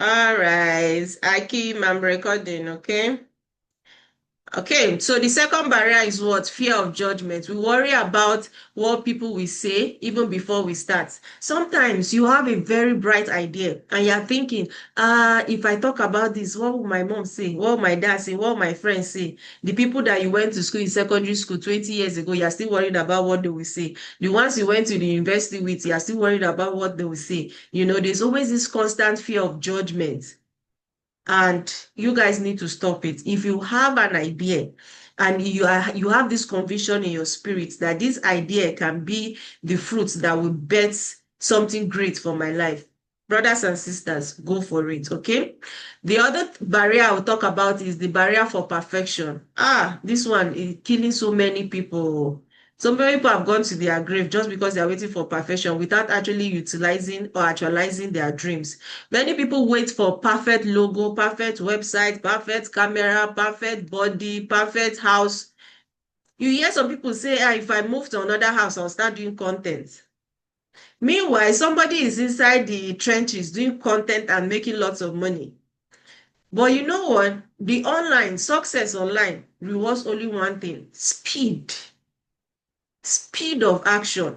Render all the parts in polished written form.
All right. Akim, I'm recording, okay? Okay, so the second barrier is what? Fear of judgment. We worry about what people will say even before we start. Sometimes you have a very bright idea and you're thinking, if I talk about this, what will my mom say? What will my dad say? What will my friends say? The people that you went to school in secondary school 20 years ago, you're still worried about what they will say. The ones you went to the university with, you're still worried about what they will say. There's always this constant fear of judgment. And you guys need to stop it. If you have an idea and you have this conviction in your spirit that this idea can be the fruit that will bet something great for my life, brothers and sisters, go for it. Okay. The other barrier I'll talk about is the barrier for perfection. This one is killing so many people. So many people have gone to their grave just because they're waiting for perfection without actually utilizing or actualizing their dreams. Many people wait for perfect logo, perfect website, perfect camera, perfect body, perfect house. You hear some people say, if I move to another house, I'll start doing content. Meanwhile, somebody is inside the trenches doing content and making lots of money. But you know what? The online, success online rewards only one thing: speed. Speed of action.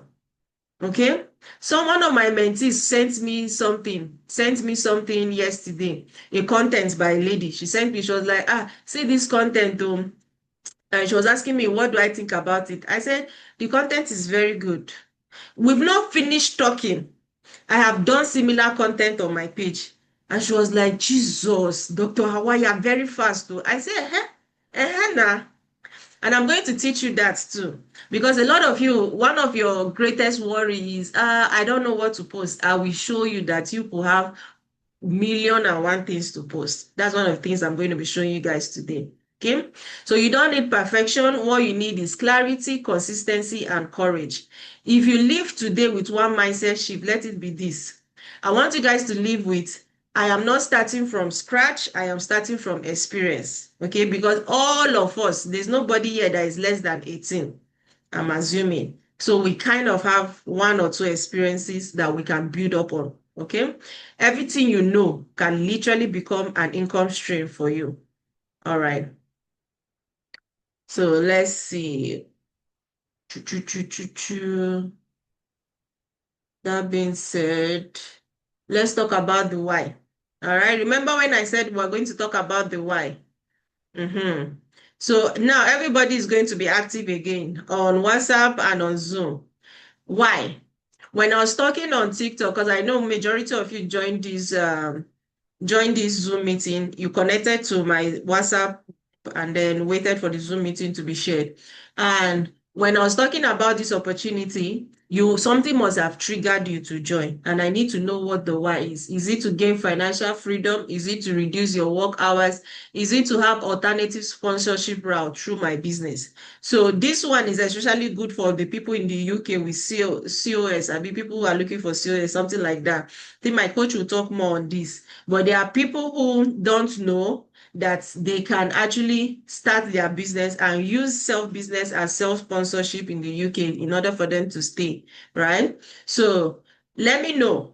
Okay. So one of my mentees sent me something yesterday, a content by a lady. She sent me, she was like, see this content. And she was asking me, what do I think about it? I said, the content is very good. We've not finished talking. I have done similar content on my page. And she was like, Jesus, Dr. Hawaii, you're very fast too. I said, nah. And I'm going to teach you that too. Because a lot of you, one of your greatest worries is, I don't know what to post. I will show you that you will have million and one things to post. That's one of the things I'm going to be showing you guys today. Okay. So you don't need perfection. What you need is clarity, consistency, and courage. If you live today with one mindset shift, let it be this. I want you guys to live with, I am not starting from scratch. I am starting from experience. Okay. Because all of us, there's nobody here that is less than 18. I'm assuming. So we kind of have one or two experiences that we can build up on. Okay. Everything you know can literally become an income stream for you. All right. So let's see. Choo, choo, choo, choo, choo. That being said, let's talk about the why. All right. Remember when I said we're going to talk about the why? So now everybody is going to be active again on WhatsApp and on Zoom. Why? When I was talking on TikTok, because I know majority of you joined this Zoom meeting, you connected to my WhatsApp and then waited for the Zoom meeting to be shared. And when I was talking about this opportunity, something must have triggered you to join. And I need to know what the why is. Is it to gain financial freedom? Is it to reduce your work hours? Is it to have alternative sponsorship route through my business? So this one is especially good for the people in the UK with COS. I mean, people who are looking for COS, something like that. I think my coach will talk more on this. But there are people who don't know that they can actually start their business and use self-business as self-sponsorship in the UK in order for them to stay, right? So let me know.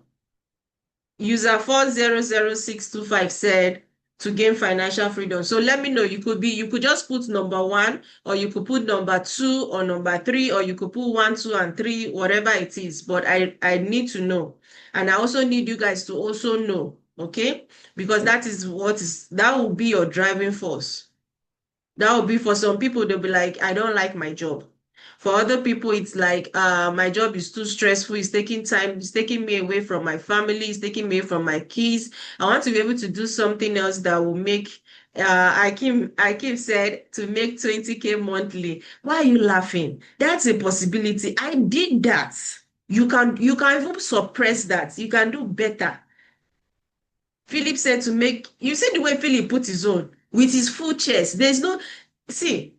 User 400625 said to gain financial freedom. So let me know. You could just put number one, or you could put number two or number three, or you could put one, two, and three, whatever it is. But I need to know. And I also need you guys to also know, okay? Because that will be your driving force. That will be, for some people, they'll be like, I don't like my job. For other people, it's like, my job is too stressful. It's taking time. It's taking me away from my family. It's taking me away from my kids. I want to be able to do something else that will make, Akim said, to make 20K monthly. Why are you laughing? That's a possibility. I did that. You can even suppress that. You can do better. Philip said you see the way Philip put his own with his full chest. There's no, see,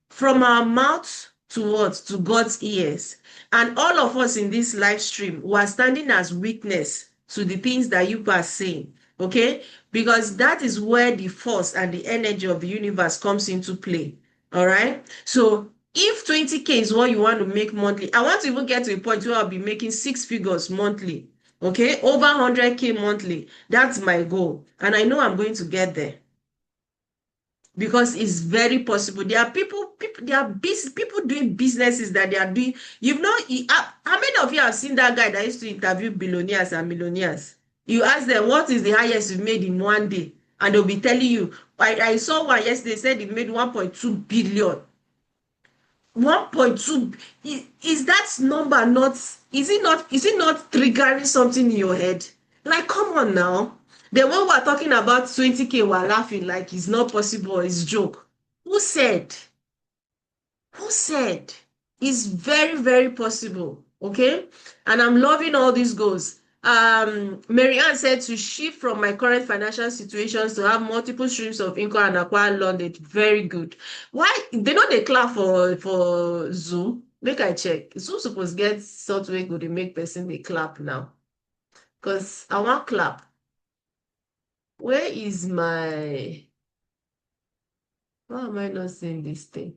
from our mouth to what? To God's ears. And all of us in this live stream were standing as witness to the things that you are saying. Okay? Because that is where the force and the energy of the universe comes into play. All right? So if 20K is what you want to make monthly, I want to even get to a point where I'll be making six figures monthly. Okay, over 100K monthly. That's my goal. And I know I'm going to get there because it's very possible. There are there are people doing businesses that they are doing. You've not, how many of you have seen that guy that used to interview billionaires and millionaires? You ask them, what is the highest you've made in one day? And they'll be telling you. I saw one yesterday, said he made 1.2 billion. 1.2, is that number not, is it not triggering something in your head? Like, come on now. Then when we're talking about 20K, we're laughing like it's not possible, it's joke. Who said? Who said? It's very, very possible. Okay. And I'm loving all these goals. Marianne said to shift from my current financial situations to have multiple streams of income and acquire knowledge. Very good. Why they know they clap for Zoom? Make I check. Zoom supposed get software go to make person they clap now. Because I want clap. Where is my, why am I not seeing this thing?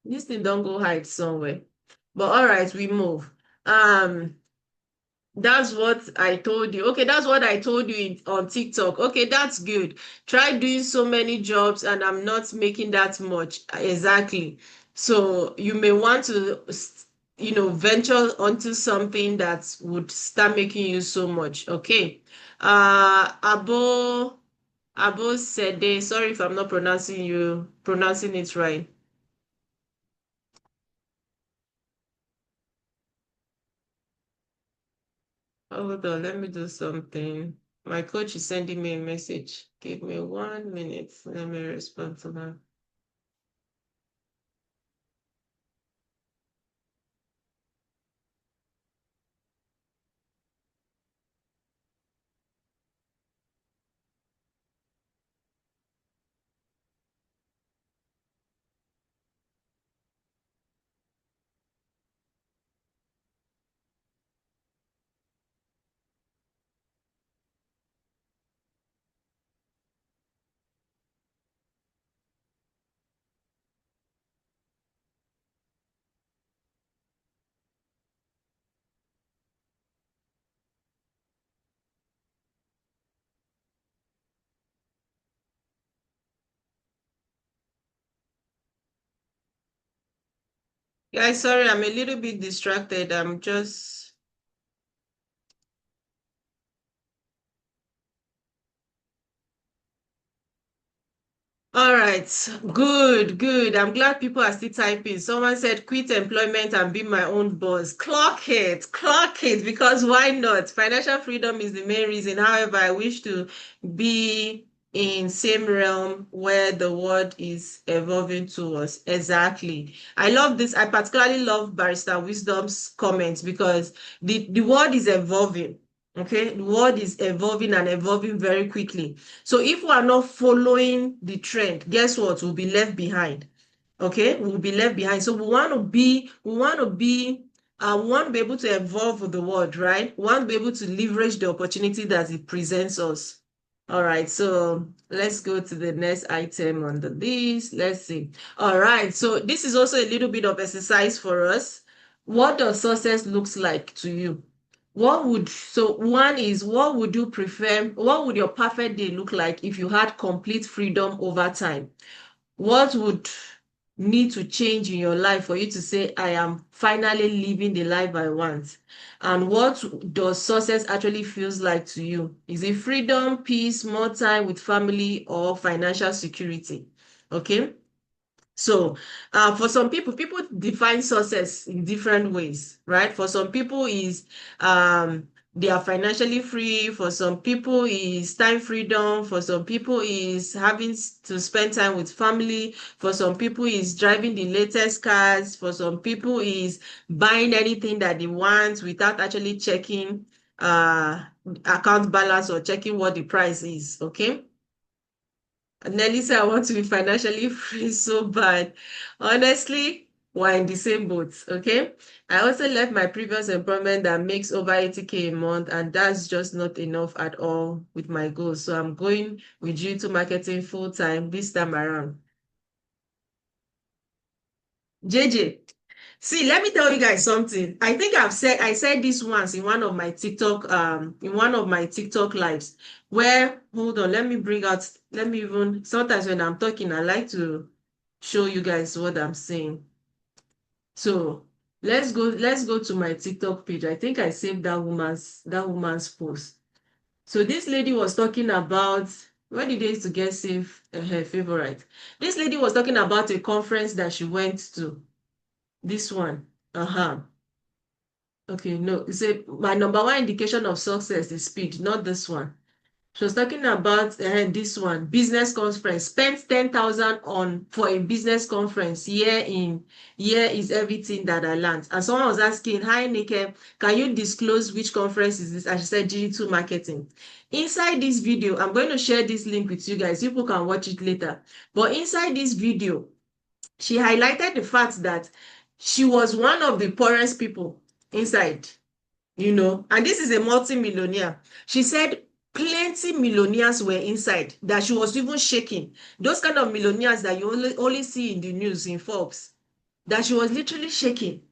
This thing don't go hide somewhere. But all right, we move. Um, that's what I told you. Okay, that's what I told you on TikTok. Okay, that's good. Try doing so many jobs and I'm not making that much. Exactly. So you may want to, venture onto something that would start making you so much. Okay. Abo Sede, sorry if I'm not pronouncing it right. Hold on, let me do something. My coach is sending me a message. Give me 1 minute. Let me respond to that. Guys, sorry, I'm a little bit distracted. I'm just All right, good, good. I'm glad people are still typing. Someone said, quit employment and be my own boss. Clock it, because why not? Financial freedom is the main reason. However, I wish to be in same realm where the world is evolving towards. Exactly. I love this. I particularly love Barrister Wisdom's comments because the world is evolving. Okay, the world is evolving and evolving very quickly. So if we are not following the trend, guess what? We'll be left behind. Okay, we'll be left behind. So we want to be able to evolve with the world, right? We want to be able to leverage the opportunity that it presents us. All right, so let's go to the next item on the list. Let's see. All right, so this is also a little bit of exercise for us. What does success looks like to you? One is, what would you prefer? What would your perfect day look like if you had complete freedom over time? What would need to change in your life for you to say, I am finally living the life I want? And what does success actually feels like to you? Is it freedom, peace, more time with family, or financial security? Okay. So, for some people, people define success in different ways, right? For some people is they are financially free. For some people is time freedom. For some people is having to spend time with family. For some people is driving the latest cars. For some people is buying anything that they want without actually checking account balance or checking what the price is. Okay. Nelly said, I want to be financially free so bad. Honestly, we're in the same boat, okay? I also left my previous employment that makes over 80K a month, and that's just not enough at all with my goals. So I'm going with you to marketing full time this time around. JJ, See, let me tell you guys something. I think I said this once in one of my TikTok lives where hold on, let me even sometimes when I'm talking, I like to show you guys what I'm saying. So let's go to my TikTok page. I think I saved that woman's post. So this lady was talking about when did they used to get save her favorite. This lady was talking about a conference that she went to. This one. Uh-huh. Okay, no. It's my number one indication of success is speed, not this one. She was talking about this one, business conference, spent 10,000 on for a business conference. Here is everything that I learned. And someone was asking, hi, Nike, can you disclose which conference is this? And she said, digital marketing. Inside this video, I'm going to share this link with you guys. People can watch it later. But inside this video, she highlighted the fact that she was one of the poorest people inside, and this is a multi-millionaire. She said plenty millionaires were inside, that she was even shaking. Those kind of millionaires that you only see in the news in Forbes, that she was literally shaking.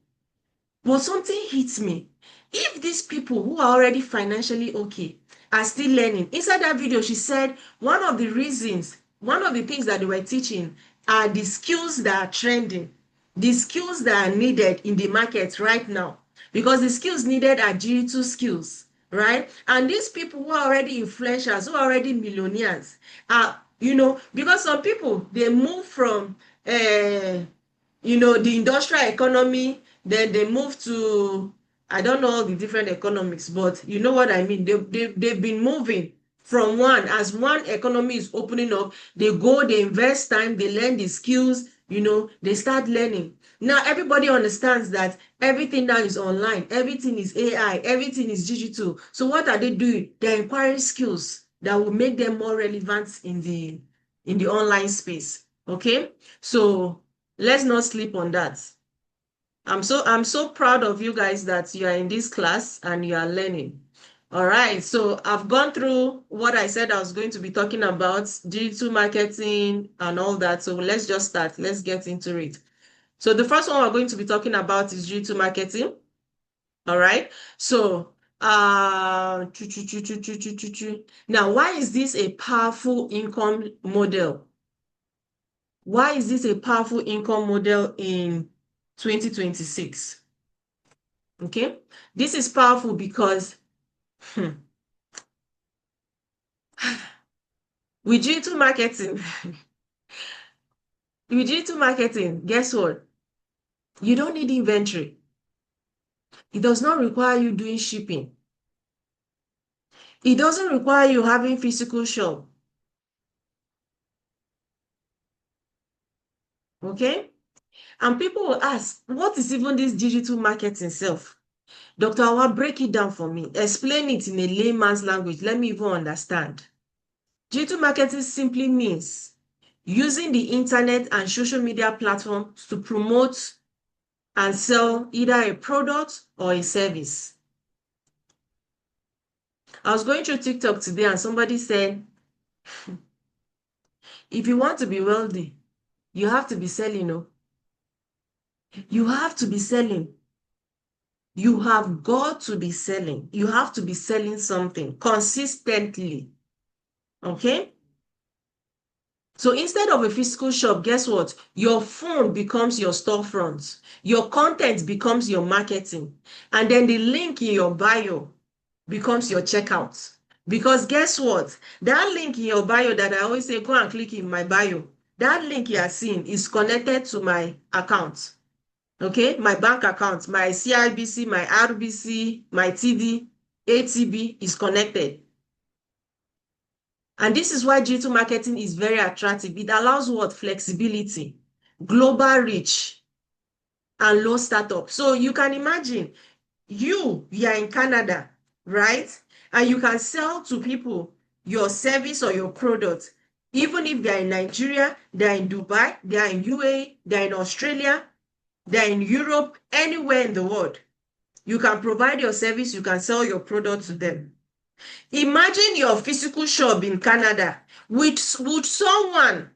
But something hits me. If these people who are already financially okay are still learning, inside that video, she said one of the things that they were teaching are the skills that are trending, the skills that are needed in the market right now. Because the skills needed are digital skills, right? And these people who are already influencers, who are already millionaires, because some people, they move from the industrial economy, then they move to, I don't know all the different economics, but you know what I mean. They've been moving from one, as one economy is opening up, they go, they invest time, they learn the skills, they start learning. Now everybody understands that everything now is online, everything is AI, everything is digital. So what are they doing? They're acquiring skills that will make them more relevant in the online space. Okay, so let's not sleep on that. I'm so proud of you guys that you are in this class and you are learning. All right, so I've gone through what I said I was going to be talking about, digital marketing and all that. So let's just start. Let's get into it. So the first one we're going to be talking about is digital marketing. All right. So now, why is this a powerful income model? Why is this a powerful income model in 2026? Okay, this is powerful because with digital marketing, guess what? You don't need inventory. It does not require you doing shipping. It doesn't require you having physical shop. Okay? And people will ask, what is even this digital marketing self? Dr. Awa, break it down for me. Explain it in a layman's language. Let me even understand. Digital marketing simply means using the internet and social media platforms to promote and sell either a product or a service. I was going through TikTok today and somebody said, if you want to be wealthy, you have to be selling. No? You have to be selling. You have got to be selling. You have to be selling something consistently. Okay? So instead of a physical shop, guess what? Your phone becomes your storefront. Your content becomes your marketing. And then the link in your bio becomes your checkout. Because guess what? That link in your bio that I always say, go and click in my bio, that link you are seeing is connected to my account. Okay? My bank account, my CIBC, my RBC, my TD, ATB is connected. And this is why digital marketing is very attractive. It allows what? Flexibility, global reach, and low startup. So you can imagine you are in Canada, right? And you can sell to people your service or your product, even if they're in Nigeria, they're in Dubai, they're in UAE, they're in Australia, they're in Europe, anywhere in the world. You can provide your service, you can sell your product to them. Imagine your physical shop in Canada with someone.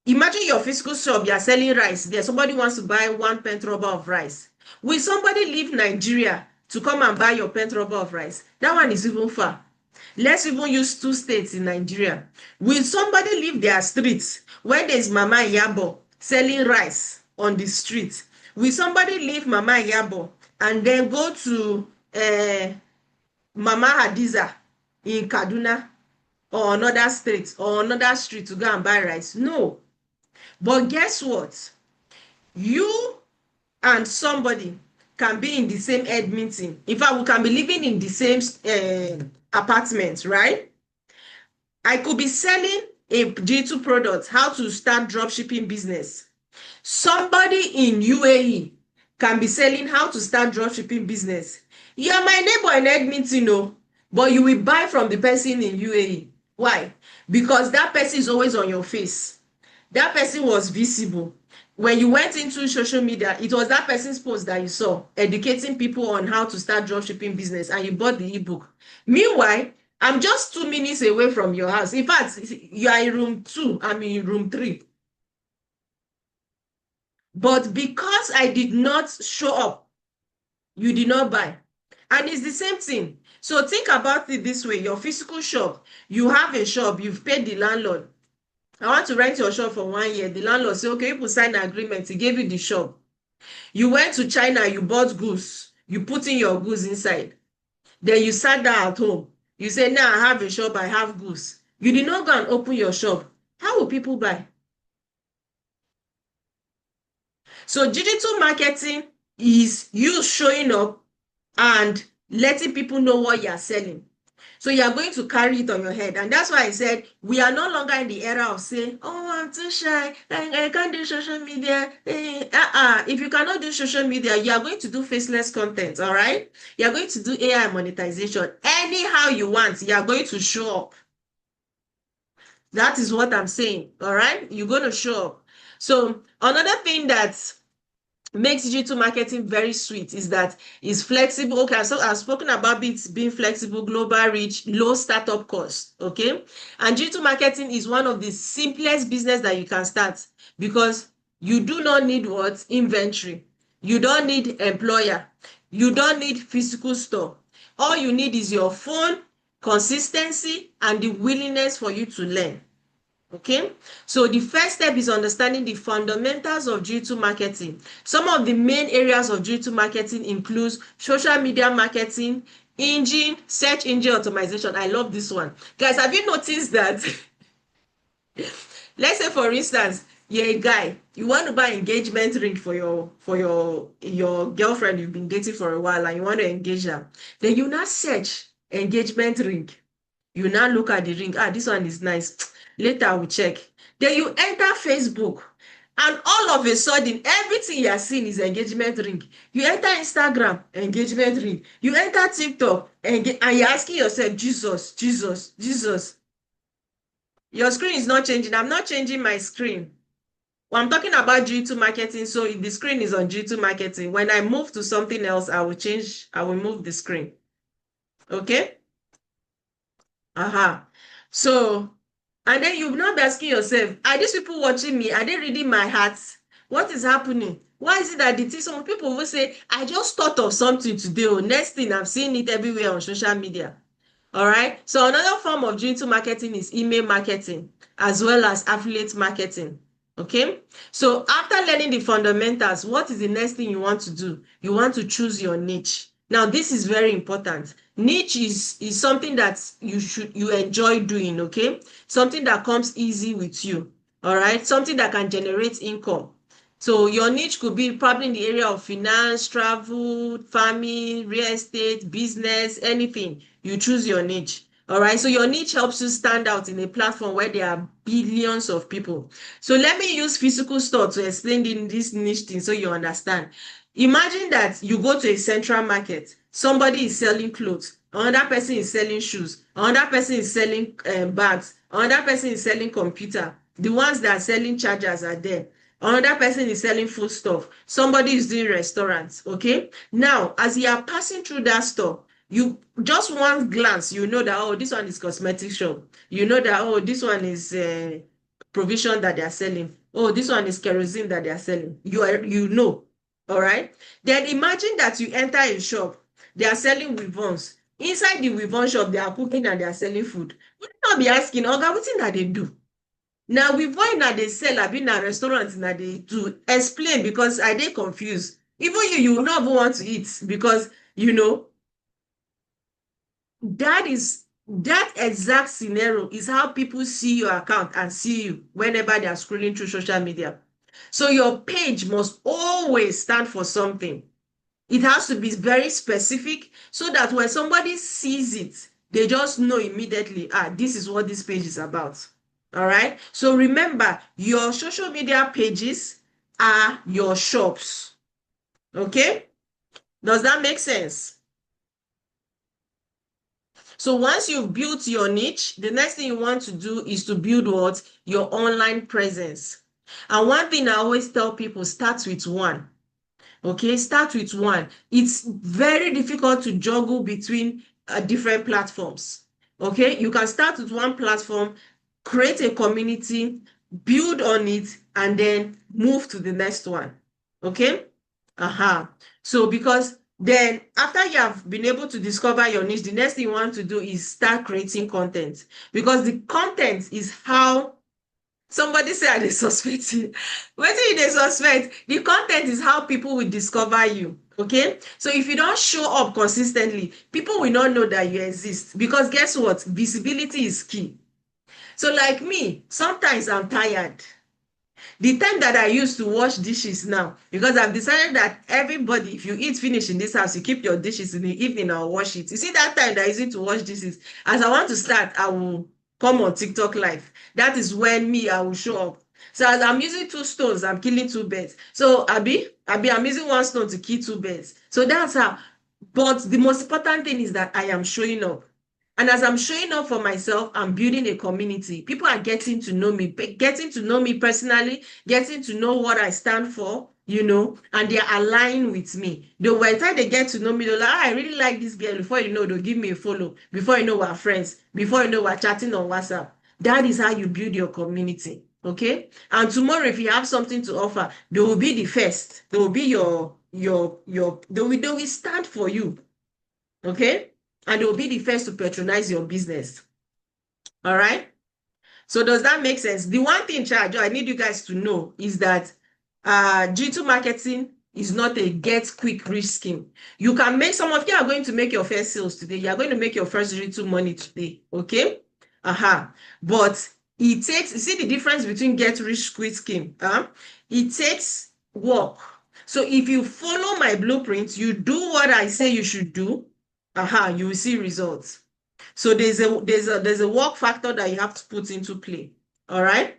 Imagine your physical shop, you are selling rice there. Somebody wants to buy one pent rubber of rice. Will somebody leave Nigeria to come and buy your pent rubber of rice? That one is even far. Let's even use two states in Nigeria. Will somebody leave their streets when there's Mama Yabo selling rice on the street? Will somebody leave Mama Yabo and then go to Mama Hadiza in Kaduna or another state or another street to go and buy rice? No. But guess what? You and somebody can be in the same Edmonton. In fact, we can be living in the same apartment, right? I could be selling a G2 product, how to start dropshipping business. Somebody in UAE can be selling how to start dropshipping business. You are my neighbor in Edmonton, no, but you will buy from the person in UAE. Why? Because that person is always on your face. That person was visible. When you went into social media, it was that person's post that you saw, educating people on how to start dropshipping business, and you bought the ebook. Meanwhile, I'm just 2 minutes away from your house. In fact, you are in room 2, I'm in room 3. But because I did not show up, you did not buy. And it's the same thing. So think about it this way. Your physical shop, you have a shop, you've paid the landlord. I want to rent your shop for 1 year. The landlord say, okay, you sign an agreement. He gave you the shop. You went to China, you bought goods. You put in your goods inside. Then you sat down at home. You say, now I have a shop, I have goods. You did not go and open your shop. How will people buy? So digital marketing is you showing up and letting people know what you are selling. So you are going to carry it on your head. And that's why I said we are no longer in the era of saying, oh, I'm too shy. I can't do social media. If you cannot do social media, you are going to do faceless content, all right? You are going to do AI monetization. Anyhow you want, you are going to show up. That is what I'm saying, all right? You're going to show up. So another thing that makes digital marketing very sweet is that it's flexible. Okay, so I've spoken about it being flexible, global reach, low startup cost. Okay, and digital marketing is one of the simplest business that you can start because you do not need what? Inventory. You don't need employer. You don't need physical store. All you need is your phone, consistency, and the willingness for you to learn. Okay, so the first step is understanding the fundamentals of digital marketing. Some of the main areas of digital marketing includes social media marketing, search engine optimization. I love this one. Guys, have you noticed that? Let's say, for instance, you're a guy, you want to buy engagement ring for your girlfriend you've been dating for a while and you want to engage her. Then you now search engagement ring. You now look at the ring. This one is nice. Later I will check. Then you enter Facebook, and all of a sudden everything you are seeing is engagement ring. You enter Instagram, engagement ring. You enter TikTok, and you're asking yourself, Jesus, Jesus, Jesus. Your screen is not changing. I'm not changing my screen. Well, I'm talking about G2 marketing, so the screen is on G2 marketing. When I move to something else, I will move the screen. Okay? So, and then you will not be asking yourself, are these people watching me? Are they reading my heart? What is happening? Why is it that some people will say, I just thought of something today. Next thing, I'm seeing it everywhere on social media. All right. So another form of digital marketing is email marketing as well as affiliate marketing. Okay. So after learning the fundamentals, what is the next thing you want to do? You want to choose your niche. Now, this is very important. Niche is something that you enjoy doing, okay? Something that comes easy with you, all right? Something that can generate income. So your niche could be probably in the area of finance, travel, farming, real estate, business, anything. You choose your niche. All right. So your niche helps you stand out in a platform where there are billions of people. So let me use physical store to explain this niche thing so you understand. Imagine that you go to a central market. Somebody is selling clothes. Another person is selling shoes. Another person is selling bags. Another person is selling computer. The ones that are selling chargers are there. Another person is selling food stuff. Somebody is doing restaurants. Okay. Now, as you are passing through that store, you just one glance, you know that, oh, this one is cosmetic shop. You know that, oh, this one is provision that they are selling. Oh, this one is kerosene that they are selling. You know. All right. Then imagine that you enter a shop, they are selling weavons. Inside the weavon shop, they are cooking and they are selling food. You not be asking, Oga, wetin na dey do? Na weavon na dey sell, abi na restaurant na dey do? Explain, because I dey confused. Even you will not even want to eat, because that exact scenario is how people see your account and see you whenever they are scrolling through social media. So your page must always stand for something. It has to be very specific so that when somebody sees it, they just know immediately, this is what this page is about. All right. So remember, your social media pages are your shops. Okay. Does that make sense? So once you've built your niche, the next thing you want to do is to build what? Your online presence. And one thing I always tell people, start with one. Okay, start with one. It's very difficult to juggle between different platforms. Okay, you can start with one platform, create a community, build on it, and then move to the next one. Okay. So because then after you have been able to discover your niche, the next thing you want to do is start creating content, because the content is how somebody say I dey suspect you. Wetin you dey suspect? The content is how people will discover you. Okay. So if you don't show up consistently, people will not know that you exist, because guess what? Visibility is key. So like me, sometimes I'm tired. The time that I used to wash dishes now, because I've decided that everybody, if you eat finish in this house, you keep your dishes in the evening, I'll wash it. You see that time that I use it to wash dishes, as I want to start, I will come on TikTok live. That is when I will show up. So as I'm using two stones, I'm killing two birds. So I'm using one stone to kill two birds. So that's how. But the most important thing is that I am showing up. And as I'm showing up for myself, I'm building a community. People are getting to know me, getting to know me personally, getting to know what I stand for, and they're aligned with me. Though by the time they get to know me, they're like, I really like this girl. Before you know, they'll give me a follow. Before you know, we're friends. Before you know, we're chatting on WhatsApp. That is how you build your community. Okay. And tomorrow, if you have something to offer, they will be the first. They will be they will stand for you. Okay. And they will be the first to patronize your business. All right. So does that make sense? The one thing, Charge, I need you guys to know is that G2 marketing is not a get quick rich scheme. You can make, some of you are going to make your first sales today. You are going to make your first G2 money today. Okay. But it takes, you see the difference between get rich quick scheme. It takes work. So if you follow my blueprint, you do what I say you should do, you will see results. So there's a work factor that you have to put into play. All right.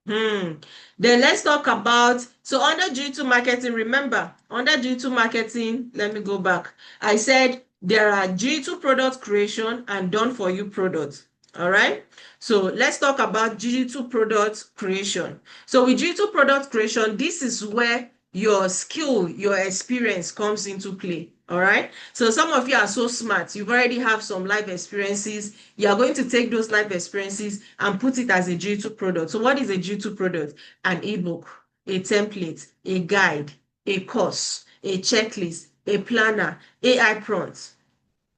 Then let's talk about, so under G2 marketing, remember, under G2 marketing, let me go back. I said there are G2 product creation and done for you products. All right. So let's talk about G2 product creation. So with G2 product creation, this is where your skill, your experience comes into play. All right. So some of you are so smart. You've already have some life experiences. You are going to take those life experiences and put it as a G2 product. So what is a G2 product? An ebook, a template, a guide, a course, a checklist, a planner, AI prompts,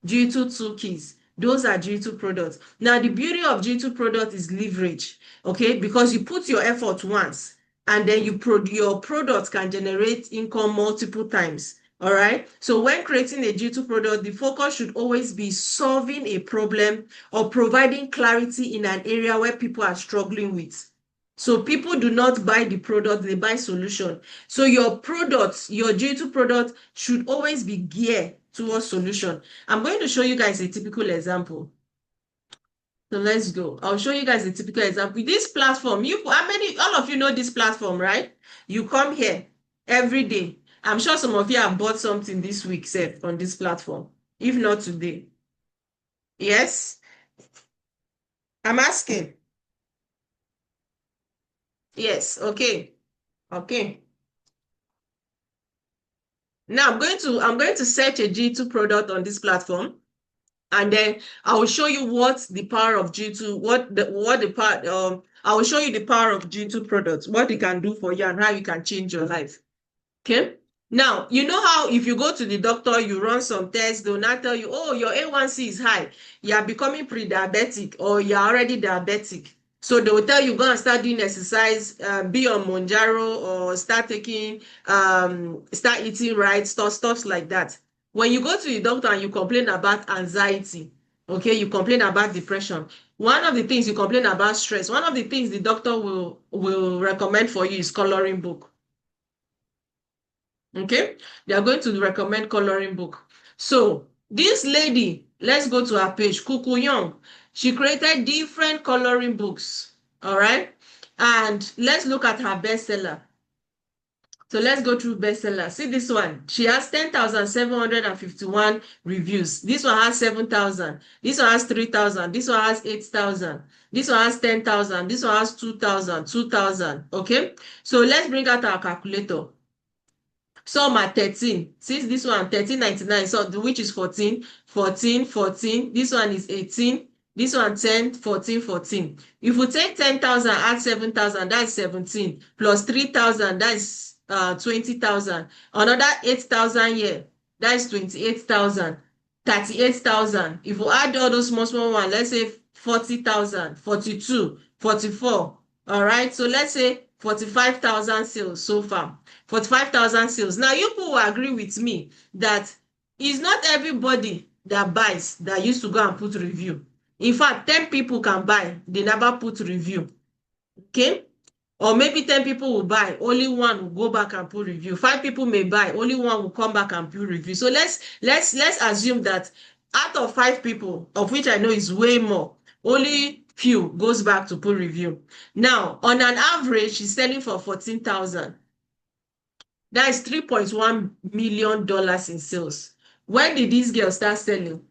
G2 toolkits. Those are G2 products. Now, the beauty of G2 product is leverage, okay? Because you put your effort once, and then your product can generate income multiple times. All right. So when creating a G2 product, the focus should always be solving a problem or providing clarity in an area where people are struggling with. So people do not buy the product, they buy solution. So your product, your G2 product should always be geared towards solution. I'm going to show you guys a typical example. So let's go. I'll show you guys a typical example. This platform, all of you know this platform, right? You come here every day. I'm sure some of you have bought something this week, Seth, on this platform. If not today. Yes? I'm asking. Yes, okay. Okay. Now I'm going to search a G2 product on this platform, and then I will show you what the power of G2, I will show you the power of G2 products, what it can do for you and how you can change your life. Okay. Now, you know how if you go to the doctor, you run some tests, they'll not tell you, oh, your A1C is high. You are becoming pre-diabetic or you're already diabetic. So they will tell you, go and start doing exercise, be on Monjaro or start eating right, stuff like that. When you go to the doctor and you complain about anxiety, okay, you complain about depression, one of the things you complain about stress, one of the things the doctor will recommend for you is coloring book. Okay, they are going to recommend coloring book. So this lady, let's go to her page, Kuku Young. She created different coloring books. All right, and let's look at her bestseller. So let's go through bestseller. See this one. She has 10,751 reviews. This one has 7,000. This one has 3,000. This one has 8,000. This one has 10,000. This one has 2,000. 2,000. Okay. So let's bring out our calculator. Some are 13. Since this one 13.99, so which is 14, 14, 14. This one is 18. This one 10, 14, 14. If we take 10,000, add 7,000, that's 17. Plus 3,000, that's 20,000. Another 8,000 here, that's 28,000. 38,000. If we add all those small ones, let's say 40,000, 42, 44. All right, so let's say 45,000 sales so far. 45,000 sales. Now, you people will agree with me that it's not everybody that buys that used to go and put review. In fact, 10 people can buy, they never put review. Okay? Or maybe 10 people will buy, only one will go back and put review. 5 people may buy, only one will come back and put review. So let's assume that out of 5 people, of which I know is way more, only few goes back to put review. Now, on an average, she's selling for 14,000. That is $3.1 million in sales. When did this girl start selling?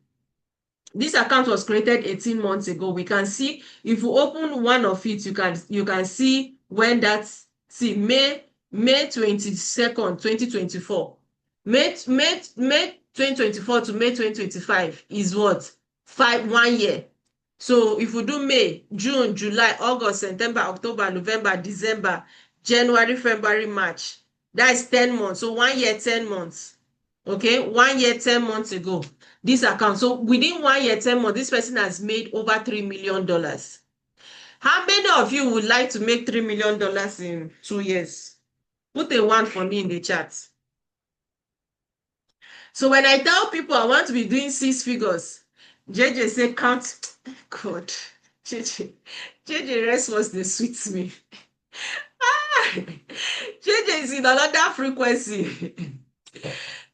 This account was created 18 months ago. We can see, if you open one of it, you can see when that's, see, May 22nd, 2024. May 2024 to May 2025 is what? 1 year. So if we do May, June, July, August, September, October, November, December, January, February, March, that's 10 months. So 1 year, 10 months. Okay, 1 year, 10 months ago, this account. So within 1 year, 10 months, this person has made over $3 million. How many of you would like to make $3 million in 2 years? Put a one for me in the chat. So when I tell people I want to be doing 6 figures, JJ say count. God, JJ response dey sweet me. JJ is in another frequency.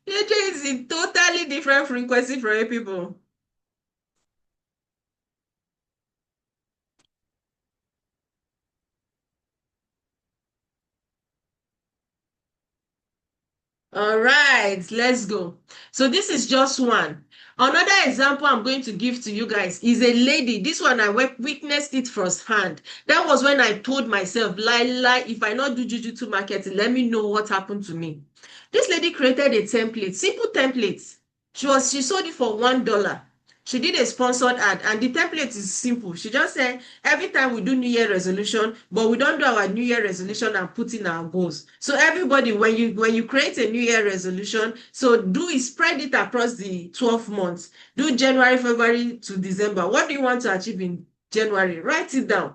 JJ is in totally different frequency from you people. All right, let's go. So this is just one. Another example I'm going to give to you guys is a lady. This one I witnessed it firsthand. That was when I told myself, lie, if I not do jujutsu marketing, let me know what happened to me. This lady created a template, simple template. She sold it for $1. She did a sponsored ad, and the template is simple. She just said, every time we do New Year resolution, but we don't do our New Year resolution and put in our goals. So everybody, when you create a New Year resolution, so do it, spread it across the 12 months. Do January, February to December. What do you want to achieve in January? Write it down.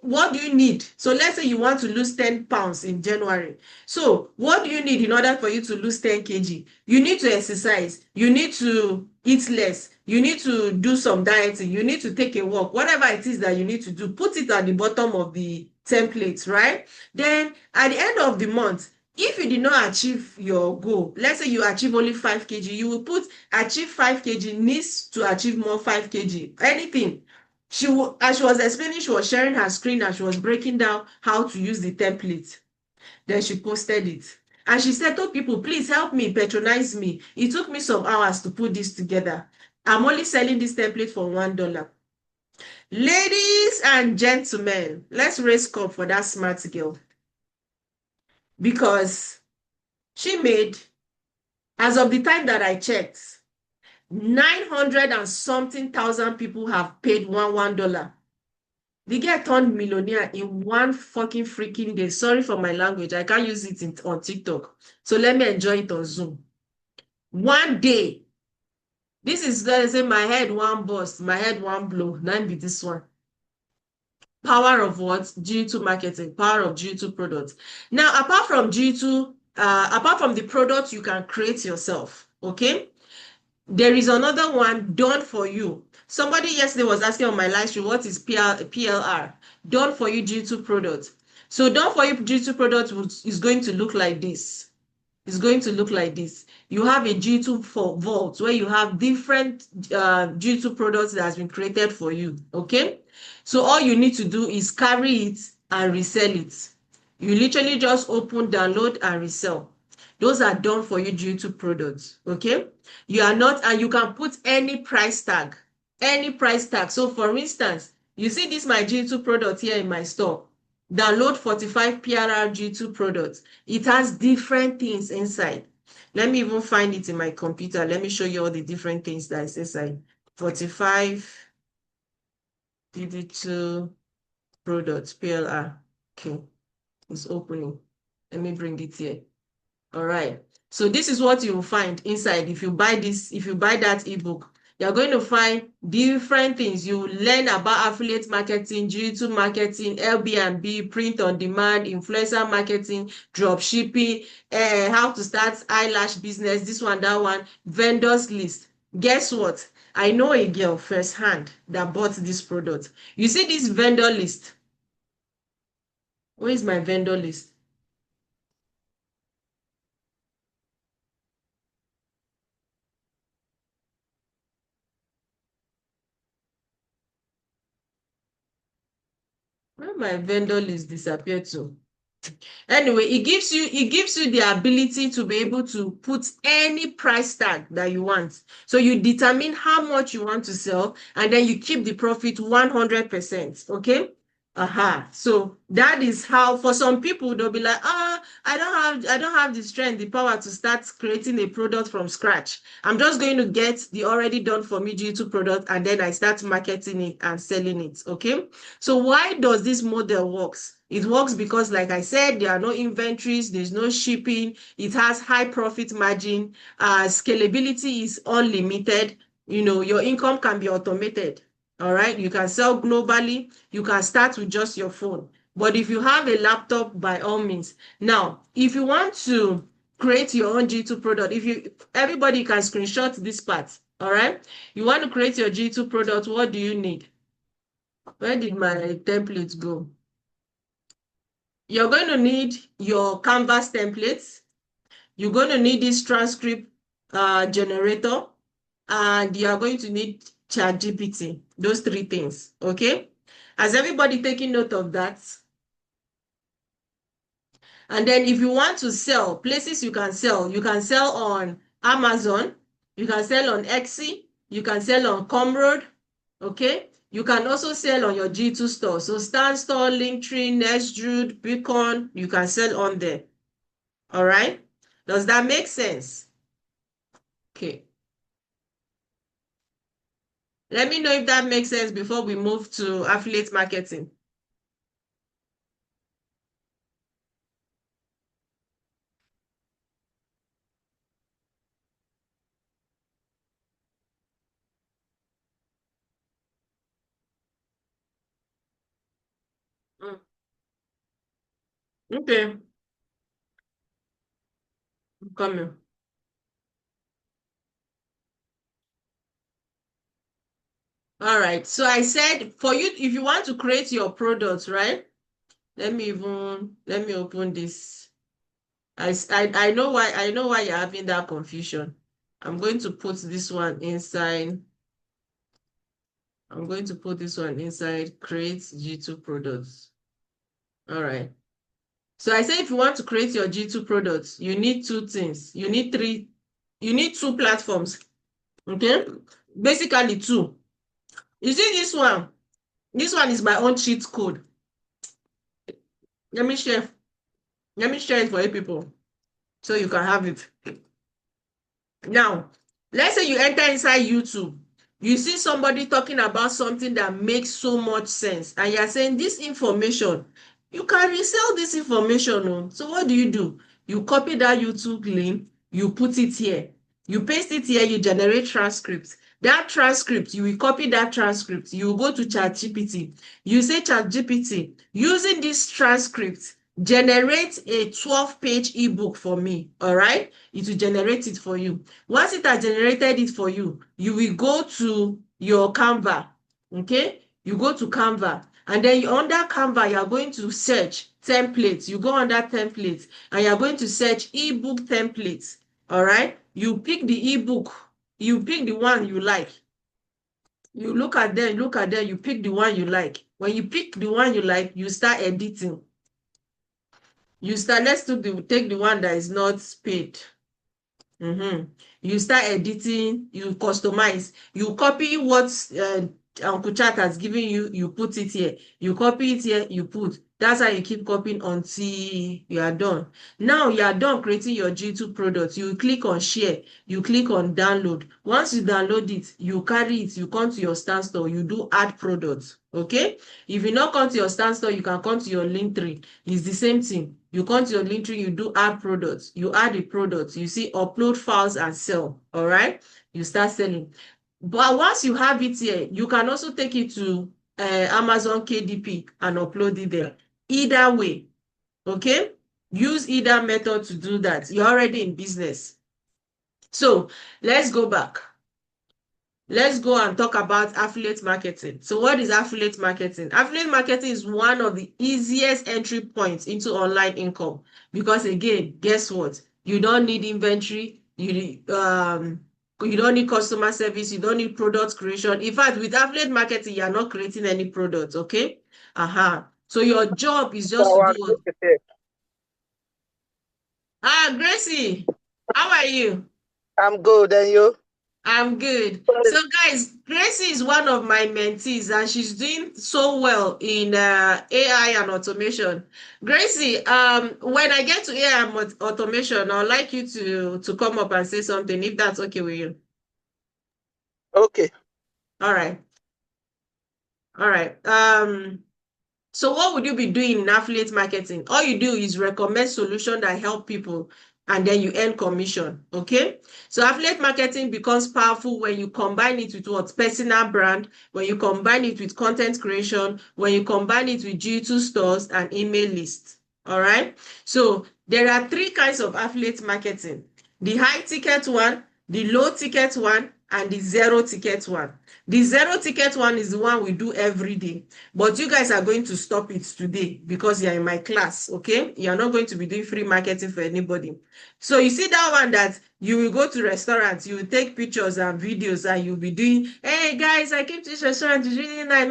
What do you need? So let's say you want to lose 10 pounds in January. So what do you need in order for you to lose 10 kg? You need to exercise. You need to eat less. You need to do some dieting. You need to take a walk. Whatever it is that you need to do, put it at the bottom of the template, right? Then at the end of the month, if you did not achieve your goal, let's say you achieve only 5 kg, you will put achieve 5 kg, needs to achieve more 5 kg, anything. As she was explaining, she was sharing her screen and she was breaking down how to use the template. Then she posted it. And she said, "Oh, people, please help me, patronize me. It took me some hours to put this together. I'm only selling this template for $1. Ladies and gentlemen, let's raise cup for that smart girl. Because she made, as of the time that I checked, 900 and something thousand people have paid $1. The guy turned millionaire in one fucking freaking day. Sorry for my language. I can't use it on TikTok. So let me enjoy it on Zoom. One day. This is say my head one burst, my head one blow. Now be this one. Power of what? G2 marketing, power of G2 products. Now, apart from the product you can create yourself, okay? There is another one done for you. Somebody yesterday was asking on my live stream, what is PLR? Done for you G2 product. So done for you G2 product is going to look like this. It's going to look like this. You have a G2 for vault where you have different G2 products that has been created for you. Okay. So all you need to do is carry it and resell it. You literally just open, download, and resell. Those are done for you G2 products. Okay. You are not, and you can put any price tag. Any price tag. So for instance, you see this my G2 product here in my store. Download 45 PRR G2 products. It has different things inside. Let me even find it in my computer. Let me show you all the different things that is inside. 45 DD2 products, PLR. Okay, it's opening. Let me bring it here. All right. So this is what you will find inside if you buy this, if you buy that ebook. You're going to find different things. You will learn about affiliate marketing, G2 marketing, Airbnb, print on demand, influencer marketing, drop shipping, how to start eyelash business, this one, that one, vendors list. Guess what? I know a girl firsthand that bought this product. You see this vendor list? Where is my vendor list? Where my vendor list disappeared to? Anyway, it gives you the ability to be able to put any price tag that you want. So you determine how much you want to sell, and then you keep the profit 100%. Okay. So that is how, for some people, they'll be like, I don't have the strength, the power to start creating a product from scratch. I'm just going to get the already done for me G2 product, and then I start marketing it and selling it. Okay. So why does this model works? It works because, like I said, there are no inventories, there's no shipping, it has high profit margin, scalability is unlimited. Your income can be automated. All right, you can sell globally, you can start with just your phone. But if you have a laptop, by all means. Now, if you want to create your own G2 product, everybody can screenshot this part. All right, you want to create your G2 product, what do you need? Where did my template go? You're going to need your Canvas templates. You're going to need this transcript generator, and you are going to need ChatGPT. Those three things. Okay. Has everybody taking note of that? And then if you want to sell, places you can sell on Amazon, you can sell on Etsy, you can sell on Comroad, okay? You can also sell on your G2 store. So Stan Store, Linktree, Nextjude, Beacon, you can sell on there. All right? Does that make sense? Okay. Let me know if that makes sense before we move to affiliate marketing. Mm, okay, I'm coming. All right. So I said for you, if you want to create your products, right? Let me open this. I know why you're having that confusion. I'm going to put this one inside. I'm going to put this one inside create G2 products. All right. So I said if you want to create your G2 products, you need two things. You need two platforms. Okay? Basically two. You see this one? This one is my own cheat code. Let me share. Let me share it for you people so you can have it. Now, let's say you enter inside YouTube. You see somebody talking about something that makes so much sense, and you're saying this information, you can resell this information. Oh. So what do? You copy that YouTube link, you put it here, you paste it here, you generate transcripts. That transcript, you will copy that transcript, you will go to ChatGPT. You say, ChatGPT, using this transcript, generate a 12-page ebook for me. All right, it will generate it for you. Once it has generated it for you, you will go to your Canva. Okay, you go to Canva, and then under Canva, you are going to search templates. You go under templates, and you are going to search ebook templates. All right, you pick the ebook, you pick the one you like. You look at them, you pick the one you like. When you pick the one you like, you start editing. Let's take the one that is not paid. You start editing, you customize, you copy what Uncle Chat has given you, you put it here. You copy it here, you put. That's how you keep copying until you are done. Now you are done creating your G2 product. You click on share, you click on download. Once you download it, you carry it, you come to your stand store, you do add products. Okay? If you not come to your stand store, you can come to your link tree. It's the same thing. You come to your link tree, you do add products. You add the products. You see upload files and sell. All right? You start selling. But once you have it here, you can also take it to Amazon KDP and upload it there. Either way, okay? Use either method to do that. You're already in business. So let's go back. Let's go and talk about affiliate marketing. So what is affiliate marketing? Affiliate marketing is one of the easiest entry points into online income because again, guess what? You don't need inventory. You don't need customer service. You don't need product creation. In fact, with affiliate marketing, you are not creating any products. Okay. So your job is just to do what? Gracie, how are you? I'm good, and you? I'm good. So, guys, Gracie is one of my mentees, and she's doing so well in AI and automation. Gracie, when I get to AI and automation, I'd like you to come up and say something, if that's okay with you. Okay. All right. All right. So what would you be doing in affiliate marketing? All you do is recommend solutions that help people and then you earn commission. Okay. So affiliate marketing becomes powerful when you combine it with what? Personal brand, when you combine it with content creation, when you combine it with G2 stores and email lists. All right. So there are three kinds of affiliate marketing: the high ticket one, the low ticket one, and the zero ticket one. The zero ticket one is the one we do every day. But you guys are going to stop it today because you're in my class, okay? You're not going to be doing free marketing for anybody. So you see that one that you will go to restaurants, you will take pictures and videos and you'll be doing, hey guys, I came to this restaurant, it's really nice.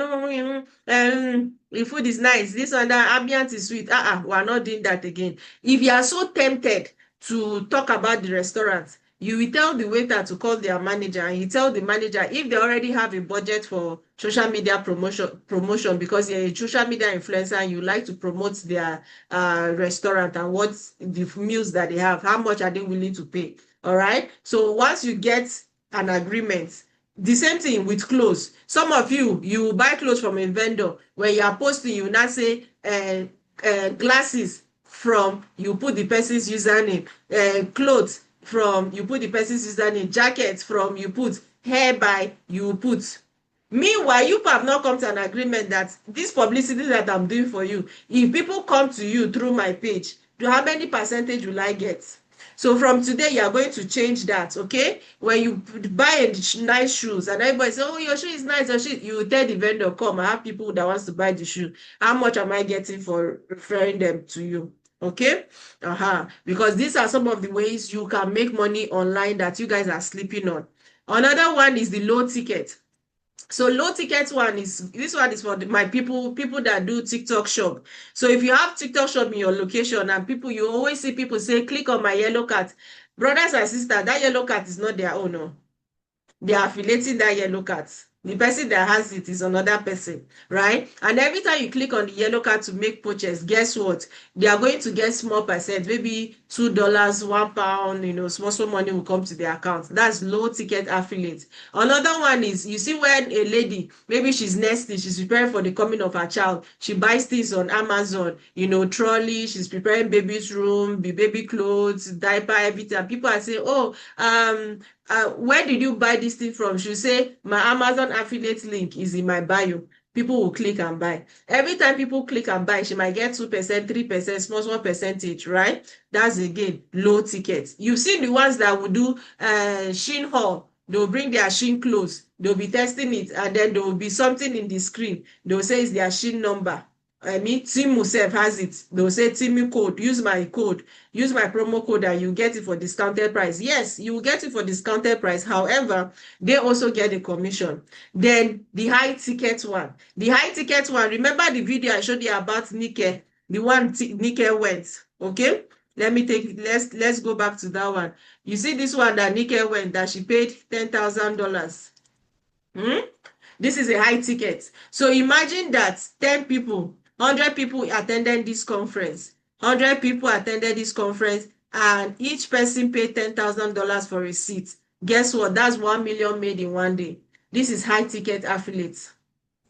The food is nice, this and that, ambient is sweet. We're not doing that again. If you are so tempted to talk about the restaurant, you will tell the waiter to call their manager, and you tell the manager if they already have a budget for social media promotion because you're a social media influencer and you like to promote their restaurant and what the meals that they have, how much are they willing to pay. All right. So once you get an agreement, the same thing with clothes. Some of you buy clothes from a vendor. When you are posting, you now say glasses from, you put the person's username, clothes from, you put the person's username, jackets from, you put, hair by, you put. Meanwhile, you have not come to an agreement that this publicity that I'm doing for you, if people come to you through my page, how many percentage will I get? So from today, you are going to change that, okay? When you buy nice shoes and everybody say, oh, your shoe is nice, you tell the vendor, come, I have people that wants to buy the shoe. How much am I getting for referring them to you? Okay. Because these are some of the ways you can make money online that you guys are sleeping on. Another one is the low ticket. So low ticket one is, this one is for my people that do TikTok shop. So if you have TikTok shop in your location and people, you always see people say, click on my yellow card. Brothers and sisters, that yellow card is not their own. No. They are affiliating that yellow card. The person that has it is another person, right? And every time you click on the yellow card to make purchase, guess what? They are going to get small percent, maybe $2, £1, small, small money will come to their account. That's low ticket affiliate. Another one is, you see when a lady, maybe she's nesting, she's preparing for the coming of her child, she buys things on Amazon, trolley, she's preparing baby's room, baby clothes, diaper, everything. And people are saying, oh, where did you buy this thing from? She'll say, my Amazon affiliate link is in my bio. People will click and buy. Every time people click and buy, she might get 2%, 3%, small, small percentage, right? That's again low ticket. You've seen the ones that will do Shein haul. They'll bring their Shein clothes. They'll be testing it, and then there will be something in the screen. They'll say it's their Shein number. I mean, Timu sef has it. They'll say Timu code, use my code, use my promo code, and you get it for discounted price. Yes, you will get it for discounted price. However, they also get a commission. Then the high ticket one. The high ticket one, remember the video I showed you about Nike, the one Nike went. Okay? Let's go back to that one. You see this one that Nike went, that she paid $10,000. Hmm? This is a high ticket. So imagine that 10 people, 100 people attended this conference. 100 people attended this conference, and each person paid $10,000 for a seat. Guess what? That's 1 million made in one day. This is high ticket affiliates.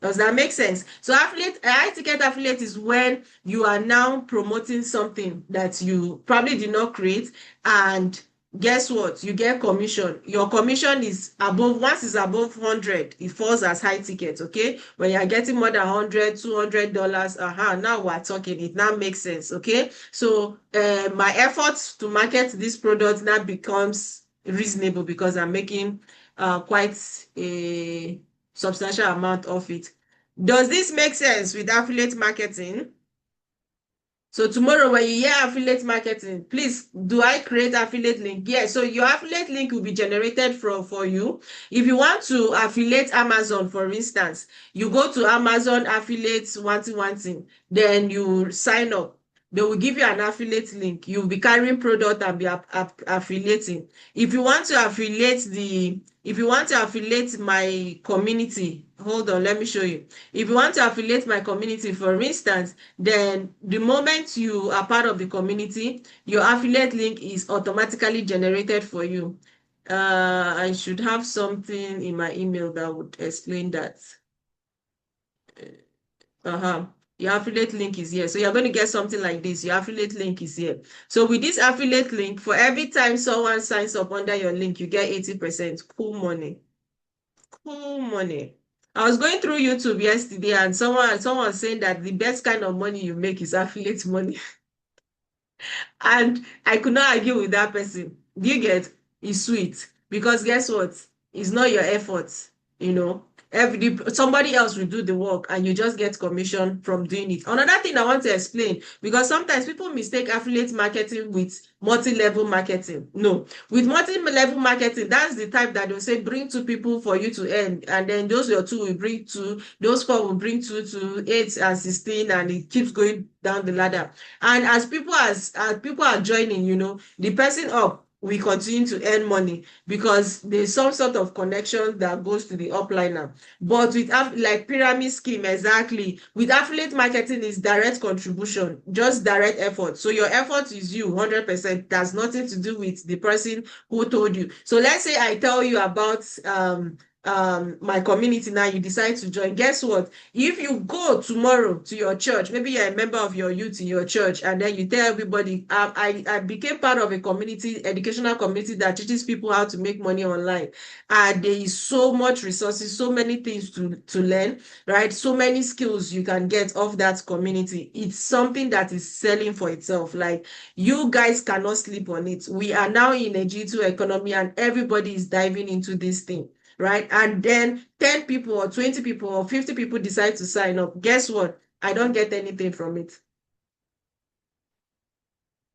Does that make sense? So a high ticket affiliate is when you are now promoting something that you probably did not create, and guess what? You get commission. Your commission is above, once it's above 100, it falls as high ticket, okay? When you are getting more than 100, $200, now we're talking. It now makes sense, okay? So my efforts to market this product now becomes reasonable because I'm making quite a substantial amount of it. Does this make sense with affiliate marketing? So tomorrow when you hear affiliate marketing, please, do I create affiliate link? Yes. So your affiliate link will be generated for you. If you want to affiliate Amazon, for instance, you go to Amazon affiliate wanting, then you sign up. They will give you an affiliate link. You'll be carrying product and be affiliating. If you want to affiliate my community, hold on, let me show you. If you want to affiliate my community, for instance, then the moment you are part of the community, your affiliate link is automatically generated for you. I should have something in my email that would explain that. Your affiliate link is here. So you're going to get something like this. Your affiliate link is here. So with this affiliate link, for every time someone signs up under your link, you get 80%. Cool money. Cool money. I was going through YouTube yesterday, and someone saying that the best kind of money you make is affiliate money. And I could not argue with that person. Do you get? It's sweet. Because guess what? It's not your effort, you know. Somebody else will do the work, and you just get commission from doing it. Another thing I want to explain, because sometimes people mistake affiliate marketing with multi-level marketing. No, with multi-level marketing, that's the type that they'll say bring two people for you to earn, and then those your two will bring two, those four will bring two to 8 and 16, and it keeps going down the ladder. And as people are joining, the person up we continue to earn money because there's some sort of connection that goes to the upliner. But with like pyramid scheme, exactly, with affiliate marketing is direct contribution, just direct effort. So your effort is you 100%. That's nothing to do with the person who told you. So let's say I tell you about my community, now you decide to join. Guess what? If you go tomorrow to your church, maybe you're a member of your youth in your church, and then you tell everybody, I became part of a community, educational community that teaches people how to make money online, and there is so much resources, so many things to learn, right? So many skills you can get off that community. It's something that is selling for itself. Like, you guys cannot sleep on it. We are now in a G2 economy, and everybody is diving into this thing, right? And then 10 people or 20 people or 50 people decide to sign up. Guess what? I don't get anything from it.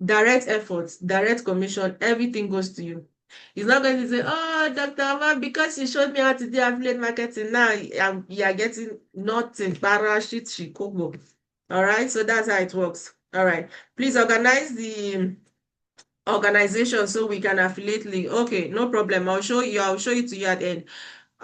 Direct efforts, direct commission, everything goes to you. It's not going to say, oh, Dr. Aman, because you showed me how to do affiliate marketing, now you are getting nothing. Parashit shikogo. All right, so that's how it works. All right, please organize the organization so we can affiliate link. Okay, no problem. I'll show you to you at the end.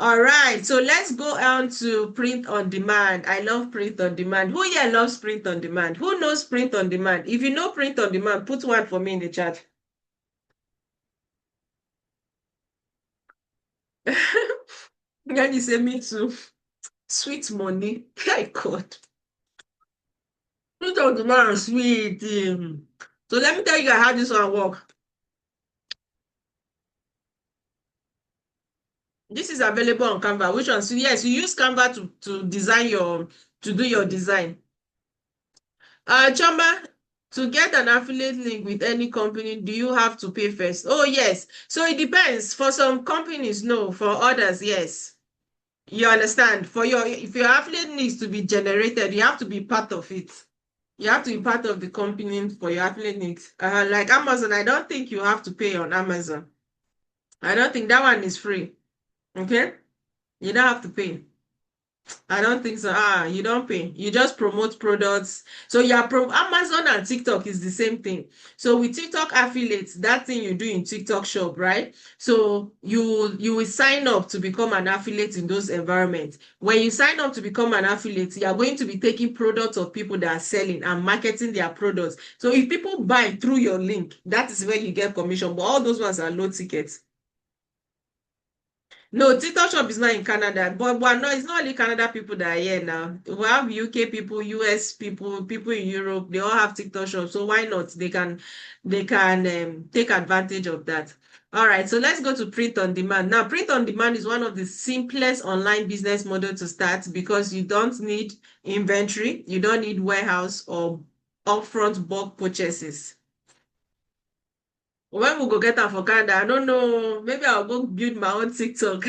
All right, so let's go on to print on demand. I love print on demand. Who here loves print on demand? Who knows print on demand? If you know print on demand, put one for me in the chat. Then you say me too. Sweet money. My God. Print on demand, sweet. So let me tell you how this one work. This is available on Canva. Which one? So yes, you use Canva to design to do your design. Choma, to get an affiliate link with any company, do you have to pay first? Oh, yes. So it depends. For some companies, no. For others, yes. You understand? If your affiliate needs to be generated, you have to be part of it. You have to be part of the company for your affiliate links. Like Amazon, I don't think you have to pay on Amazon. I don't think that one is free. Okay? You don't have to pay. I don't think so. You don't pay. You just promote products. So Amazon and TikTok is the same thing. So with TikTok affiliates, that thing you do in TikTok shop, right? So you will sign up to become an affiliate in those environments. When you sign up to become an affiliate, you are going to be taking products of people that are selling and marketing their products. So if people buy through your link, that is where you get commission. But all those ones are low tickets. No, TikTok shop is not in Canada, but no, it's not only Canada people that are here now. We have UK people, US people, people in Europe. They all have TikTok shops, so why not? They can take advantage of that. All right, so let's go to print on demand. Now, print on demand is one of the simplest online business model to start because you don't need inventory, you don't need warehouse or upfront bulk purchases. When we go get am for Canada, I don't know. Maybe I'll go build my own TikTok.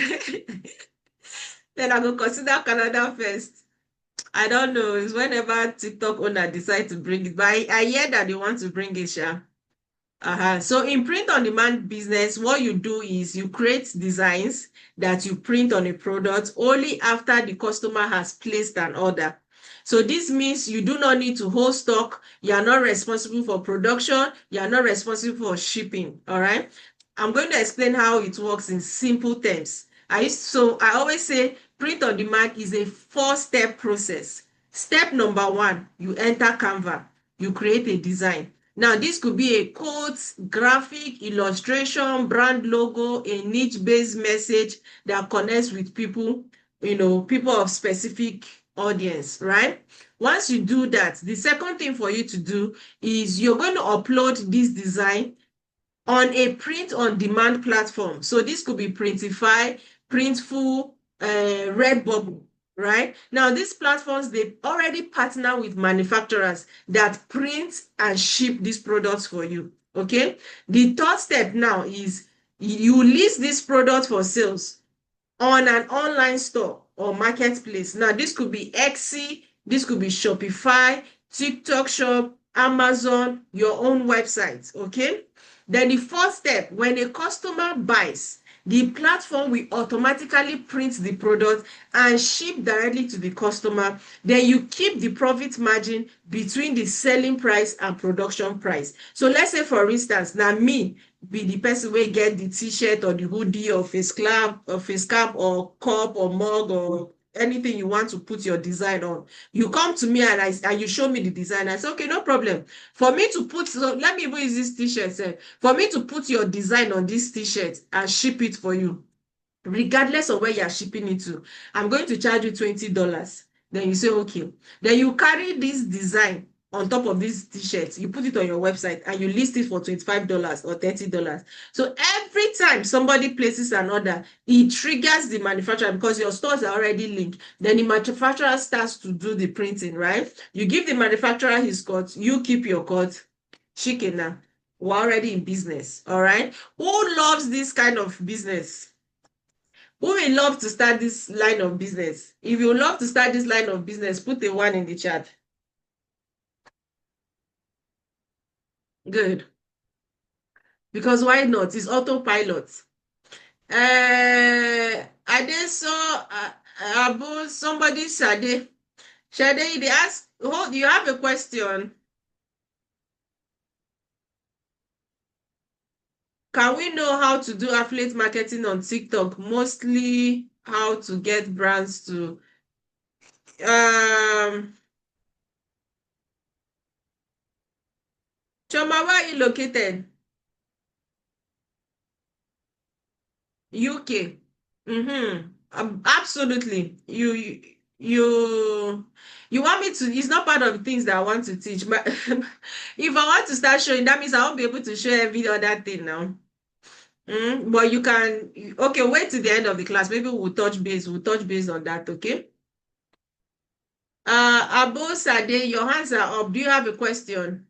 Then I go consider Canada first. I don't know. It's whenever TikTok owner decide to bring it. But I hear that they want to bring it, sha. So in print on demand business, what you do is you create designs that you print on a product only after the customer has placed an order. So this means you do not need to hold stock. You are not responsible for production. You are not responsible for shipping. All right. I'm going to explain how it works in simple terms. I always say print on demand is a four-step process. Step number one, you enter Canva. You create a design. Now, this could be a quote, graphic, illustration, brand logo, a niche-based message that connects with people, people of specific audience, right? Once you do that, the second thing for you to do is you're going to upload this design on a print on demand platform. So this could be Printify, Printful, Redbubble, right? Now these platforms, they already partner with manufacturers that print and ship these products for you. Okay. The third step now is you list this product for sales on an online store or marketplace. Now, this could be Etsy, this could be Shopify, TikTok Shop, Amazon, your own website. Okay. Then the fourth step, when a customer buys, the platform will automatically print the product and ship directly to the customer. Then you keep the profit margin between the selling price and production price. So let's say, for instance, now me be the person wey get the t-shirt or the hoodie or face cap or cup or mug or anything you want to put your design on. You come to me and you show me the design. I say, okay, no problem. For me to put, so let me even use this t-shirt. For me to put your design on this t-shirt and ship it for you, regardless of where you're shipping it to, I'm going to charge you $20. Then you say, okay. Then you carry this design on top of this t-shirt, you put it on your website and you list it for $25 or $30. So every time somebody places an order, it triggers the manufacturer because your stores are already linked. Then the manufacturer starts to do the printing, right? You give the manufacturer his cut, you keep your cut. Chicken now. We're already in business, all right? Who loves this kind of business? Who will love to start this line of business? If you love to start this line of business, put a one in the chat. Good. Because why not? It's autopilot. Ade saw Abu, somebody Sade. Sade, they ask, oh, do you have a question? Can we know how to do affiliate marketing on TikTok? Mostly how to get brands to um Choma, where are you located? UK. Mm-hmm. Absolutely. You want me to, it's not part of the things that I want to teach. But if I want to start showing, that means I won't be able to show every other thing now. But you can, okay, wait till the end of the class. Maybe we'll touch base on that, okay? Abo Sade, your hands are up. Do you have a question?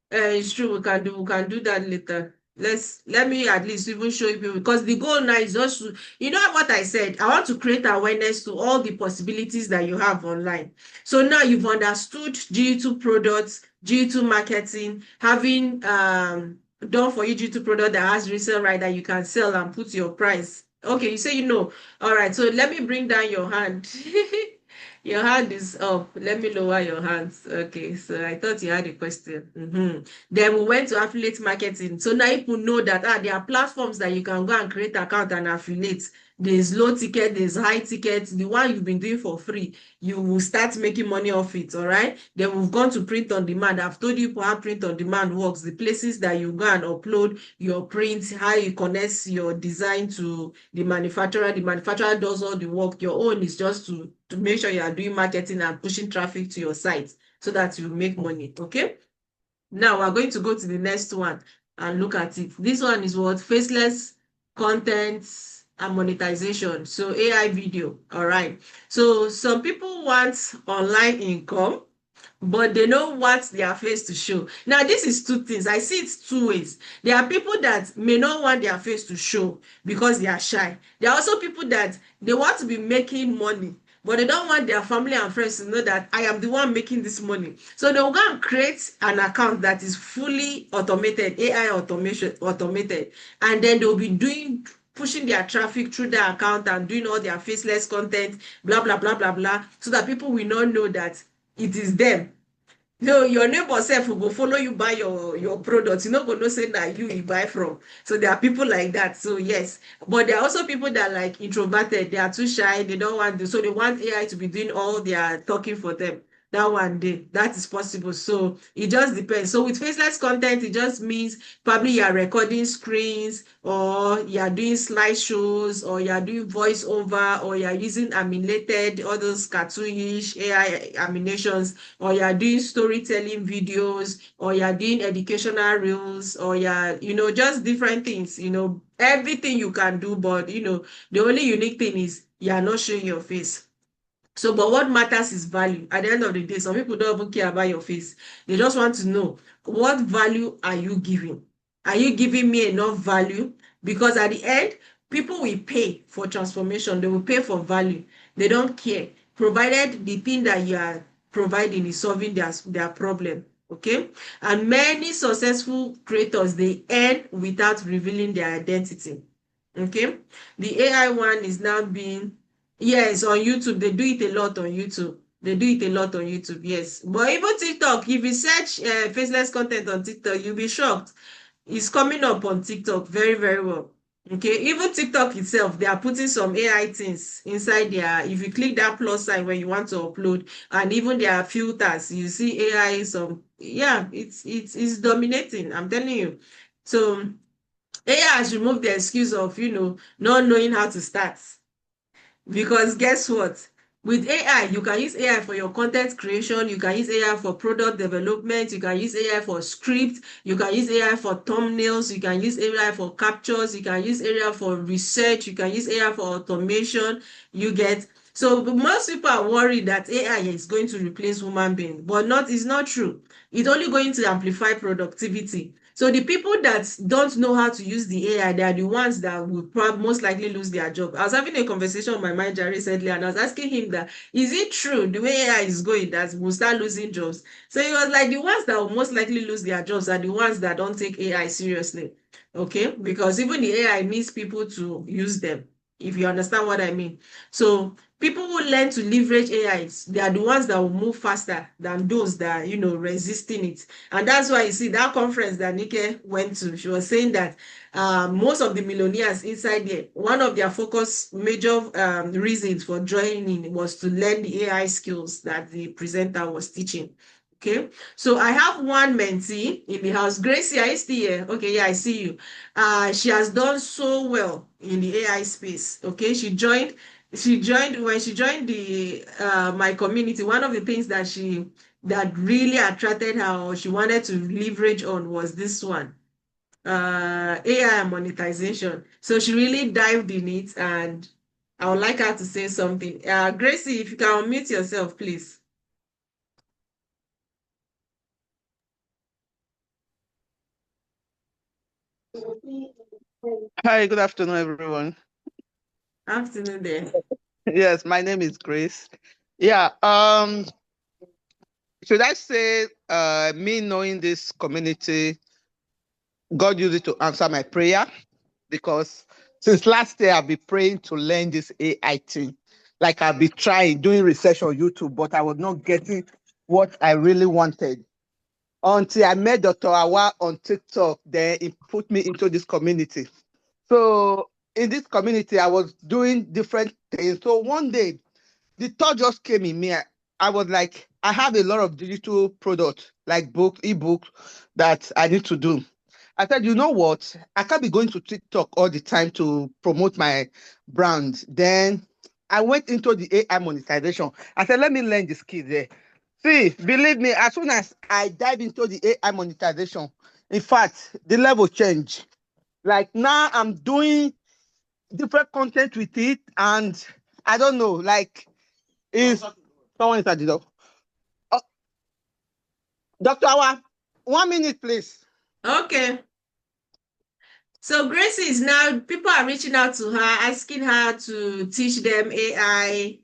It's true. We can do that later. Let me at least even show you people because the goal now is just to, you know what I said. I want to create awareness to all the possibilities that you have online. So now you've understood G2 products, G2 marketing, having done for you G2 product that has resale right that you can sell and put your price. Okay, you say you know. All right, so let me bring down your hand. Your hand is up. Let me lower your hands. Okay, so I thought you had a question. Then we went to affiliate marketing. So now people know that there are platforms that you can go and create account and affiliate. There's low ticket, there's high ticket. The one you've been doing for free, you will start making money off it. All right. Then we've gone to print on demand. I've told you how print on demand works. The places that you go and upload your print, how you connect your design to the manufacturer. The manufacturer does all the work. Your own is just to make sure you are doing marketing and pushing traffic to your site so that you make money. Okay. Now we're going to go to the next one and look at it. This one is what? Faceless content and monetization. So AI video. All right. So some people want online income, but they don't want their face to show. Now, this is two things. I see it two ways. There are people that may not want their face to show because they are shy. There are also people that they want to be making money, but they don't want their family and friends to know that I am the one making this money. So they will go and create an account that is fully automated, AI automation automated, and then they'll be pushing their traffic through their account and doing all their faceless content, blah blah blah blah blah, so that people will not know that it is them. No, your neighbor sef go follow you buy your product. You no go know say na you buy from. So there are people like that. So yes, but there are also people that are like introverted. They are too shy. They don't want to. So they want AI to be doing all their talking for them. That one day, that is possible. So it just depends. So with faceless content, it just means probably you are recording screens, or you are doing slideshows, or you are doing voiceover, or you are using animated, all those cartoonish AI animations, or you're doing storytelling videos, or you're doing educational reels, or you're just different things, everything you can do, but the only unique thing is you're not showing your face. So, but what matters is value. At the end of the day, some people don't even care about your face. They just want to know, what value are you giving? Are you giving me enough value? Because at the end, people will pay for transformation. They will pay for value. They don't care, provided the thing that you are providing is solving their problem. Okay. And many successful creators, they earn without revealing their identity. Okay. The AI one is now being, yes, on YouTube. They do it a lot on YouTube. They do it a lot on YouTube, yes. But even TikTok, if you search faceless content on TikTok, you'll be shocked. It's coming up on TikTok very, very well. Okay, even TikTok itself, they are putting some AI things inside there. If you click that plus sign when you want to upload, and even their filters, you see AI, some, yeah, it's dominating. I'm telling you. So AI has removed the excuse of, not knowing how to start. Because guess what? With AI, you can use AI for your content creation, you can use AI for product development, you can use AI for script, you can use AI for thumbnails, you can use AI for captures, you can use AI for research, you can use AI for automation. You get, so most people are worried that AI is going to replace human being, but it's not true. It's only going to amplify productivity. So the people that don't know how to use the AI, they are the ones that will probably most likely lose their job. I was having a conversation with my manager recently, and I was asking him that, is it true the way AI is going that we'll start losing jobs? So he was like, the ones that will most likely lose their jobs are the ones that don't take AI seriously. Okay? Because even the AI needs people to use them, if you understand what I mean. So People who learn to leverage AIs, they are the ones that will move faster than those that, resisting it. And that's why you see that conference that Nike went to, she was saying that most of the millionaires inside there, one of their focus major reasons for joining was to learn the AI skills that the presenter was teaching. Okay, so I have one mentee in the house. Gracie, are you still here? Okay, yeah, I see you. She has done so well in the AI space. Okay, she joined when she joined the my community. One of the things that really attracted her, or she wanted to leverage on, was this one, AI and monetization. So she really dived in it, and I would like her to say something. Gracie, if you can unmute yourself, please. Hi, good afternoon, everyone. Afternoon there. Yes, my name is Grace. Yeah, should I say me knowing this community, God used it to answer my prayer because since last year I've been praying to learn this AI thing. Like I've been trying, doing research on YouTube, but I was not getting what I really wanted. Until I met Dr. Awa on TikTok, then it put me into this community. So in this community, I was doing different things. So one day, the thought just came in me. I was like, I have a lot of digital products, like books, ebooks, that I need to do. I said, you know what? I can't be going to TikTok all the time to promote my brand. Then I went into the AI monetization. I said, let me learn the skill there. See, believe me, as soon as I dive into the AI monetization, in fact, the level change. Like now I'm doing different content with it, and I don't know, like is someone is at the door. Oh, Dr. Awa, 1 minute, please. Okay. So Gracie is now, people are reaching out to her, asking her to teach them AI,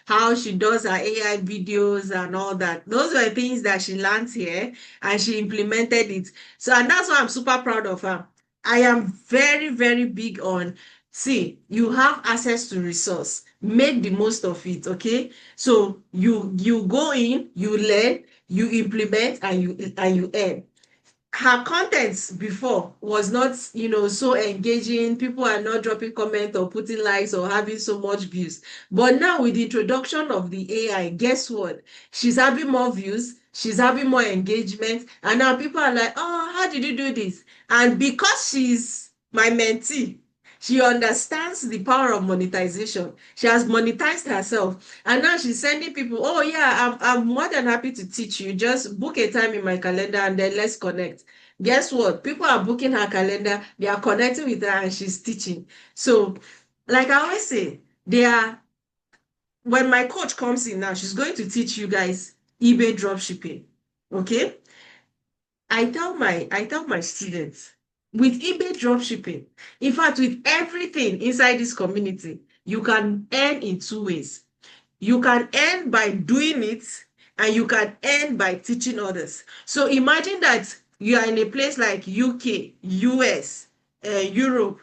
how she does her AI videos and all that. Those were things that she learned here and she implemented it. So, and that's why I'm super proud of her. I am very, very big on, see, you have access to resource. Make the most of it, okay? So you go in, you learn, you implement, and you earn. Her contents before was not, so engaging. People are not dropping comment or putting likes or having so much views. But now with the introduction of the AI, guess what? She's having more views, she's having more engagement, and now people are like, oh, how did you do this? And because she's my mentee, she understands the power of monetization. She has monetized herself, and now she's sending people, oh yeah, I'm more than happy to teach you. Just book a time in my calendar and then let's connect. Guess what? People are booking her calendar, they are connecting with her, and she's teaching. So, like I always say, they are when my coach comes in now, she's going to teach you guys eBay dropshipping. Okay? I tell my students, with eBay dropshipping, in fact, with everything inside this community, you can earn in two ways. You can earn by doing it, and you can earn by teaching others. So imagine that you are in a place like UK, US, Europe,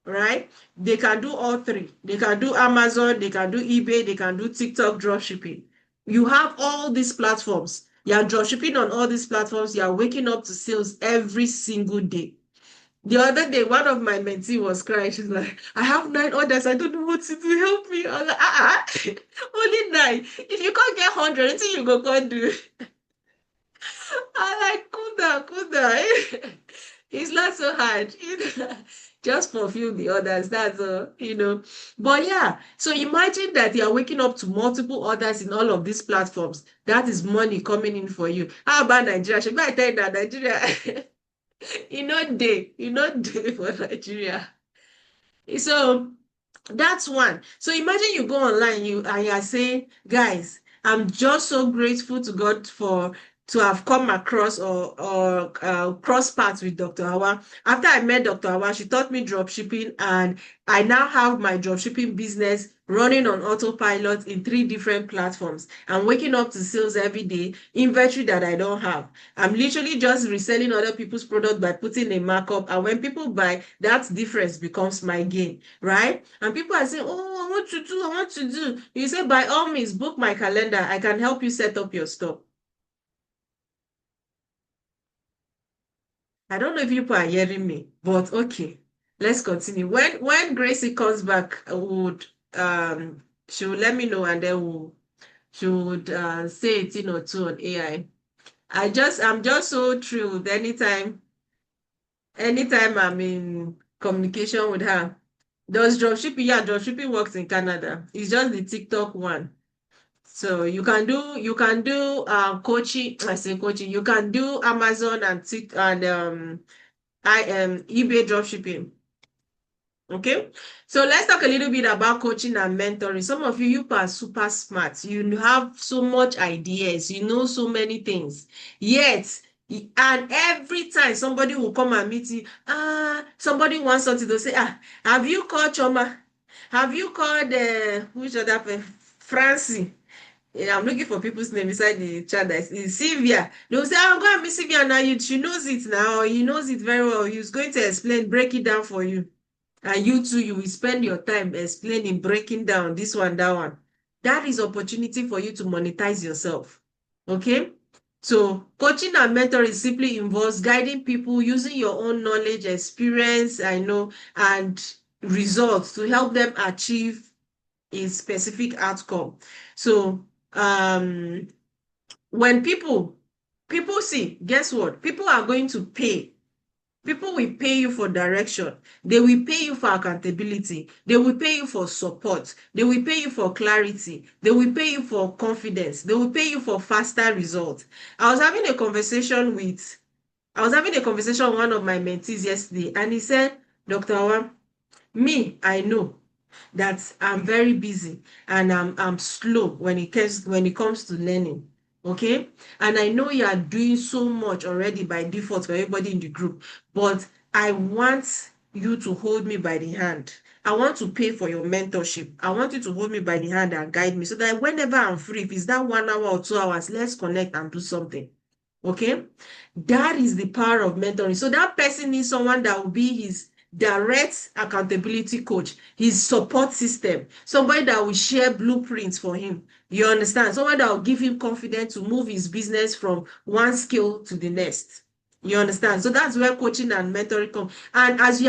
right? They can do all three. They can do Amazon, they can do eBay, they can do TikTok dropshipping. You have all these platforms. You are dropshipping on all these platforms. You are waking up to sales every single day. The other day, one of my mentee was crying. She's like, I have 9 orders. I don't know what to do. Help me. I was like, only 9. If you can't get 100, anything you go can do. I like, cool down, cool down. It's not so hard. Just fulfill the orders. That's all. But yeah, so imagine that you're waking up to multiple orders in all of these platforms. That is money coming in for you. How about Nigeria? Should I tell you that Nigeria, day for Nigeria. So that's one. So imagine you go online, you are saying, guys, I'm just so grateful to God for to have come across or cross paths with Dr. Hawa. After I met Dr. Hawa, she taught me dropshipping, and I now have my dropshipping business running on autopilot in 3 different platforms. I'm waking up to sales every day, inventory that I don't have. I'm literally just reselling other people's products by putting a markup. And when people buy, that difference becomes my gain, right? And people are saying, oh, I want to do, I want to do. You say, by all means, book my calendar. I can help you set up your store. I don't know if people are hearing me, but okay, let's continue. When Gracie comes back, would she will let me know, and then she would say a thing or two on AI. I'm just so thrilled anytime I'm in communication with her. Does dropshipping? Yeah, dropshipping works in Canada. It's just the TikTok one. So you can do coaching. I say coaching. You can do Amazon and Tik and I am eBay dropshipping. Okay, so let's talk a little bit about coaching and mentoring. Some of you are super smart. You have so much ideas. You know so many things. Yet, and every time somebody will come and meet you, somebody wants something to say. Have you called Choma? Have you called which other person? Francie? Yeah, I'm looking for people's name inside the chat. That is Sylvia. They will say, "Oh, go and meet Sylvia now. She knows it now. He knows it very well. He's going to explain, break it down for you." And you too, you will spend your time explaining, breaking down this one, that one. That is opportunity for you to monetize yourself. Okay? So coaching and mentoring simply involves guiding people using your own knowledge, experience, I know, and results to help them achieve a specific outcome. So when people see, guess what? People are going to pay. People will pay you for direction. They will pay you for accountability. They will pay you for support. They will pay you for clarity. They will pay you for confidence. They will pay you for faster results. I was having a conversation with one of my mentees yesterday, and he said, Dr. Awa, me, I know that I'm very busy and I'm slow when it comes to learning. Okay. And I know you are doing so much already by default for everybody in the group, but I want you to hold me by the hand. I want to pay for your mentorship. I want you to hold me by the hand and guide me so that whenever I'm free, if it's that 1 hour or 2 hours, let's connect and do something. Okay. That is the power of mentoring. So that person needs someone that will be his direct accountability coach, his support system, somebody that will share blueprints for him. You understand? Someone that will give him confidence to move his business from one skill to the next. You understand? So that's where coaching and mentoring come. And as you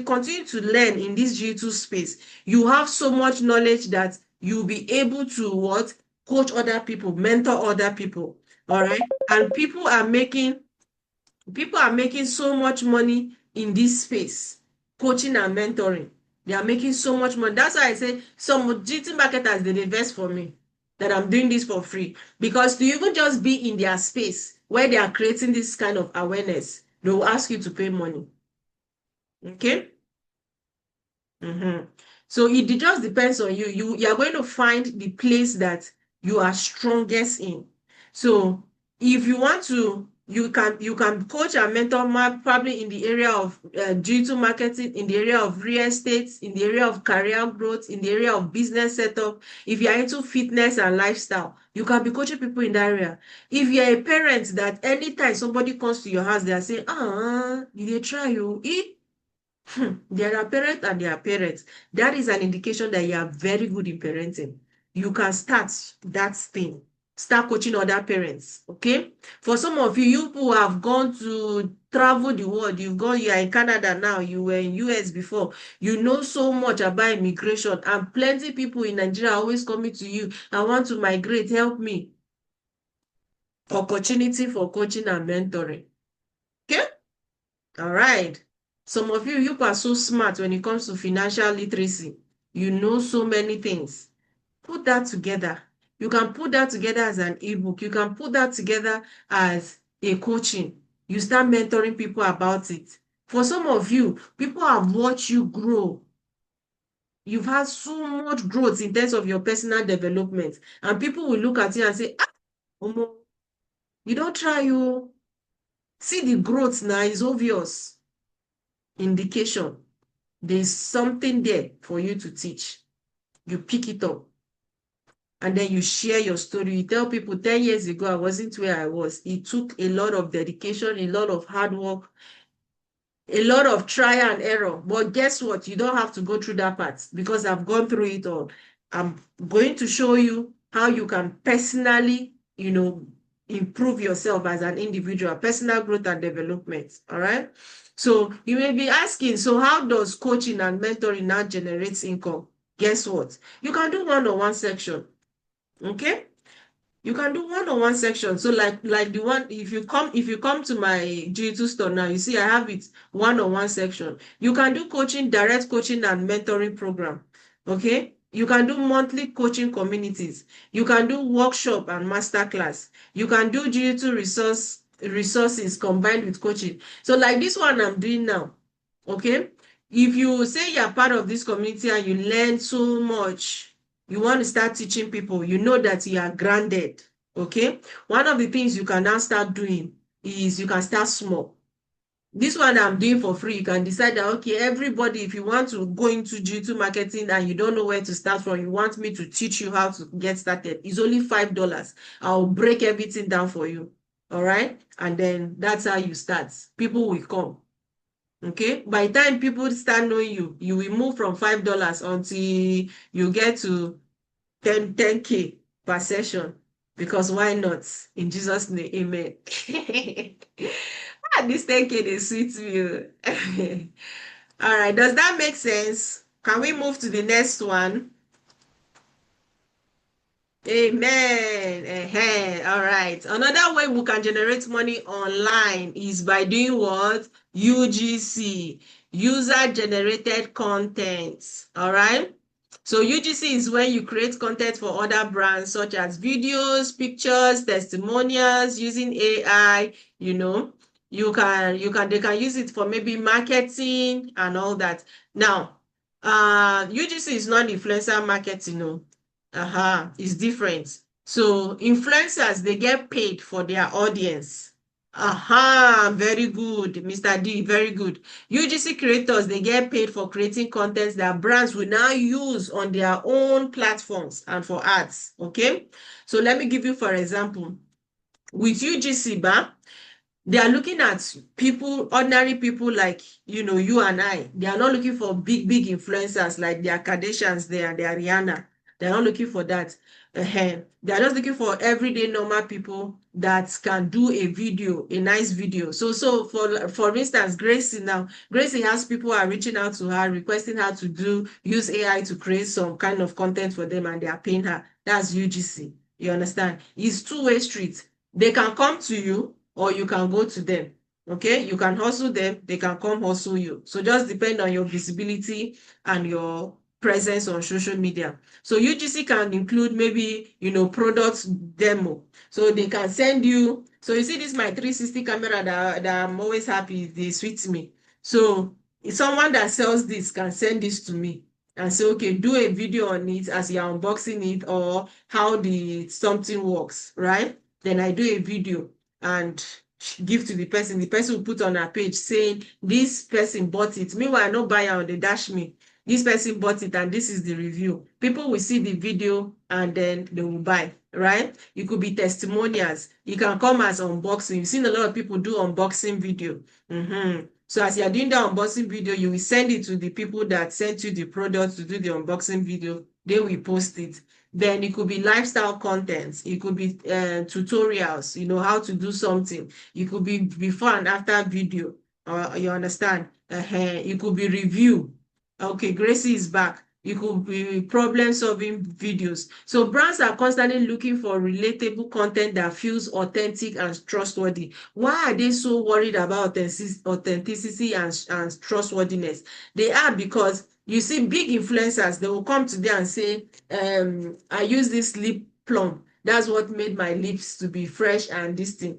continue to learn in this G2 space, you have so much knowledge that you'll be able to what? Coach other people, mentor other people. All right. And people are making so much money in this space, coaching and mentoring. They are making so much money. That's why I say some GT marketers, they invest for me that I'm doing this for free. Because to even just be in their space where they are creating this kind of awareness, they will ask you to pay money. Okay? Mm-hmm. So it just depends on you. You are going to find the place that you are strongest in. So if you want to, you can coach and mentor probably in the area of digital marketing, in the area of real estate, in the area of career growth, in the area of business setup. If you are into fitness and lifestyle, you can be coaching people in that area. If you are a parent that anytime somebody comes to your house, they are saying, you dey try you eat. There are parents and there are parents. That is an indication that you are very good in parenting. You can start that thing. Start coaching other parents. Okay. For some of you, you who have gone to travel the world, you are in Canada now, you were in US before, you know so much about immigration, and plenty people in Nigeria are always coming to you. I want to migrate, help me. Opportunity for coaching and mentoring. Okay. All right. Some of you are so smart when it comes to financial literacy. You know so many things. Put that together. You can put that together as an ebook. You can put that together as a coaching. You start mentoring people about it. For some of you, people have watched you grow. You've had so much growth in terms of your personal development. And people will look at you and say, Omo, You don't try, you see the growth now is obvious indication. There's something there for you to teach. You pick it up and then you share your story. You tell people 10 years ago, I wasn't where I was. It took a lot of dedication, a lot of hard work, a lot of trial and error. But guess what? You don't have to go through that part because I've gone through it all. I'm going to show you how you can personally, improve yourself as an individual, personal growth and development. All right. So you may be asking, so how does coaching and mentoring now generate income? Guess what? You can do one-on-one section. Okay. You can do one-on-one section. So like the one, if you come to my G2 store now, you see I have it one-on-one section. You can do coaching, direct coaching and mentoring program. Okay. You can do monthly coaching communities. You can do workshop and master class. You can do G2 resources combined with coaching. So like this one I'm doing now. Okay. If you say you're part of this community and you learn so much, you want to start teaching people, you know that you are grounded. Okay. One of the things you can now start doing is you can start small. This one I'm doing for free. You can decide that, okay, everybody, if you want to go into G2 marketing and you don't know where to start from, you want me to teach you how to get started, it's only $5. I'll break everything down for you. All right. And then that's how you start. People will come. Okay. By the time people start knowing you, you will move from $5 until you get to 10K per session, because why not? In Jesus' name, amen. This 10K dey sweet me. All right, does that make sense? Can we move to the next one? Amen. All right. Another way we can generate money online is by doing what? UGC, user generated content. All right. So UGC is when you create content for other brands such as videos, pictures, testimonials using AI, they can use it for maybe marketing and all that. Now, UGC is not influencer marketing, no. It's different. So influencers, they get paid for their audience. Very good, Mr. D, very good. UGC creators, they get paid for creating content that brands will now use on their own platforms and for ads. Okay. So let me give you, for example, with UGC, they are looking at people, ordinary people like, you and I. They are not looking for big, big influencers like the Kardashians there, the Ariana. They're not looking for that. They are just looking for everyday normal people that can do a video, a nice video. So for instance, Gracie now, Gracie has people are reaching out to her, requesting her to use AI to create some kind of content for them, and they are paying her. That's UGC. You understand? It's two-way street. They can come to you or you can go to them. Okay, you can hustle them, they can come hustle you. So just depend on your visibility and your presence on social media. So UGC can include maybe, product demo. So they can send you. So you see this my 360 camera that I'm always happy, they sweet me. So if someone that sells this can send this to me and say, okay, do a video on it as you're unboxing it or how the something works, right? Then I do a video and give to the person. The person will put on her page saying, this person bought it. Meanwhile, no buyer on the dash me. This person bought it and this is the review. People will see the video and then they will buy, right? It could be testimonials. You can come as unboxing. You've seen a lot of people do unboxing video. So as you're doing the unboxing video, you will send it to the people that sent you the product to do the unboxing video. They will post it. Then it could be lifestyle content. It could be tutorials, how to do something. It could be before and after video. You understand? It could be review. Okay, Gracie is back. It could be problem-solving videos. So brands are constantly looking for relatable content that feels authentic and trustworthy. Why are they so worried about authenticity and trustworthiness? They are because you see big influencers, they will come today and say, I use this lip plump. That's what made my lips to be fresh and this thing.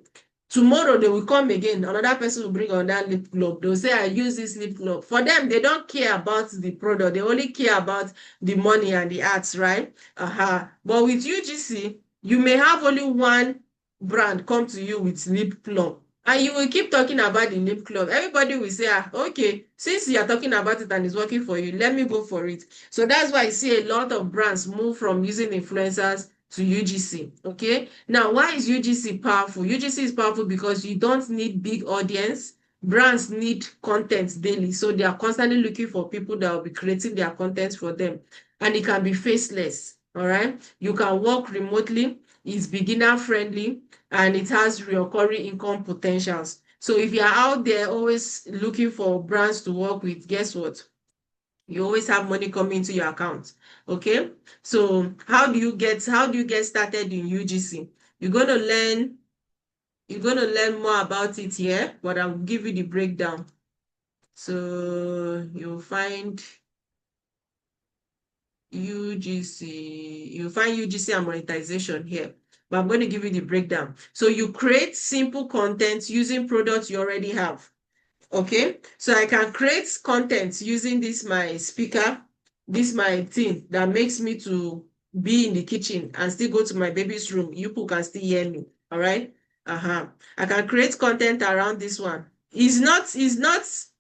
Tomorrow they will come again. Another person will bring on that lip globe. They'll say, I use this lip globe. For them, they don't care about the product. They only care about the money and the ads, right? But with UGC, you may have only one brand come to you with lip plump, and you will keep talking about the lip club. Everybody will say, ah, okay, since you are talking about it and it's working for you, let me go for it. So that's why I see a lot of brands move from using influencers to UGC. Okay. Now, why is UGC powerful? UGC is powerful because you don't need big audience. Brands need content daily. So they are constantly looking for people that will be creating their content for them. And it can be faceless. All right. You can work remotely. It's beginner friendly and it has recurring income potentials. So if you're out there always looking for brands to work with, guess what? You always have money coming into your account. Okay. So how do you get started in UGC? You're gonna learn you're gonna learn more about it here, but I'll give you the breakdown. So you'll find UGC and monetization here. But I'm going to give you the breakdown. So you create simple content using products you already have. Okay, so I can create content using this my speaker, this my thing that makes me to be in the kitchen and still go to my baby's room. You people can still hear me. All right. I can create content around this one. It's not,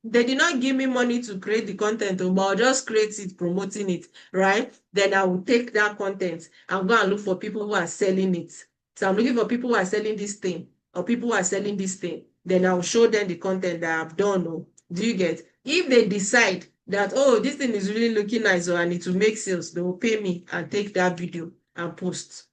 they did not give me money to create the content, but I'll just create it, promoting it, right? Then I will take that content and go and look for people who are selling it. So I'm looking for people who are selling this thing or people who are selling this thing. Then I'll show them the content that I've done. Oh, do you get? If they decide that, oh, this thing is really looking nice, oh, and it will make sales, they will pay me and take that video and post.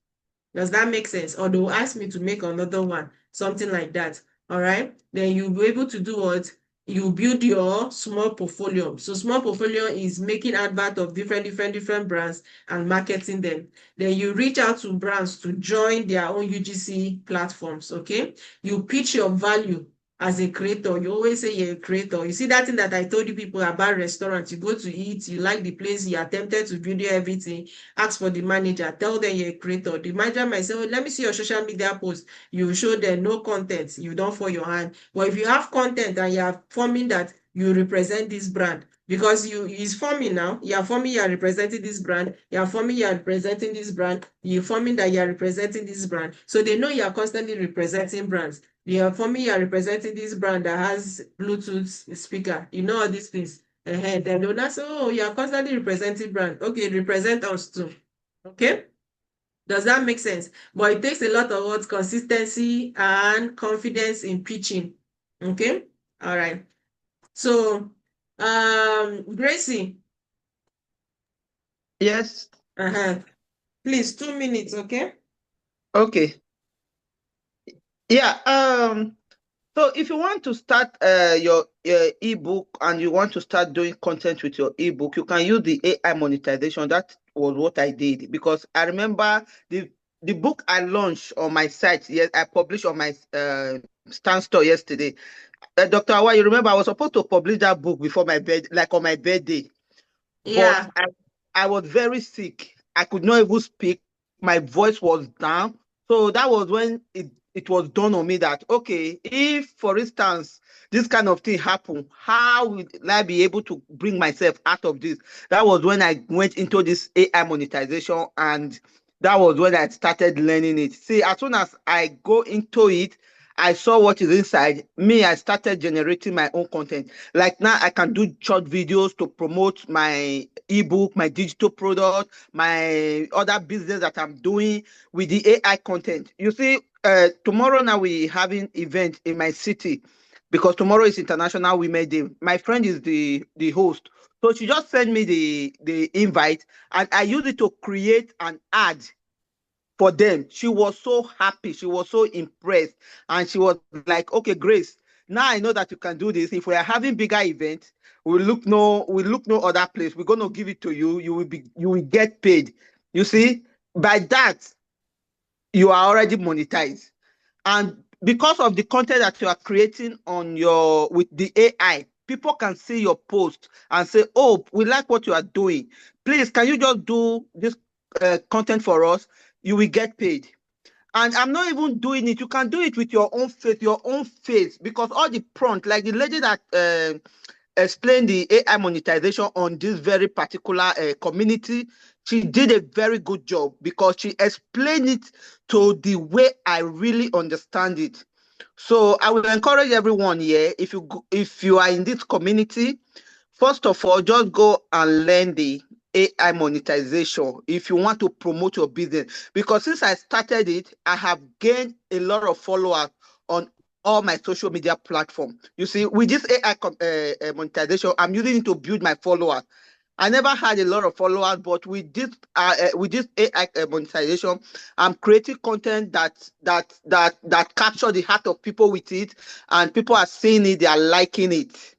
Does that make sense? Or they'll ask me to make another one, something like that. All right. Then you'll be able to do what? You build your small portfolio. So small portfolio is making advert of different brands and marketing them. Then you reach out to brands to join their own UGC platforms. Okay. You pitch your value as a creator. You always say you're a creator. You see that thing that I told you people about restaurants. You go to eat, you like the place, you attempted to video everything, ask for the manager, tell them you're a creator. The manager might say, oh, let me see your social media post. You show them no content, you don't fall your hand. But if you have content and you are forming that you represent this brand, because you is forming now, you are forming, you are representing this brand, you are forming, you are representing this brand, you're forming that you are representing this brand. So they know you are constantly representing brands. You are forming, you are representing this brand that has Bluetooth speaker. You know all these things. Then they'll not say, oh, you are constantly representing brand. Okay, represent us too. Okay. Does that make sense? But it takes a lot of what consistency and confidence in pitching. Okay. All right. So, Gracie, Yes. uh-huh. Please, 2 minutes, okay? Okay. Yeah. So if you want to start your ebook and you want to start doing content with your ebook, you can use the AI monetization. That was what I did because I remember the book I launched on my site. Yes, I published on my stand store yesterday. Dr. Awa, you remember I was supposed to publish that book before my bed, like on my birthday, but Yeah. I was very sick. I could not even speak. My voice was down. So that was when it was done on me that, okay, if, for instance, this kind of thing happen, how will I be able to bring myself out of this? That was when I went into this AI monetization, and that was when I started learning it. See, as soon as I go into it, I saw what is inside me. I started generating my own content. Like now, I can do short videos to promote my ebook, my digital product, my other business that I'm doing with the AI content. You see, tomorrow now we having event in my city because tomorrow is International Women Day. My friend is the host. So she just sent me the invite and I use it to create an ad for them. She was so happy. She was so impressed. And she was like, okay, Grace, now I know that you can do this. If we are having bigger events, we look no other place. We're gonna give it to you. You will get paid. You see, by that, you are already monetized. And because of the content that you are creating on your with the AI, people can see your post and say, "Oh, we like what you are doing. Please, can you just do this content for us? You will get paid." And I'm not even doing it. You can do it with your own face, because all the prompt, like the lady that explained the AI monetization on this very particular community, she did a very good job because she explained it to the way I really understand it. So I will encourage everyone here, if you are in this community, first of all, just go and learn the AI monetization if you want to promote your business. Because since I started it, I have gained a lot of followers on all my social media platform. You see, with this AI monetization, I'm using it to build my followers. I never had a lot of followers, but with this AI monetization, I'm creating content that capture the heart of people with it, and people are seeing it, they are liking it.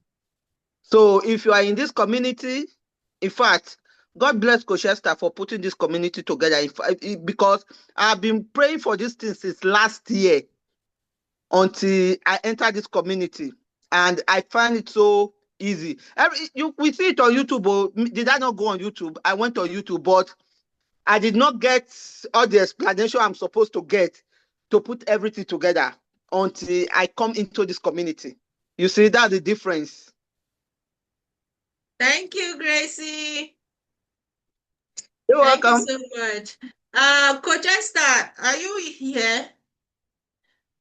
So if you are in this community, in fact, God bless Cochester for putting this community together. Because I've been praying for this thing since last year until I entered this community, and I find it so easy. We see it on YouTube. Oh, did I not go on YouTube? I went on YouTube, but I did not get all the explanation I'm supposed to get to put everything together until I come into this community. You see, that's the difference. Thank you, Gracie. You're Thank you welcome. so much. Coach Esther, are you here?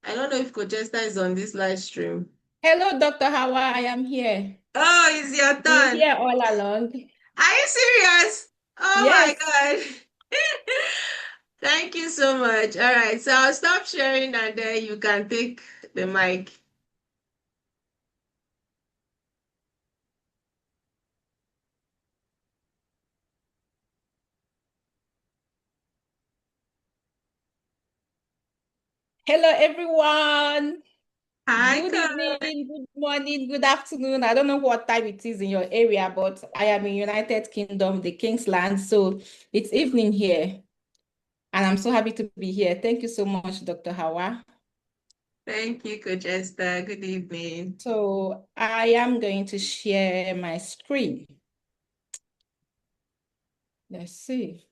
I don't know if Coach Esther is on this live stream. Hello, Dr. Hawa. I am here. Oh, it's your Been turn. here all along. Are you serious? Oh my Yes. God. Thank you so much. All right, so I'll stop sharing and then you can take the mic. Hello, everyone. Hi, Good Coach. evening, good morning, good afternoon. I don't know what time it is in your area, but I am in United Kingdom, the King's Land. So it's evening here. And I'm so happy to be here. Thank you so much, Dr. Hawa. Thank you, Coach Esther. Good evening. So I am going to share my screen. Let's see.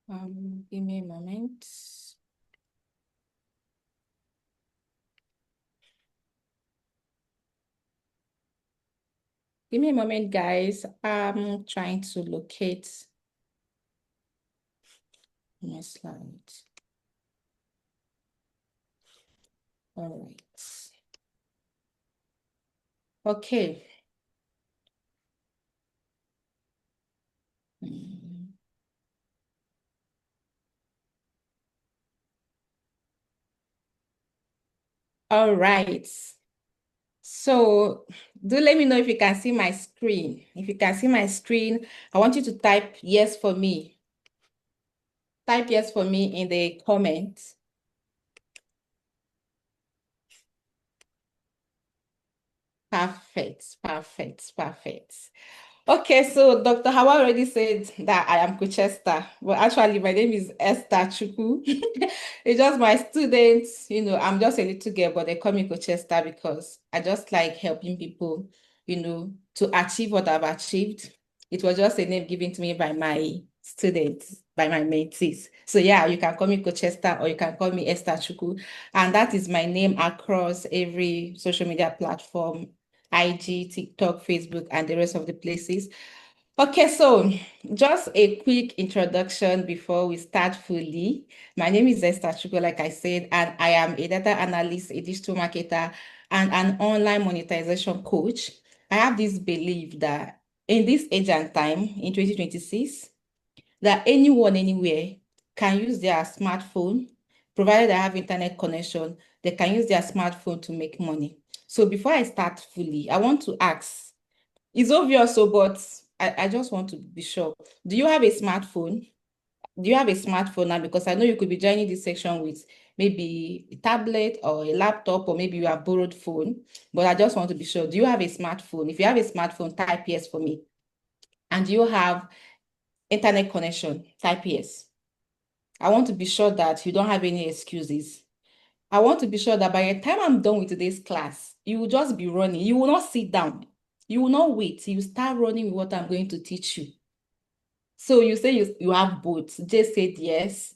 Give me a moment. Give me a moment, guys. I'm trying to locate my slide. All right. Okay. Mm. All right. So do let me know if you can see my screen. If you can see my screen, I want you to type yes for me. Type yes for me in the comments. Perfect, perfect, perfect. Okay, so Dr. Hawa already said that I am Cochester, but actually my name is Esther Chukwu. It's just my students, I'm just a little girl, but they call me Cochester because I just like helping people, to achieve what I've achieved. It was just a name given to me by my students, by my mentees. So yeah, you can call me Cochester or you can call me Esther Chukwu. And that is my name across every social media platform, IG, TikTok, Facebook, and the rest of the places. Okay, so just a quick introduction before we start fully. My name is Esther Chukwu, like I said, and I am a data analyst, a digital marketer, and an online monetization coach. I have this belief that in this age and time, in 2026, that anyone, anywhere can use their smartphone, provided they have internet connection, they can use their smartphone to make money. So before I start fully, I want to ask, it's obvious, but I just want to be sure. Do you have a smartphone? Do you have a smartphone now? Because I know you could be joining this section with maybe a tablet or a laptop, or maybe you have borrowed phone, but I just want to be sure. Do you have a smartphone? If you have a smartphone, type yes for me. And do you have internet connection? Type yes. I want to be sure that you don't have any excuses. I want to be sure that by the time I'm done with today's class, you will just be running. You will not sit down. You will not wait. You start running with what I'm going to teach you. So you say you have both. Jay said yes.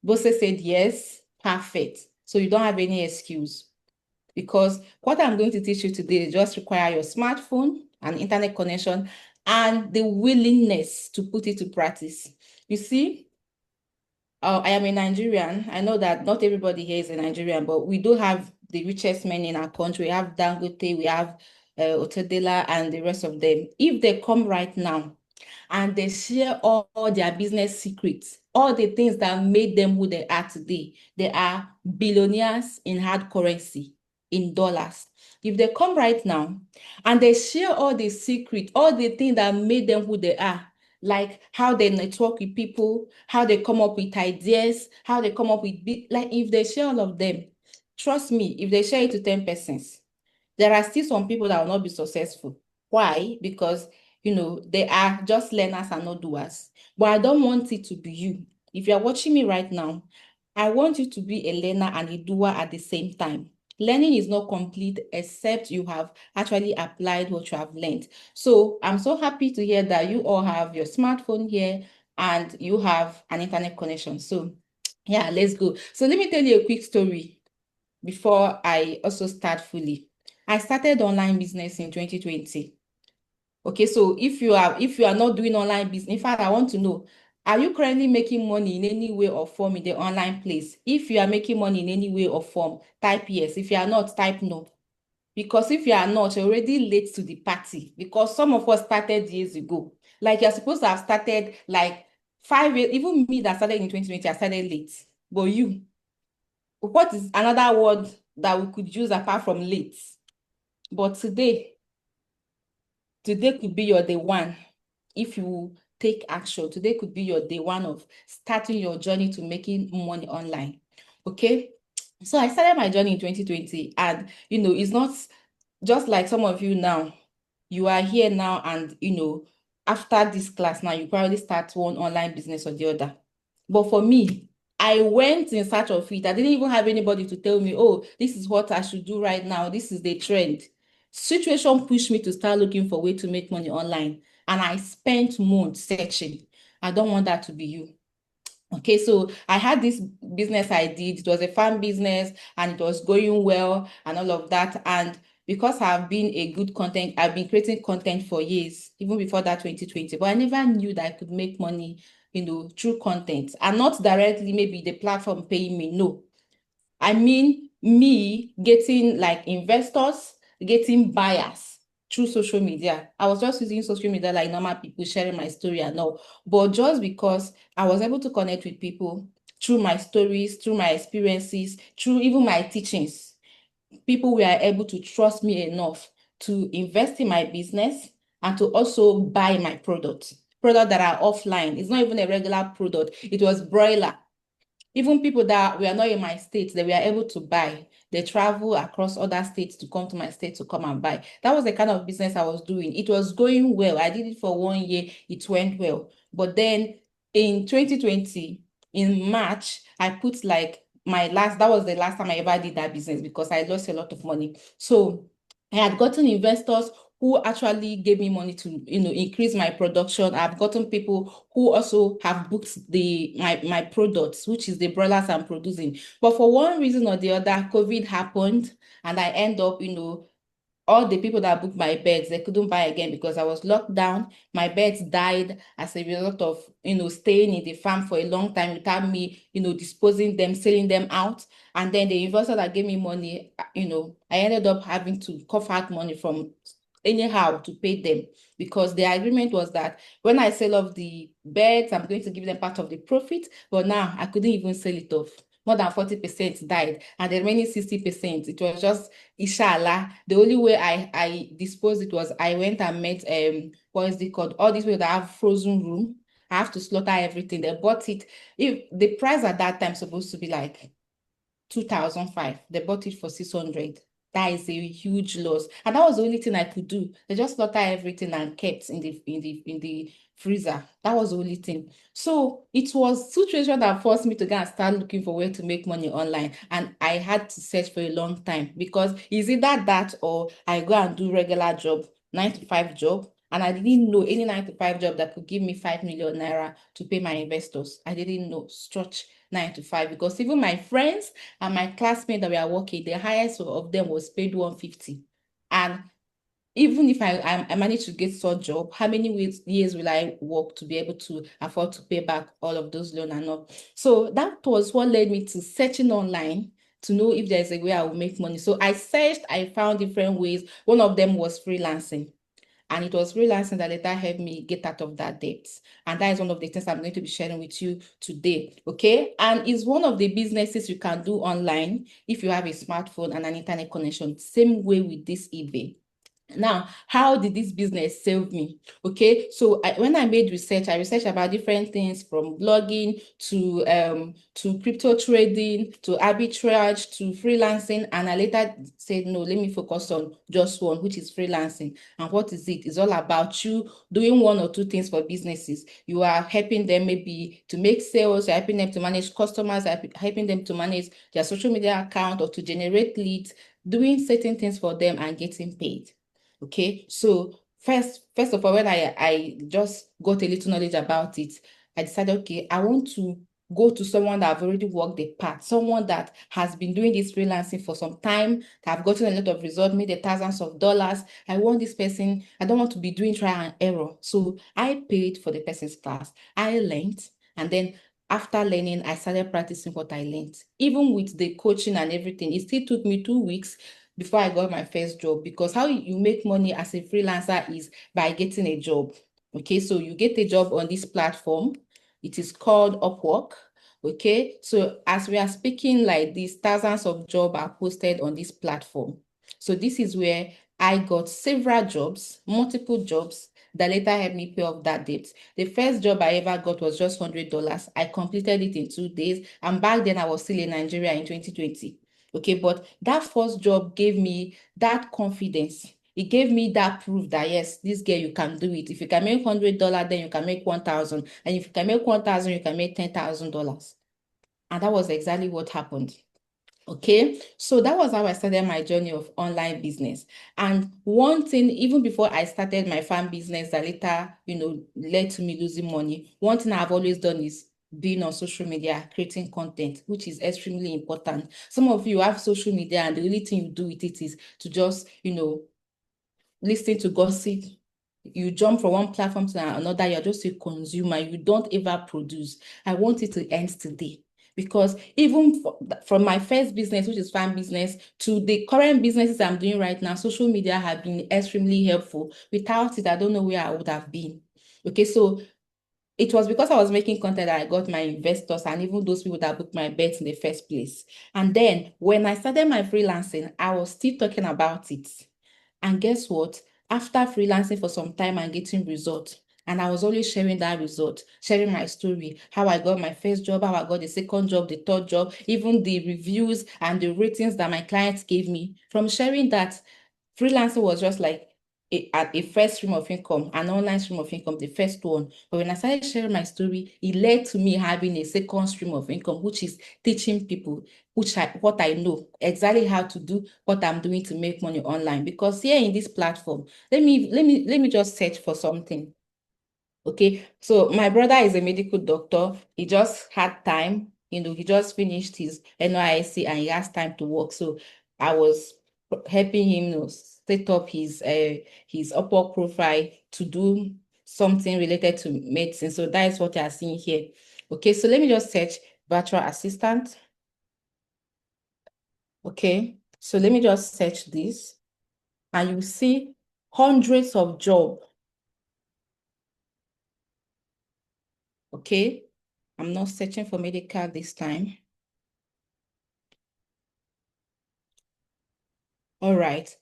Bose said yes. Perfect. So you don't have any excuse. because what I'm going to teach you today just require your smartphone and internet connection and the willingness to put it to practice. You see, I am a Nigerian. I know that not everybody here is a Nigerian, but we do have the richest men in our country. We have Dangote, we have Otedela, and the rest of them. If they come right now and they share all their business secrets, all the things that made them who they are today, they are billionaires in hard currency, in dollars. If they come right now and they share all the secrets, all the things that made them who they are, like how they network with people, how they come up with ideas, how they come up with, like if they share all of them, trust me, if they share it to 10 persons, there are still some people that will not be successful. Why? Because, they are just learners and not doers. But I don't want it to be you. If you're watching me right now, I want you to be a learner and a doer at the same time. Learning is not complete except you have actually applied what you have learned. So I'm so happy to hear that you all have your smartphone here and you have an internet connection. So yeah, let's go. So let me tell you a quick story before I also start fully. I started online business in 2020. Okay, so if you are not doing online business, in fact, I want to know, are you currently making money in any way or form in the online place? If you are making money in any way or form, type yes. If you are not, type no. Because if you are not, you're already late to the party. Because some of us started years ago. Like you're supposed to have started like 5 years, even me that started in 2020, I started late. But you, what is another word that we could use apart from late? But today could be your day one. If you take action, today could be your day one of starting your journey to making money online. Okay. So I started my journey in 2020, and it's not just like some of you now. You are here now, and after this class now, you probably start one online business or the other. But for me, I went in search of it. I didn't even have anybody to tell me, oh, this is what I should do right now. This is the trend. Situation pushed me to start looking for a way to make money online. And I spent months searching. I don't want that to be you. Okay, so I had this business I did. It was a farm business and it was going well and all of that. And because I've been a good content, I've been creating content for years, even before that 2020. But I never knew that I could make money, through content and not directly, maybe the platform paying me. No, I mean, me getting like investors, getting buyers through social media. I was just using social media like normal people sharing my story and all. But just because I was able to connect with people through my stories, through my experiences, through even my teachings, people were able to trust me enough to invest in my business and to also buy my products. Products that are offline. It's not even a regular product. It was broiler. Even people that were not in my state, they were able to buy. They travel across other states to come to my state to come and buy. That was the kind of business I was doing. It was going well. I did it for 1 year. It went well. But then in 2020, in March, I put like that was the last time I ever did that business because I lost a lot of money. So I had gotten investors who actually gave me money to increase my production. I've gotten people who also have booked my products, which is the broilers I'm producing. But for one reason or the other, COVID happened, and I end up, all the people that booked my beds, they couldn't buy again because I was locked down. My beds died as a result of, staying in the farm for a long time without me, disposing them, selling them out. And then the investor that gave me money, I ended up having to cough out money from anyhow to pay them because the agreement was that when I sell off the beds, I'm going to give them part of the profit. But now I couldn't even sell it off. More than 40% died, and the remaining 60%, it was just inshallah. The only way I disposed it was I went and met what is it called? All these people that have frozen room. I have to slaughter everything. They bought it. If the price at that time supposed to be like 2005, they bought it for 600. That is a huge loss. And that was the only thing I could do. They just slaughter everything and kept in the freezer. That was the only thing. So it was situation that forced me to go and start looking for where to make money online. And I had to search for a long time because is either that or I go and do regular job, 9 to 5 job, And I didn't know any 9 to 5 job that could give me 5 million naira to pay my investors. I didn't know such 9 to 5, because even my friends and my classmates that were working, the highest of them was paid 150. And even if I manage to get such job, how many years will I work to be able to afford to pay back all of those loans and all? So that was what led me to searching online to know if there's a way I will make money. So I searched, I found different ways. One of them was freelancing. And it was freelancing that later helped me get out of that debt. And that is one of the things I'm going to be sharing with you today. Okay. And it's one of the businesses you can do online if you have a smartphone and an internet connection. Same way with this eBay. Now, how did this business save me? Okay, so when I made research, I researched about different things from blogging to crypto trading to arbitrage to freelancing, and I later said no, let me focus on just one, which is freelancing. And what is it? It's all about you doing one or two things for businesses. You are helping them maybe to make sales, you're helping them to manage customers, helping them to manage their social media account or to generate leads, doing certain things for them and getting paid. Okay, so first of all, when I just got a little knowledge about it, I decided, okay, I want to go to someone that have already worked the path, someone that has been doing this freelancing for some time, that have gotten a lot of results, made the thousands of dollars. I want this person, I don't want to be doing trial and error. So I paid for the person's class. I learned, and then after learning, I started practicing what I learned. Even with the coaching and everything, it still took me 2 weeks before I got my first job, because how you make money as a freelancer is by getting a job. Okay, so you get a job on this platform. It is called Upwork. Okay, so as we are speaking like this, thousands of jobs are posted on this platform. So this is where I got several jobs, multiple jobs that later helped me pay off that debt. The first job I ever got was just $100. I completed it in 2 days. And back then I was still in Nigeria in 2020. Okay, but that first job gave me that confidence. It gave me that proof that yes, this girl, you can do it. If you can make $100, then you can make 1,000. And if you can make 1,000, you can make $10,000. And that was exactly what happened. Okay, so that was how I started my journey of online business. And one thing, even before I started my farm business that later, led to me losing money, one thing I've always done is being on social media, creating content, which is extremely important. Some of you have social media and the only thing you do with it is to just, listen to gossip. You jump from one platform to another, you're just a consumer, you don't ever produce. I want it to end today. Because even from my first business, which is farm business, to the current businesses I'm doing right now, social media have been extremely helpful. Without it, I don't know where I would have been. Okay, so it was because I was making content that I got my investors and even those people that booked my bets in the first place. And then when I started my freelancing, I was still talking about it. And guess what? After freelancing for some time and getting results, and I was always sharing that result, sharing my story, how I got my first job, how I got the second job, the third job, even the reviews and the ratings that my clients gave me. From sharing that, freelancing was just like a first stream of income, an online stream of income, the first one. But when I started sharing my story, it led to me having a second stream of income, which is teaching people what I know, exactly how to do what I'm doing to make money online. Because here in this platform, let me just search for something. Okay, so my brother is a medical doctor. He just had time, he just finished his NYSC and he has time to work. So I was helping him, set up his Upwork profile to do something related to medicine. So that is what you are seeing here. Okay, so let me just search virtual assistant. Okay, so let me just search this and you see hundreds of jobs. Okay, I'm not searching for medical this time. All right,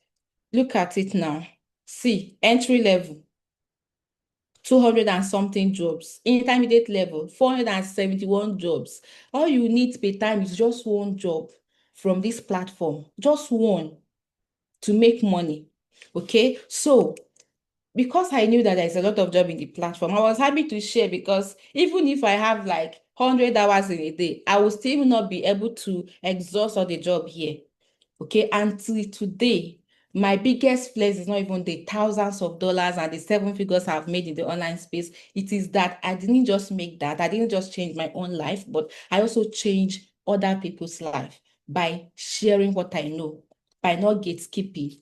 look at it now. See, entry level, 200 and something jobs. Intermediate level, 471 jobs. All you need per time is just one job from this platform, just one, to make money. Okay, so because I knew that there's a lot of job in the platform, I was happy to share, because even if I have like 100 hours in a day, I will still not be able to exhaust all the job here. Okay, until today, My biggest flex is not even the thousands of dollars and the seven figures I've made in the online space. It is that I didn't just make that. I didn't just change my own life, but I also change other people's life by sharing what I know, by not gatekeeping,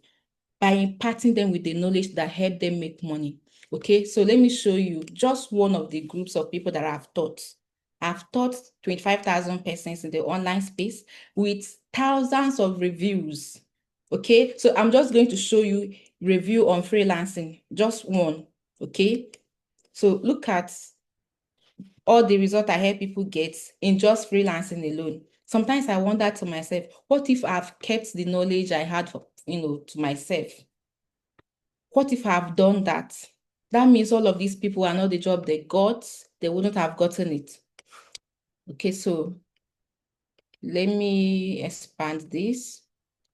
by imparting them with the knowledge that help them make money. Okay, so let me show you just one of the groups of people that I've taught. I've taught 25,000 persons in the online space with thousands of reviews. Okay, so I'm just going to show you review on freelancing, just one. Okay, so look at all the results I help people get in just freelancing alone. Sometimes I wonder to myself, what if I've kept the knowledge I had for, to myself? What if I've done that? That means all of these people are not the job they got, they wouldn't have gotten it. Okay, so let me expand this.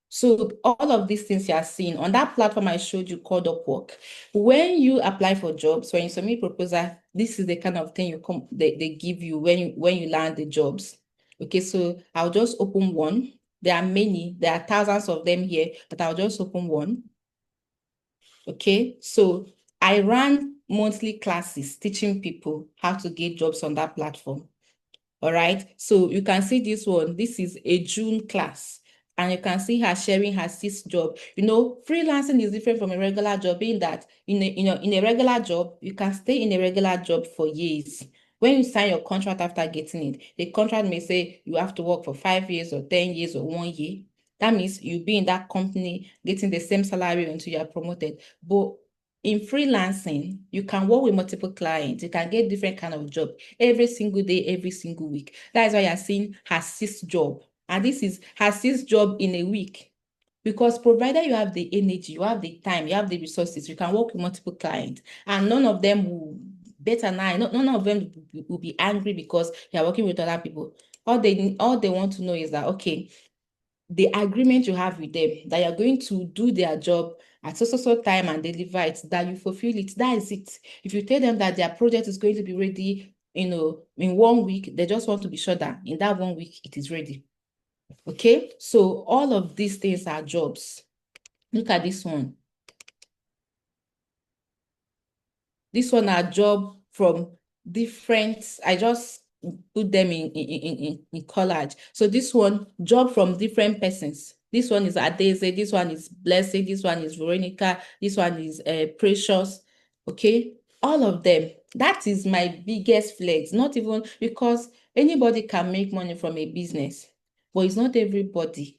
So all of these things you are seeing on that platform I showed you called Upwork. When you apply for jobs, when you submit proposal, this is the kind of thing they give you when you land the jobs. Okay, so I'll just open one. There are many, there are thousands of them here, but I'll just open one. Okay, so I ran monthly classes teaching people how to get jobs on that platform. All right, so you can see this one. This is a June class, and you can see her sharing her sixth job. Freelancing is different from a regular job, being that in a regular job, you can stay in a regular job for years. When you sign your contract after getting it, the contract may say you have to work for 5 years or 10 years or 1 year. That means you'll be in that company getting the same salary until you are promoted. But in freelancing, you can work with multiple clients. You can get different kind of job every single day, every single week. That is why you're seeing her sixth job. And this is her sixth job in a week. Because provided you have the energy, you have the time, you have the resources, you can work with multiple clients. And none of them will better now. None of them will be angry because you're working with other people. All they want to know is that, okay, the agreement you have with them that you're going to do their job at so time and deliver it, that you fulfill it. That is it. If you tell them that their project is going to be ready, in 1 week, they just want to be sure that in that 1 week it is ready. Okay, so all of these things are jobs. Look at this one. This one are job from different, I just put them in collage. So this one, job from different persons. This one is Adeze, this one is Blessing, this one is Veronica, this one is Precious. Okay, all of them. That is my biggest flex. Not even because anybody can make money from a business, but it's not everybody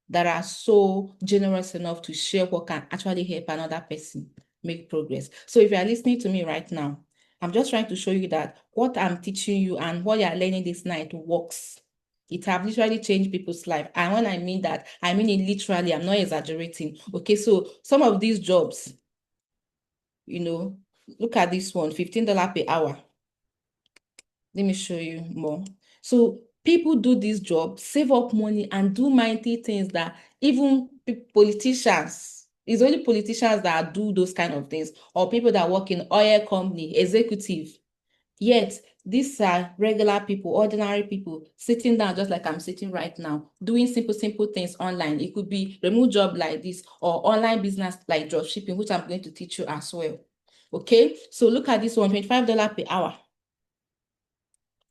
that are so generous enough to share what can actually help another person make progress. So if you are listening to me right now, I'm just trying to show you that what I'm teaching you and what you're learning this night works. It have literally changed people's life. And when I mean that, I mean it literally, I'm not exaggerating. Okay, so some of these jobs, look at this one, $15 per hour. Let me show you more. So people do this job, save up money, and do mighty things that even politicians, it's only politicians that do those kind of things, or people that work in oil company, executive. Yet, these are regular people, ordinary people, sitting down just like I'm sitting right now, doing simple things online. It could be remote job like this or online business like dropshipping, which I'm going to teach you as well. Okay, so look at this one, $25 per hour.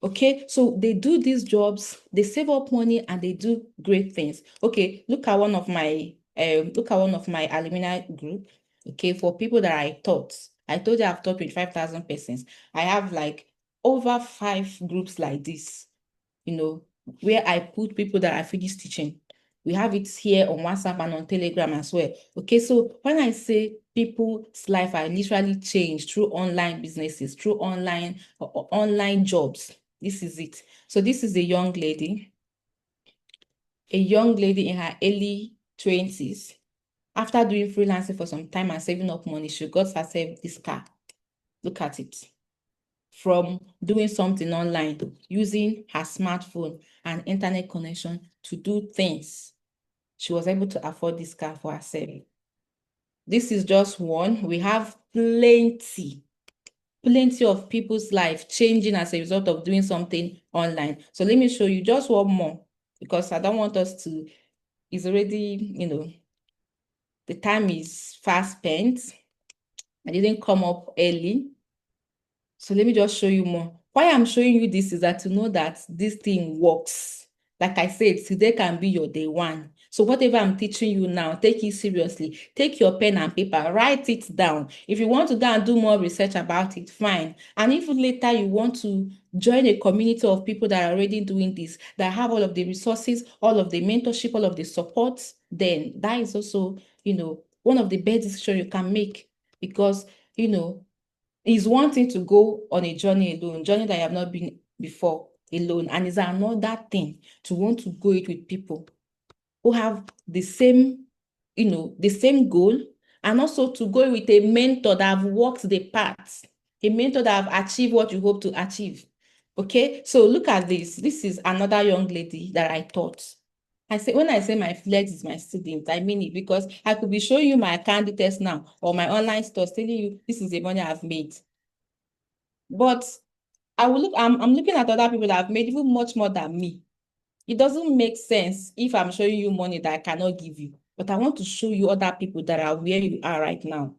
Okay, so they do these jobs, they save up money, and they do great things. Okay, look at one of my alumni group. Okay, for people that I taught. I told you I've taught 25,000 persons. I have like over 5 groups like this, where I put people that I finished teaching. We have it here on WhatsApp and on Telegram as well. Okay, so when I say people's life are literally changed through online businesses, through online jobs, this is it. So this is a young lady in her early 20s. After doing freelancing for some time and saving up money, she got herself this car. Look at it. From doing something online, using her smartphone and internet connection to do things, she was able to afford this car for herself. This is just one. We have plenty of people's life changing as a result of doing something online. So let me show you just one more, because I don't want us to, it's already, The time is fast spent. I didn't come up early. So let me just show you more. Why I'm showing you this is that to know that this thing works. Like I said, today can be your day one. So whatever I'm teaching you now, take it seriously. Take your pen and paper, write it down. If you want to go and do more research about it, fine. And if later you want to join a community of people that are already doing this, that have all of the resources, all of the mentorship, all of the support, then that is also, one of the best decisions you can make. Because, it's one thing to go on a journey alone, journey that you have not been before alone, and it's another thing to want to go it with people who have the same, the same goal, and also to go with a mentor that have walked the path, a mentor that have achieved what you hope to achieve. Okay, so look at this. This is another young lady that I taught. When I say my flex is my student, I mean it, because I could be showing you my account details now or my online stores, telling you this is the money I've made. But I'm looking at other people that have made even much more than me. It doesn't make sense if I'm showing you money that I cannot give you. But I want to show you other people that are where you are right now,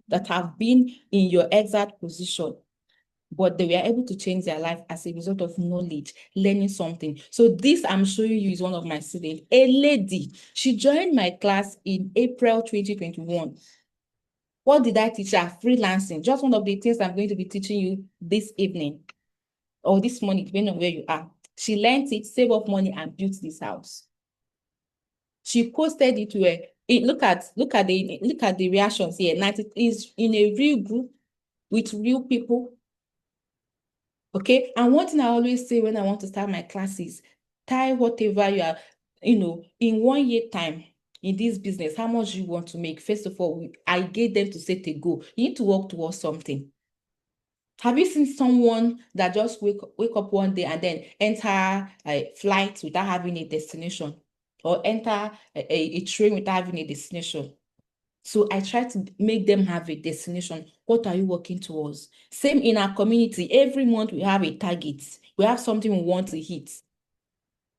that have been in your exact position, but they were able to change their life as a result of knowledge, learning something. So this I'm showing you is one of my students, a lady. She joined my class in April 2021. What did I teach her? Freelancing. Just one of the things I'm going to be teaching you this evening or this morning, depending on where you are. She learned it, save up money, and built this house. She posted it where look at the reactions here. 90 is in a real group with real people. Okay. And one thing I always say when I want to start my classes, tie whatever you are, in 1 year time in this business, how much you want to make. First of all, I get them to set a goal. You need to work towards something. Have you seen someone that just wake up one day and then enter a flight without having a destination, or enter a train without having a destination? So I try to make them have a destination. What are you working towards? Same in our community. Every month we have a target. We have something we want to hit.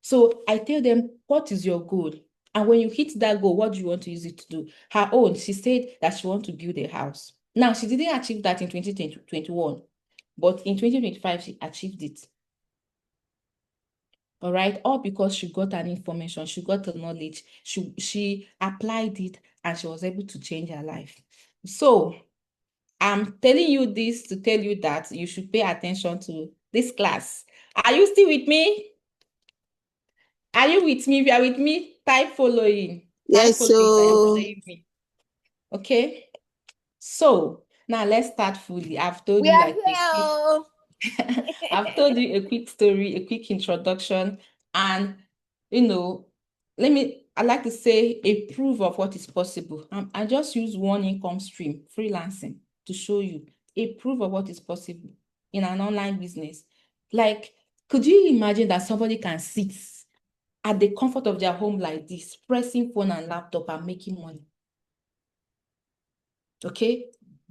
So I tell them, what is your goal? And when you hit that goal, what do you want to use it to do? Her own, she said that she wants to build a house. Now, she didn't achieve that in 2021, but in 2025, she achieved it. All right, all because she got an information, she got the knowledge, she applied it, and she was able to change her life. So I'm telling you this to tell you that you should pay attention to this class. Are you still with me? Are you with me? If you are with me, type following. Type Yes, following that you're so following me. Okay. So now let's start fully. I've told we you are like here. Oh. I've told you a quick story, a quick introduction, and I like to say a proof of what is possible. I just use one income stream, freelancing, to show you a proof of what is possible in an online business. Like, could you imagine that somebody can sit at the comfort of their home like this, pressing phone and laptop and making money? Okay,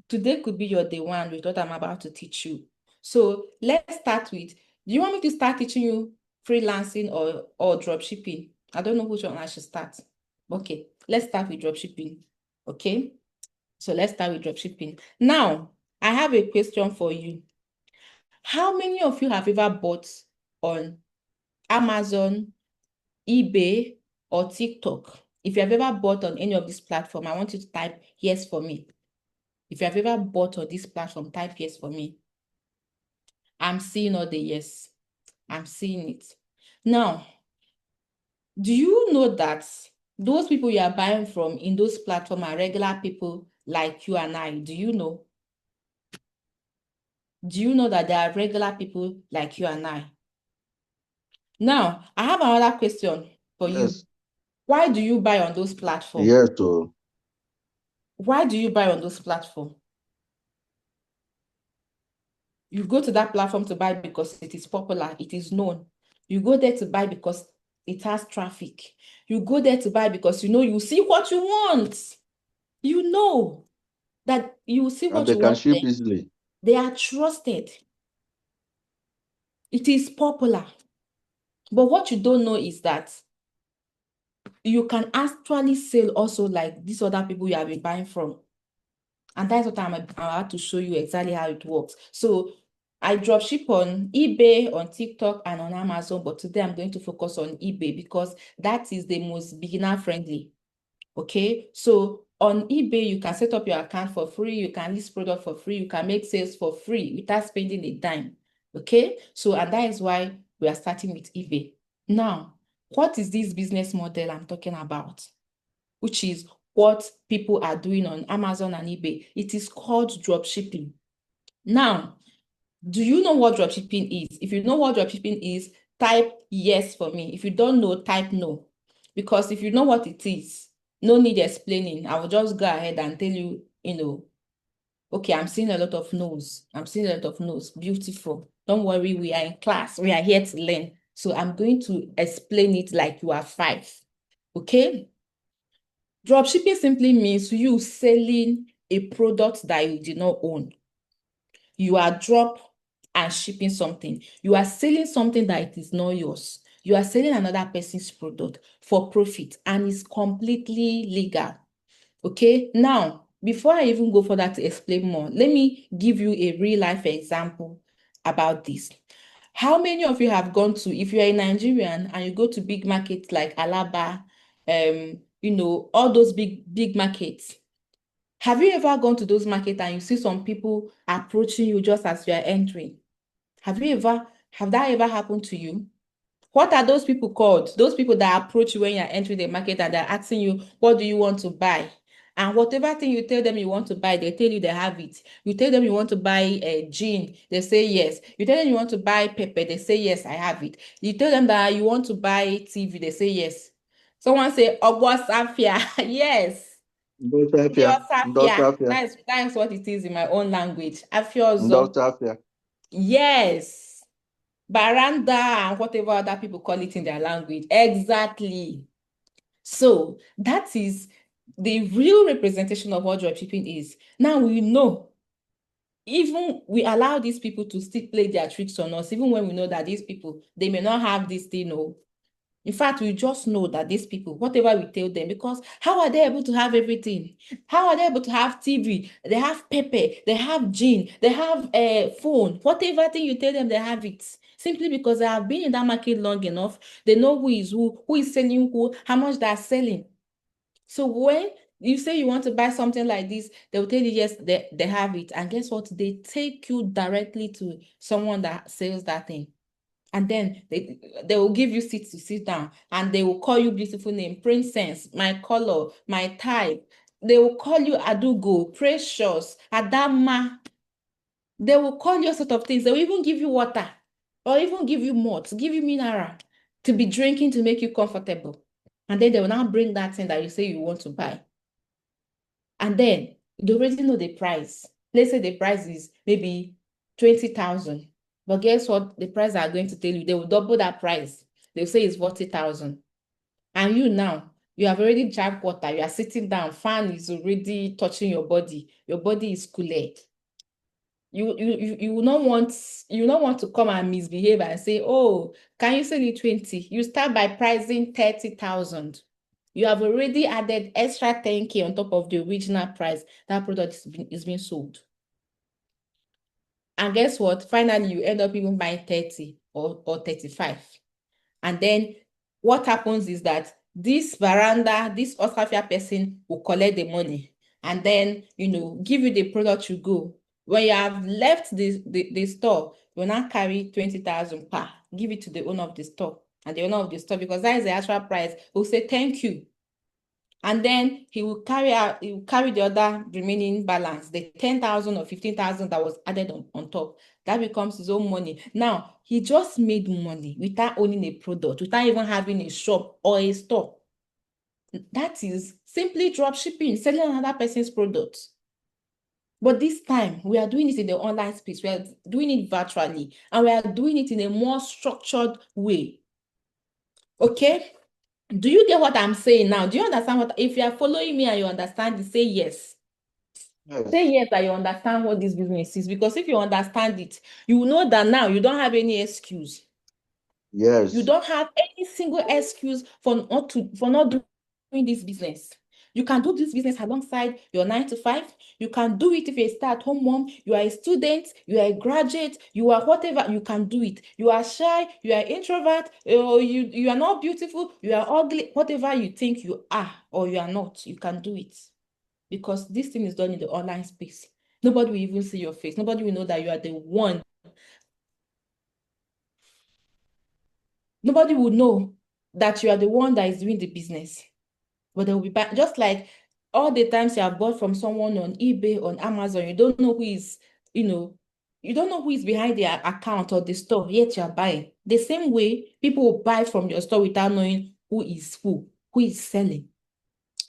today could be your day one with what I'm about to teach you. So let's start with, do you want me to start teaching you freelancing or dropshipping? I don't know which one I should start. Okay, let's start with dropshipping. Okay, so let's start with dropshipping. Now, I have a question for you. How many of you have ever bought on Amazon, eBay, or TikTok? If you have ever bought on any of these platforms, I want you to type yes for me. If you have ever bought on this platform, type yes for me. I'm seeing all the yes. I'm seeing it. Now, do you know that those people you are buying from in those platforms are regular people like you and I? Do you know? Do you know that there are regular people like you and I? Now, I have another question for you. Yes, Why do you buy on those platforms? yes, oh, Why do you buy on those platforms? You go to that platform to buy because it is popular, it is known. You go there to buy because it has traffic. You go there to buy because you see what you want. You know that you see and what they you can want ship there. easily. They are trusted. It is popular. But what you don't know is that you can actually sell also like these other people you have been buying from. And that's what I'm about to show you exactly how it works. So I dropship on eBay, on TikTok, and on Amazon, but today I'm going to focus on eBay because that is the most beginner friendly. Okay, so on eBay, you can set up your account for free, you can list product for free, you can make sales for free without spending a dime. Okay, so and that is why we are starting with eBay. Now, what is this business model I'm talking about? Which is what people are doing on Amazon and eBay. It is called dropshipping. Now, do you know what dropshipping is? If you know what dropshipping is, type yes for me. If you don't know, type no. Because if you know what it is, no need explaining. I will just go ahead and tell you, okay, I'm seeing a lot of no's. I'm seeing a lot of no's. Beautiful. Don't worry, we are in class. We are here to learn. So I'm going to explain it like you are 5. Okay? Dropshipping simply means you selling a product that you did not own. You are drop and shipping something. You are selling something that it is not yours. You are selling another person's product for profit and it's completely legal. Okay, now, before I even go further to explain more, let me give you a real life example about this. How many of you have gone to, if you're a Nigerian and you go to big markets like Alaba, all those big markets, have you ever gone to those markets and you see some people approaching you just as you are entering? Have that ever happened to you? What are those people called? Those people that approach you when you're entering the market and they're asking you, what do you want to buy? And whatever thing you tell them you want to buy, they tell you they have it. You tell them you want to buy a gin, they say yes. You tell them you want to buy pepper, they say yes, I have it. You tell them that you want to buy TV, they say yes. Someone say, Obo Safia, yes. Ndotafia, Afia Safia. Ndotafia, That's what it is in my own language. Afiozo. Ndotafia. Yes. Baranda and whatever other people call it in their language. Exactly. So that is the real representation of what dropshipping is. Now we know, even we allow these people to still play their tricks on us, even when we know that these people, they may not have this thing. In fact, we just know that these people, whatever we tell them, because how are they able to have everything? How are they able to have TV? They have paper, they have gin, they have a phone. Whatever thing you tell them, they have it. Simply because they have been in that market long enough, they know who is selling who, how much they're selling. So when you say you want to buy something like this, they will tell you, yes, they have it. And guess what? They take you directly to someone that sells that thing. And then they will give you seats to sit down and they will call you beautiful name, princess, my color, my type. They will call you Adugo, precious, Adama. They will call you a sort of things. They will even give you water or even give you malt, give you mineral to be drinking to make you comfortable. And then they will now bring that thing that you say you want to buy. And then they already know the price. Let's say the price is maybe 20,000. But guess what? The price they are going to tell you, they will double that price. They'll say it's 40,000. And you now, you have already drank water. You are sitting down. Fan is already touching your body. Your body is cooled. You will not want to come and misbehave and say, oh, can you sell it 20? You start by pricing 30,000. You have already added extra 10K on top of the original price that product is being sold. And guess what? Finally, you end up even buying 30 or 35. And then what happens is that this Oscafia person will collect the money and then, give you the product you go. When you have left the store, you will now carry 20,000 per, give it to the owner of the store. And the owner of the store, because that is the actual price, will say thank you. And then he will carry the other remaining balance, the 10,000 or 15,000 that was added on top. That becomes his own money. Now, he just made money without owning a product, without even having a shop or a store. That is simply drop shipping, selling another person's product. But this time, we are doing it in the online space. We are doing it virtually, and we are doing it in a more structured way. Okay? Do you get what I'm saying now? Do you understand if you are following me and you understand it, say yes. Yes. Say yes that you understand what this business is. Because if you understand it, you will know that now you don't have any excuse. Yes. You don't have any single excuse for not doing doing this business. You can do this business alongside your 9 to 5. You can do it if you're a stay-at-home mom, you are a student, you are a graduate, you are whatever, you can do it. You are shy, you are introvert, or you are not beautiful, you are ugly, whatever you think you are or you are not, you can do it. Because this thing is done in the online space. Nobody will even see your face. Nobody will know that you are the one. Nobody will know that you are the one that is doing the business. But they will be back. Just like all the times you have bought from someone on eBay, on Amazon, you don't know who is, you don't know who is behind their account or the store, yet you are buying. The same way people will buy from your store without knowing who is selling.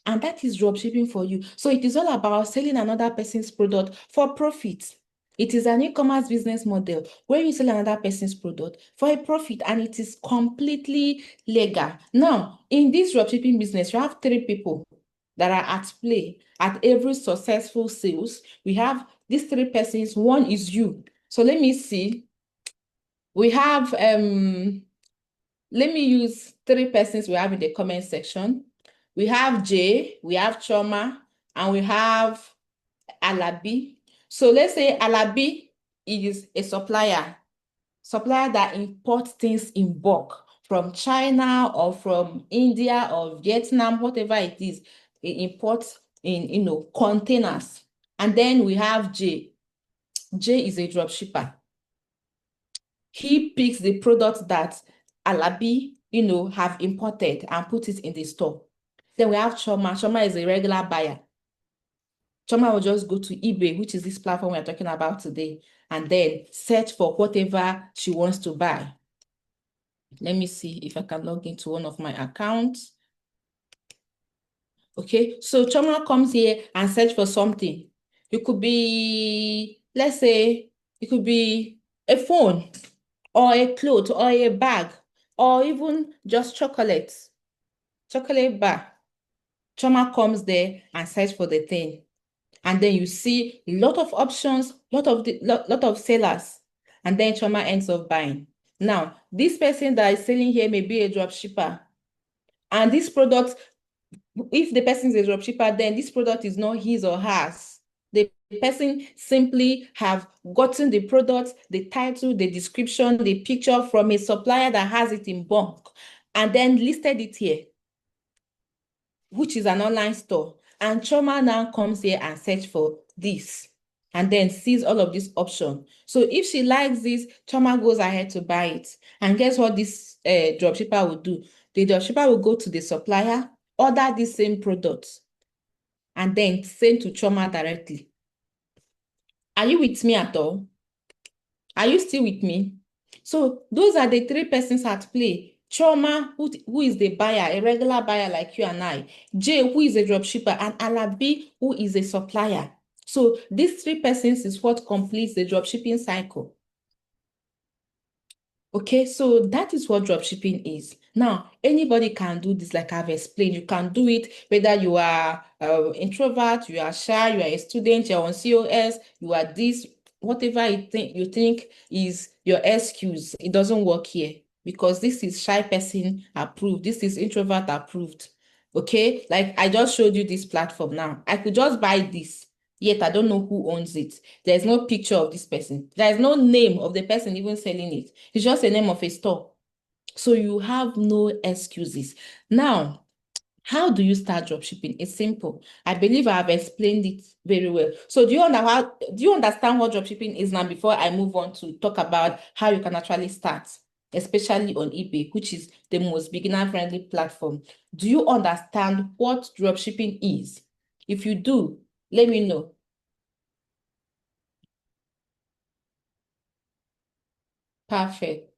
And that is dropshipping for you. So it is all about selling another person's product for profit. It is an e-commerce business model where you sell another person's product for a profit, and it is completely legal. Now, in this dropshipping business, you have 3 people that are at play at every successful sales. We have these 3 persons. One is you. So let me see. We have, let me use 3 persons we have in the comment section. We have Jay, we have Choma, and we have Alabi. So let's say Alabi is a supplier that imports things in bulk from China or from India or Vietnam, whatever it is. It imports in containers. And then we have Jay. Jay is a dropshipper. He picks the products that Alabi, have imported and put it in the store. Then we have Choma. Choma is a regular buyer. Choma will just go to eBay, which is this platform we're talking about today, and then search for whatever she wants to buy. Let me see if I can log into one of my accounts. Okay, so Choma comes here and search for something. It could be, let's say, it could be a phone or a cloth or a bag or even just chocolate bar. Choma comes there and search for the thing. And then you see a lot of options, lot of sellers, and then Choma ends up buying. Now, this person that is selling here may be a drop shipper, and this product, if the person is a drop shipper, then this product is not his or hers. The person simply have gotten the product, the title, the description, the picture from a supplier that has it in bulk, and then listed it here, which is an online store. And Choma now comes here and search for this and then sees all of these options. So if she likes this, Choma goes ahead to buy it. And guess what this dropshipper will do? The dropshipper will go to the supplier, order the same product, and then send to Choma directly. Are you with me at all? Are you still with me? So those are the 3 persons at play. Choma, who is the buyer, a regular buyer like you and I. Jay, who is a dropshipper, and Alabi, who is a supplier. So these 3 persons is what completes the dropshipping cycle. Okay, so that is what dropshipping is. Now, anybody can do this, like I've explained. You can do it whether you are introvert, you are shy, you are a student, you're on COS, you are this, whatever you think is your excuse. It doesn't work here because this is shy person approved. This is introvert approved. Okay, like I just showed you this platform now. I could just buy this. Yet I don't know who owns it. There's no picture of this person. There's no name of the person even selling it. It's just the name of a store. So you have no excuses. Now, how do you start dropshipping? It's simple. I believe I have explained it very well. So do you understand what dropshipping is now before I move on to talk about how you can actually start, especially on eBay, which is the most beginner-friendly platform? Do you understand what dropshipping is? If you do, let me know. Perfect.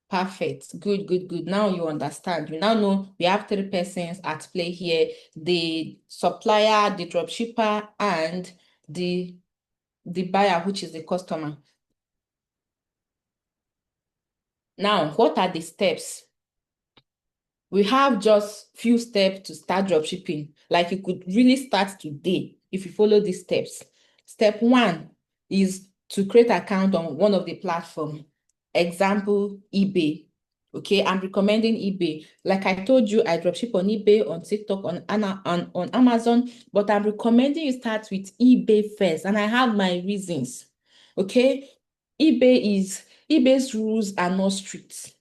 Perfect. Good, good, good. Now you understand. You now know we have 3 persons at play here: the supplier, the dropshipper, and the buyer, which is the customer. Now, what are the steps? We have just few steps to start dropshipping. Like you could really start today if you follow these steps. Step 1 is to create account on one of the platform. Example, eBay. Okay, I'm recommending eBay. Like I told you, I dropship on eBay, on TikTok, on Amazon, but I'm recommending you start with eBay first, and I have my reasons. Okay, eBay's rules are not strict.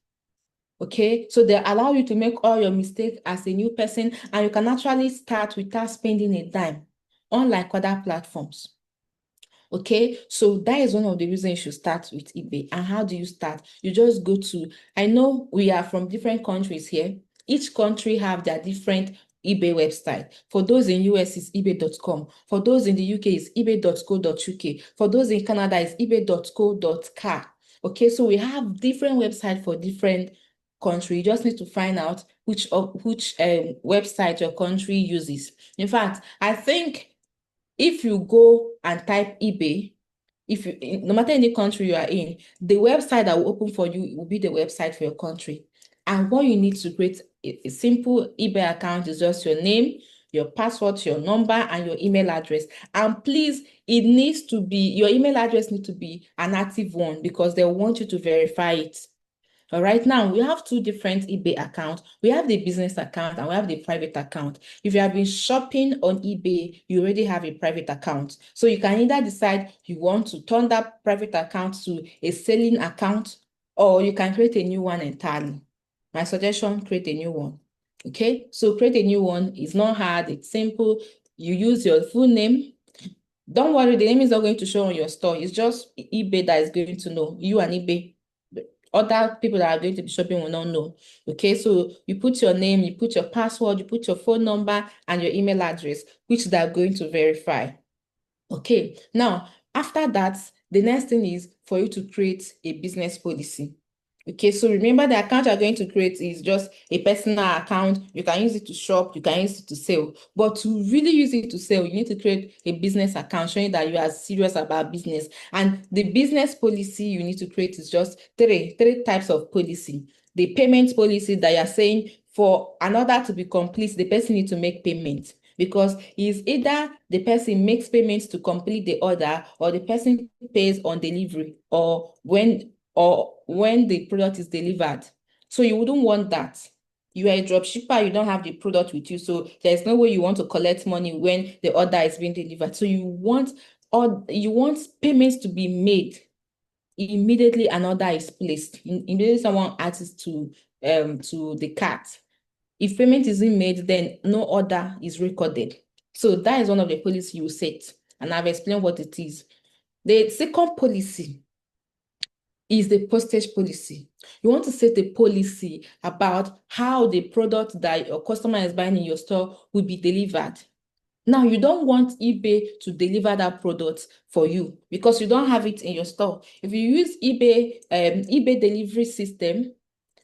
Okay, so they allow you to make all your mistakes as a new person, and you can actually start without spending a dime, unlike other platforms. Okay, so that is one of the reasons you should start with eBay. And how do you start? You just go to, I know we are from different countries here. Each country have their different eBay website. For those in US, it's ebay.com. For those in the UK, it's ebay.co.uk. For those in Canada, it's ebay.co.car. Okay, so we have different websites for different country. You just need to find out which website your country uses. In fact, I think if you go and type eBay, no matter any country you are in, the website that will open for you will be the website for your country. And what you need to create a simple eBay account is just your name, your password, your number, and your email address. And please, your email address needs to be an active one because they want you to verify it. All right, now we have two different eBay accounts. We have the business account and we have the private account. If you have been shopping on eBay, you already have a private account. So you can either decide you want to turn that private account to a selling account, or you can create a new one entirely. My suggestion, create a new one. Okay, so create a new one. It's not hard, it's simple. You use your full name. Don't worry, the name is not going to show on your store. It's just eBay that is going to know, you and eBay. Other people that are going to be shopping will not know. Okay, so you put your name, you put your password, you put your phone number and your email address, which they're going to verify. Okay, now after that, the next thing is for you to create a business policy. Okay, so remember the account you're going to create is just a personal account. You can use it to shop, you can use it to sell. But to really use it to sell, you need to create a business account showing that you are serious about business. And the business policy you need to create is just three types of policy. The payment policy that you're saying for an order to be complete, the person needs to make payment. Because it's either the person makes payments to complete the order or the person pays on delivery or when the product is delivered. So you wouldn't want that. You are a drop shipper, you don't have the product with you. So there's no way you want to collect money when the order is being delivered. So you want payments to be made immediately an order is placed. Immediately someone adds to the cart. If payment isn't made, then no order is recorded. So that is one of the policies you set. And I've explained what it is. The second policy is the postage policy. You want to set a policy about how the product that your customer is buying in your store will be delivered. Now, you don't want eBay to deliver that product for you because you don't have it in your store. If you use eBay delivery system,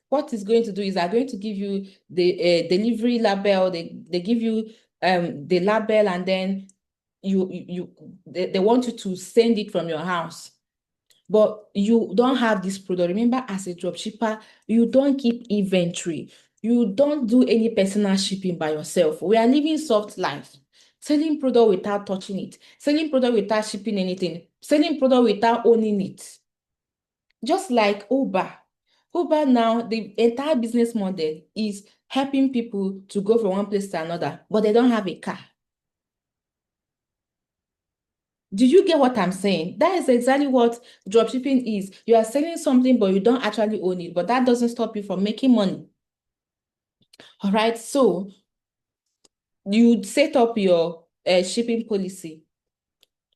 what it's going to do is they're going to give you the delivery label. They give you the label, and then they want you to send it from your house. But you don't have this product. Remember, as a dropshipper, you don't keep inventory. You don't do any personal shipping by yourself. We are living soft life. Selling product without touching it. Selling product without shipping anything. Selling product without owning it. Just like Uber. Uber now, the entire business model is helping people to go from one place to another, but they don't have a car. Do you get what I'm saying? That is exactly what dropshipping is. You are selling something, but you don't actually own it, but that doesn't stop you from making money. All right, so you set up your shipping policy.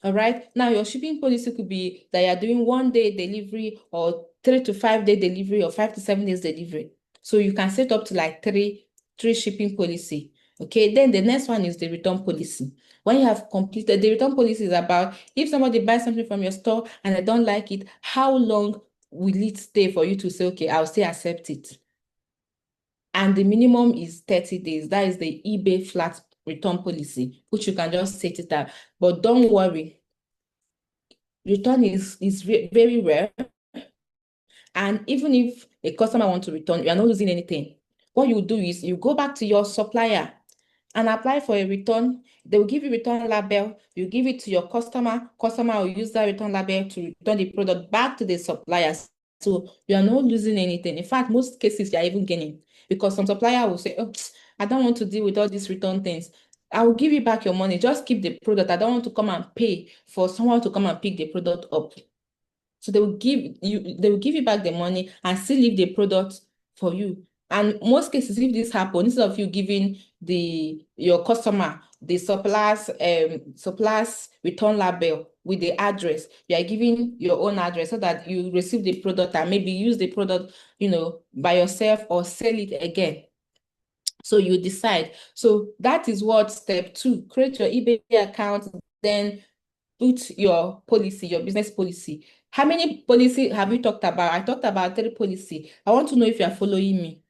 All right, now your shipping policy could be that you're doing 1 day delivery or 3 to 5 day delivery or 5 to 7 days delivery. So you can set up to like three shipping policy. Okay, then the next one is the return policy. When you have completed, the return policy is about if somebody buys something from your store and they don't like it, how long will it stay for you to say, okay, I'll still accept it? And the minimum is 30 days. That is the eBay flat return policy, which you can just set it up. But don't worry, return is very rare. And even if a customer wants to return, you are not losing anything. What you do is you go back to your supplier and apply for a return. They will give you return label. You give it to your customer. Customer will use that return label to return the product back to the supplier. So you are not losing anything. In fact, most cases you are even gaining because some supplier will say, oh, I don't want to deal with all these return things. I will give you back your money. Just keep the product. I don't want to come and pay for someone to come and pick the product up. So they will give you back the money and still leave the product for you. And most cases, if this happens, instead of you giving your customer the supplier's return label with the address, you are giving your own address so that you receive the product and maybe use the product, by yourself or sell it again. So you decide. So that is what step 2, create your eBay account, then put your policy, your business policy. How many policy have we talked about? I talked about 3 policy. I want to know if you are following me.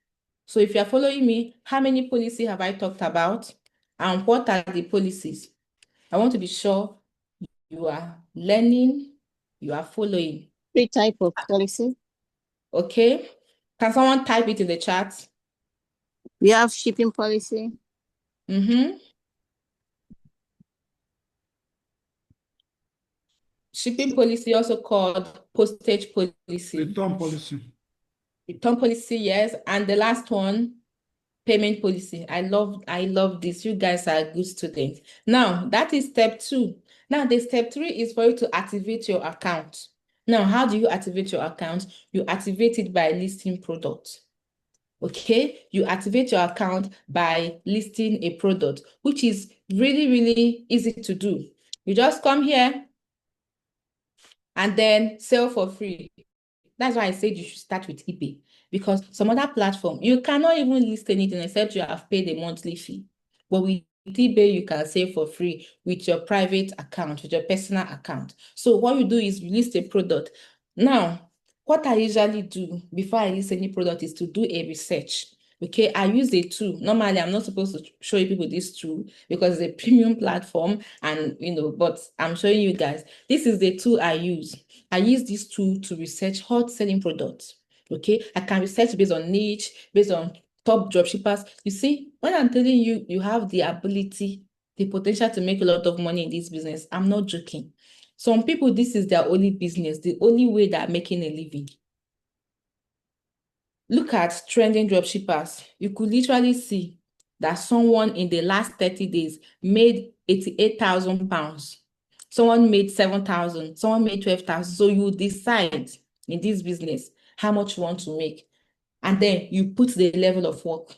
So if you are following me, how many policy have I talked about? And what are the policies? I want to be sure you are learning, you are following. 3 type of policy. Okay. Can someone type it in the chat? We have shipping policy. Shipping policy, also called postage policy. Return policy. Return policy, yes. And the last one, payment policy. I love this. You guys are good students. Now, that is step 2. Now, the step 3 is for you to activate your account. Now, how do you activate your account? You activate it by listing products. Okay, you activate your account by listing a product, which is really, really easy to do. You just come here and then sell for free. That's why I said you should start with eBay, because some other platform, you cannot even list anything except you have paid a monthly fee. But with eBay, you can sell for free with your private account, with your personal account. So what you do is you list a product. Now, what I usually do before I list any product is to do a research. Okay, I use a tool. Normally, I'm not supposed to show you people this tool because it's a premium platform, and but I'm showing you guys. This is the tool I use. I use this tool to research hot selling products. Okay, I can research based on niche, based on top dropshippers. You see, when I'm telling you, you have the ability, the potential to make a lot of money in this business, I'm not joking. Some people, this is their only business, the only way they're making a living. Look at trending dropshippers. You could literally see that someone in the last 30 days made 88,000 pounds. Someone made 7,000, someone made 12,000. So you decide in this business how much you want to make. And then you put the level of work.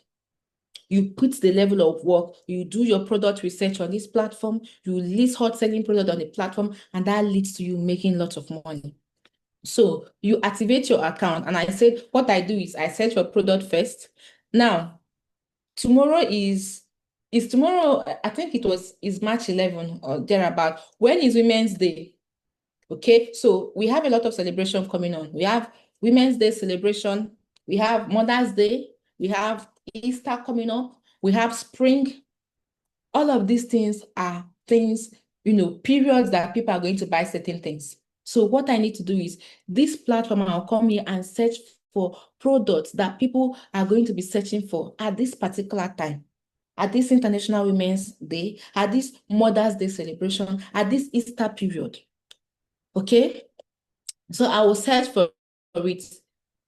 You put the level of work, you do your product research on this platform, you list hot selling product on the platform, and that leads to you making lots of money. So you activate your account, and I said, what I do is I search for product first. Now, tomorrow is tomorrow, I think is March 11 or thereabout. When is Women's Day? Okay, so we have a lot of celebration coming on. We have Women's Day celebration, we have Mother's Day, we have Easter coming up, we have spring. All of these things are things, periods that people are going to buy certain things. So what I need to do is this platform, I'll come here and search for products that people are going to be searching for at this particular time, at this International Women's Day, at this Mother's Day celebration, at this Easter period. Okay, so I will search for it.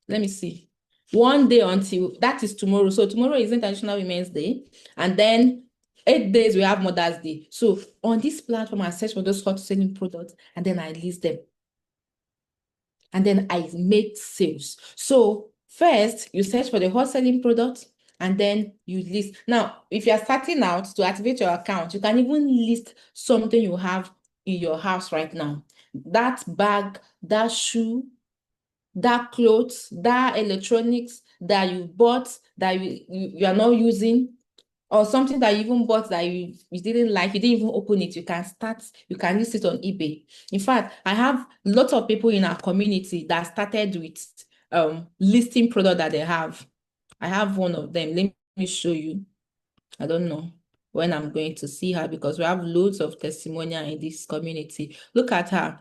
Let me see. One day until that is tomorrow. So tomorrow is International Women's Day, and then 8 days we have Mother's Day. So on this platform, I search for those hot selling products, and then I list them. And then I make sales. So first, you search for the hot selling product, and then you list. Now, if you're starting out to activate your account, you can even list something you have in your house right now. That bag, that shoe, that clothes, that electronics that you bought that you are not using, or something that you even bought that you didn't like, you didn't even open it, you can list it on eBay. In fact, I have lots of people in our community that started with listing product that they have. I have one of them. Let me show you. I don't know when I'm going to see her because we have loads of testimonial in this community. Look at her.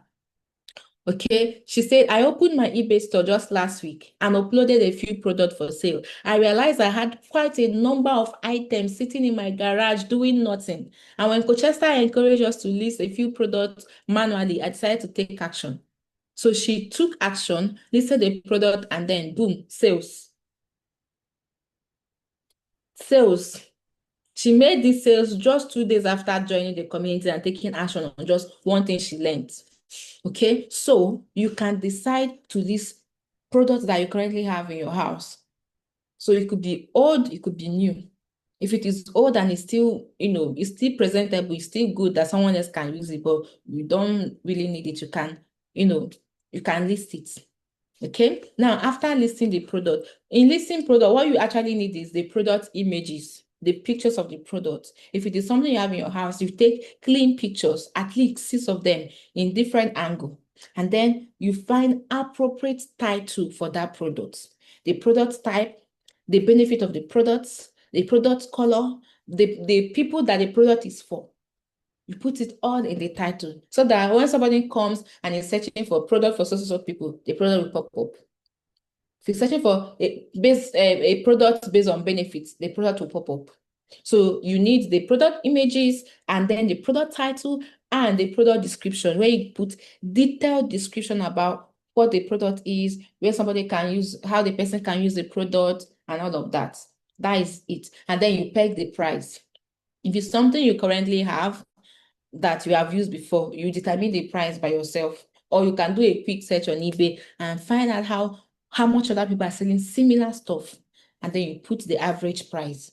Okay, she said, I opened my eBay store just last week and uploaded a few products for sale. I realized I had quite a number of items sitting in my garage doing nothing. And when Cochester encouraged us to list a few products manually, I decided to take action. So she took action, listed the product, and then boom, sales. Sales. She made these sales just 2 days after joining the community and taking action on just one thing she learned. Okay, so you can decide to list products that you currently have in your house. So it could be old, it could be new. If it is old and it's still, it's still presentable, it's still good that someone else can use it, but you don't really need it, you can list it. Okay, now after listing the product, in listing product, what you actually need is the product images, the pictures of the product. If it is something you have in your house, you take clean pictures, at least 6 of them in different angle, and then you find appropriate title for that product. The product type, the benefit of the products, the product color, the people that the product is for. You put it all in the title so that when somebody comes and is searching for a product for so people, the product will pop up. If you're searching for a product based on benefits, the product will pop up. So you need the product images and then the product title and the product description, where you put detailed description about what the product is, where somebody can use, how the person can use the product, and all of that. That is it. And then you peg the price. If it's something you currently have that you have used before, you determine the price by yourself, or you can do a quick search on eBay and find out how much other people are selling similar stuff, and then you put the average price.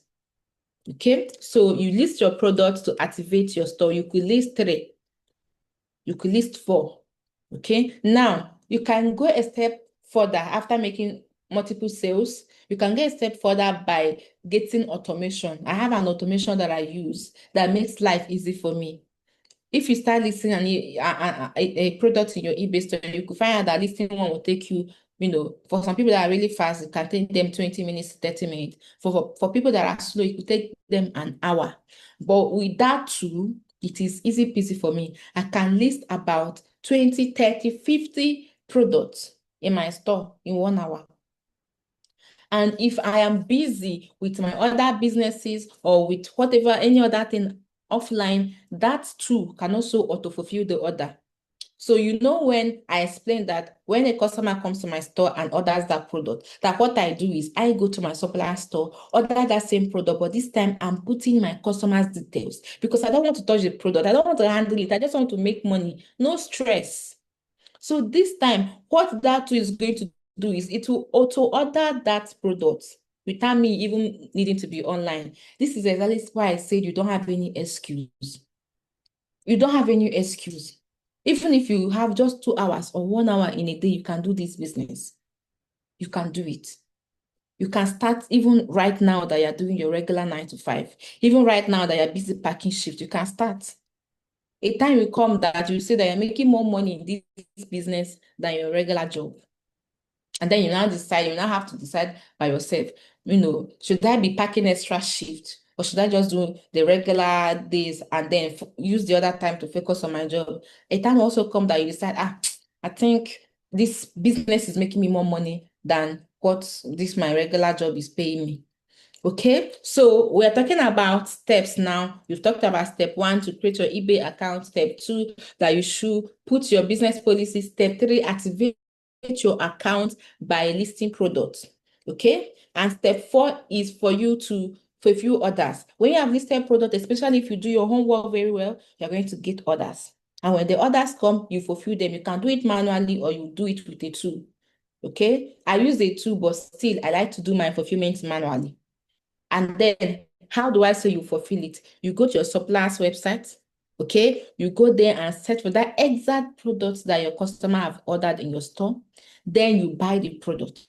Okay, so you list your products to activate your store. You could list 3, you could list 4. Okay, now you can go a step further after making multiple sales. You can get a step further by getting automation. I have an automation that I use that makes life easy for me. If you start listing a product in your eBay store, you could find out that listing one will take you, for some people that are really fast, it can take them 20 minutes, 30 minutes. For people that are slow, it could take them an hour. But with that tool, it is easy peasy for me. I can list about 20, 30, 50 products in my store in 1 hour. And if I am busy with my other businesses or with whatever, any other thing offline, that too can also auto-fulfill the order. So when I explained that when a customer comes to my store and orders that product, that what I do is I go to my supplier store, order that same product, but this time I'm putting my customer's details because I don't want to touch the product. I don't want to handle it. I just want to make money. No stress. So this time, what that tool is going to do is it will auto order that product without me even needing to be online. This is exactly why I said you don't have any excuse. You don't have any excuse. Even if you have just 2 hours or 1 hour in a day, you can do this business. You can do it. You can start even right now that you're doing your regular 9 to 5. Even right now that you're busy packing shift, you can start. A time will come that you say that you're making more money in this business than your regular job. And then you now have to decide by yourself, should I be packing extra shift or should I just do the regular days and then use the other time to focus on my job? A time also come that you decide, I think this business is making me more money than what this my regular job is paying me. Okay, so we're talking about steps now. You've talked about step 1 to create your eBay account, step 2 that you should put your business policy, step 3 activate your account by listing products. Okay, and step 4 is for you to fulfill orders. When you have listed product, especially if you do your homework very well, you're going to get orders. And when the orders come, you fulfill them. You can do it manually or you do it with a tool. Okay, I use a tool, but still I like to do my fulfillment manually. And then how do I say you fulfill it? You go to your supplier's website, okay? You go there and search for that exact product that your customer have ordered in your store. Then you buy the product.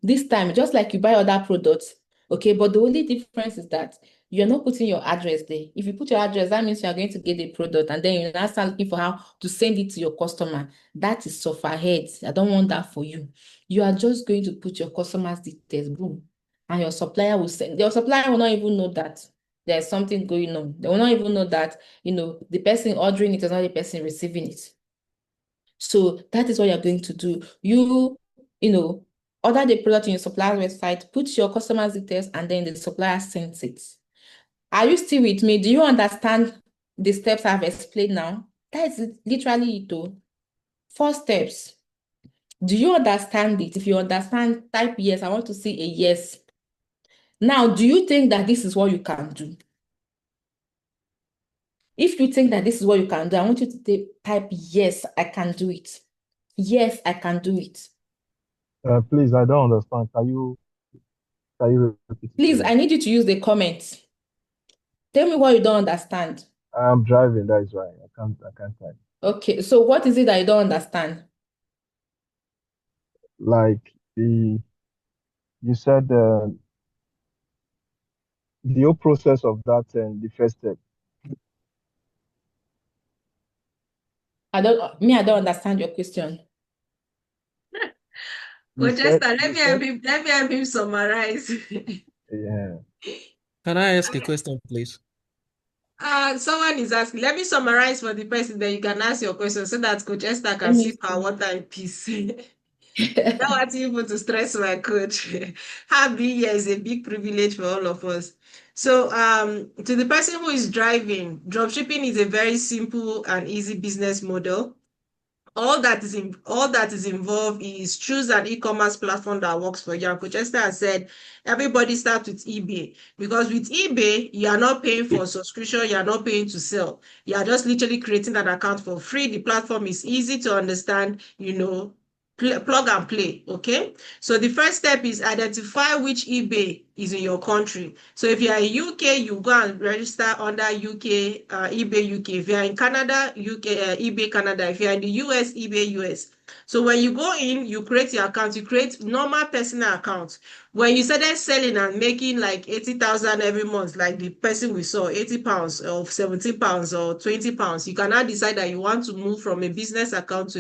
This time, just like you buy other products, okay? But the only difference is that you're not putting your address there. If you put your address, that means you're going to get the product and then you now start looking for how to send it to your customer. That is sufferhead. I don't want that for you. You are just going to put your customer's details, boom. And your supplier will not even know that there's something going on. They will not even know that, the person ordering it is not the person receiving it. So that is what you're going to do. Order the product on your supplier's website, put your customer's details, and then the supplier sends it. Are you still with me? Do you understand the steps I've explained now? That is literally it, though. 4 steps. Do you understand it? If you understand, type yes. I want to see a yes. Now, do you think that this is what you can do? If you think that this is what you can do, I want you to type yes, I can do it. Yes, I can do it. Please, I don't understand. Can you repeat it Please, again? I need you to use the comments. Tell me what you don't understand. I'm driving, that is why I can't type. Okay, so what is it that you don't understand? Like you said the whole process of that and the first step. I don't understand your question. You Coach said Esther, you said let me help him summarize. yeah. Can I ask a question, please? Someone is asking, let me summarize for the person, then you can ask your question so that Coach Esther Let can me sip her see. water in peace. I don't want you to stress my coach. Being here is a big privilege for all of us. So, to the person who is driving, dropshipping is a very simple and easy business model. All that is involved is choose an e-commerce platform that works for you. And Coach Esther has said everybody starts with eBay, because with eBay you are not paying for subscription, you are not paying to sell. You are just literally creating an account for free. The platform is easy to understand, plug and play. Okay, so the first step is identify which eBay is in your country. So if you are in UK, you go and register under UK, eBay UK. If you are in Canada, UK, eBay Canada. If you are in the US, eBay US. So when you go in, you create your account. You create normal personal account. When you started selling and making like 80,000 every month, like the person we saw, 80 pounds or 17 pounds or 20 pounds, you can now decide that you want to move from a business account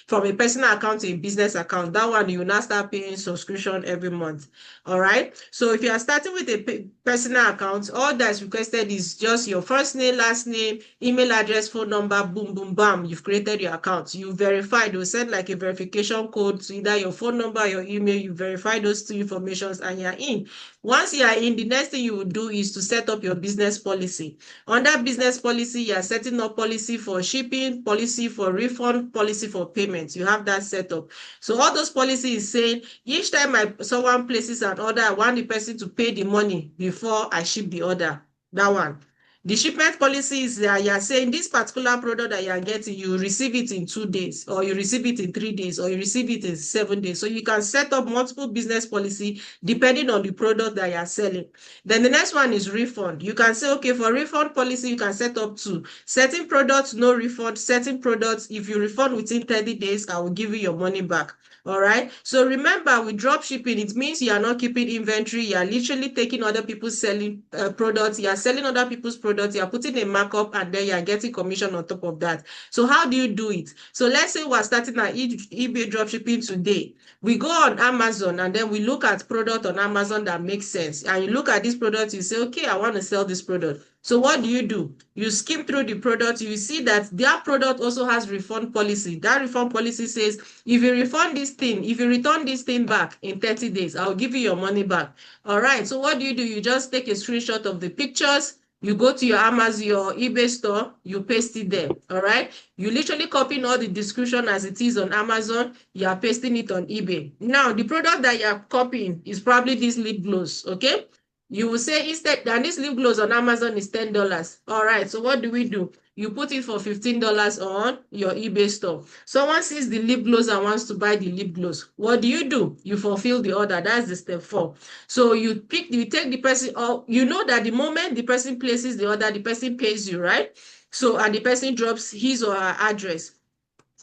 from a personal account to a business account. That one, you now start paying subscription every month. All right. So if you are starting with a personal account, all that's requested is just your first name, last name, email address, phone number, boom, boom, bam. You've created your account. You verify. They'll send like a verification code to either your phone number, your email. You verify those two informations and you're in. Once you are in, the next thing you will do is to set up your business policy. Under business policy, you are setting up policy for shipping, policy for refund, policy for payment. You have that set up. So all those policies saying each time someone places an order, I want the person to pay the money before I ship the order. That one. The shipment policy is that you are saying this particular product that you are getting, you receive it in 2 days, or you receive it in 3 days, or you receive it in 7 days. So you can set up multiple business policy depending on the product that you are selling. Then the next one is refund. You can say, okay, for refund policy, you can set up two. Certain products, no refund. Certain products, if you refund within 30 days, I will give you your money back. All right. So remember, with drop shipping, it means you are not keeping inventory. You are literally taking other people's selling products. You are selling other people's products. You are putting a markup, and then you are getting commission on top of that. So how do you do it? So let's say we're starting our eBay drop shipping today. We go on Amazon and then we look at product on Amazon that makes sense. And you look at this product, you say, okay, I want to sell this product. So what do? You skim through the product, you see that their product also has refund policy. That refund policy says, if you refund this thing, if you return this thing back in 30 days, I'll give you your money back. All right. So what do? You just take a screenshot of the pictures. You go to your Amazon, your eBay store, you paste it there. All right. You literally copy all the description as it is on Amazon. You are pasting it on eBay. Now, the product that you are copying is probably this lip gloss. Okay. You will say instead that this lip gloss on Amazon is $10. All right. So what do? You put it for $15 on your eBay store. Someone sees the lip gloss and wants to buy the lip gloss. What do? You fulfill the order. That's the step 4. So you take the person, or you know that the moment the person places the order, the person pays you, right? So, and the person drops his or her address.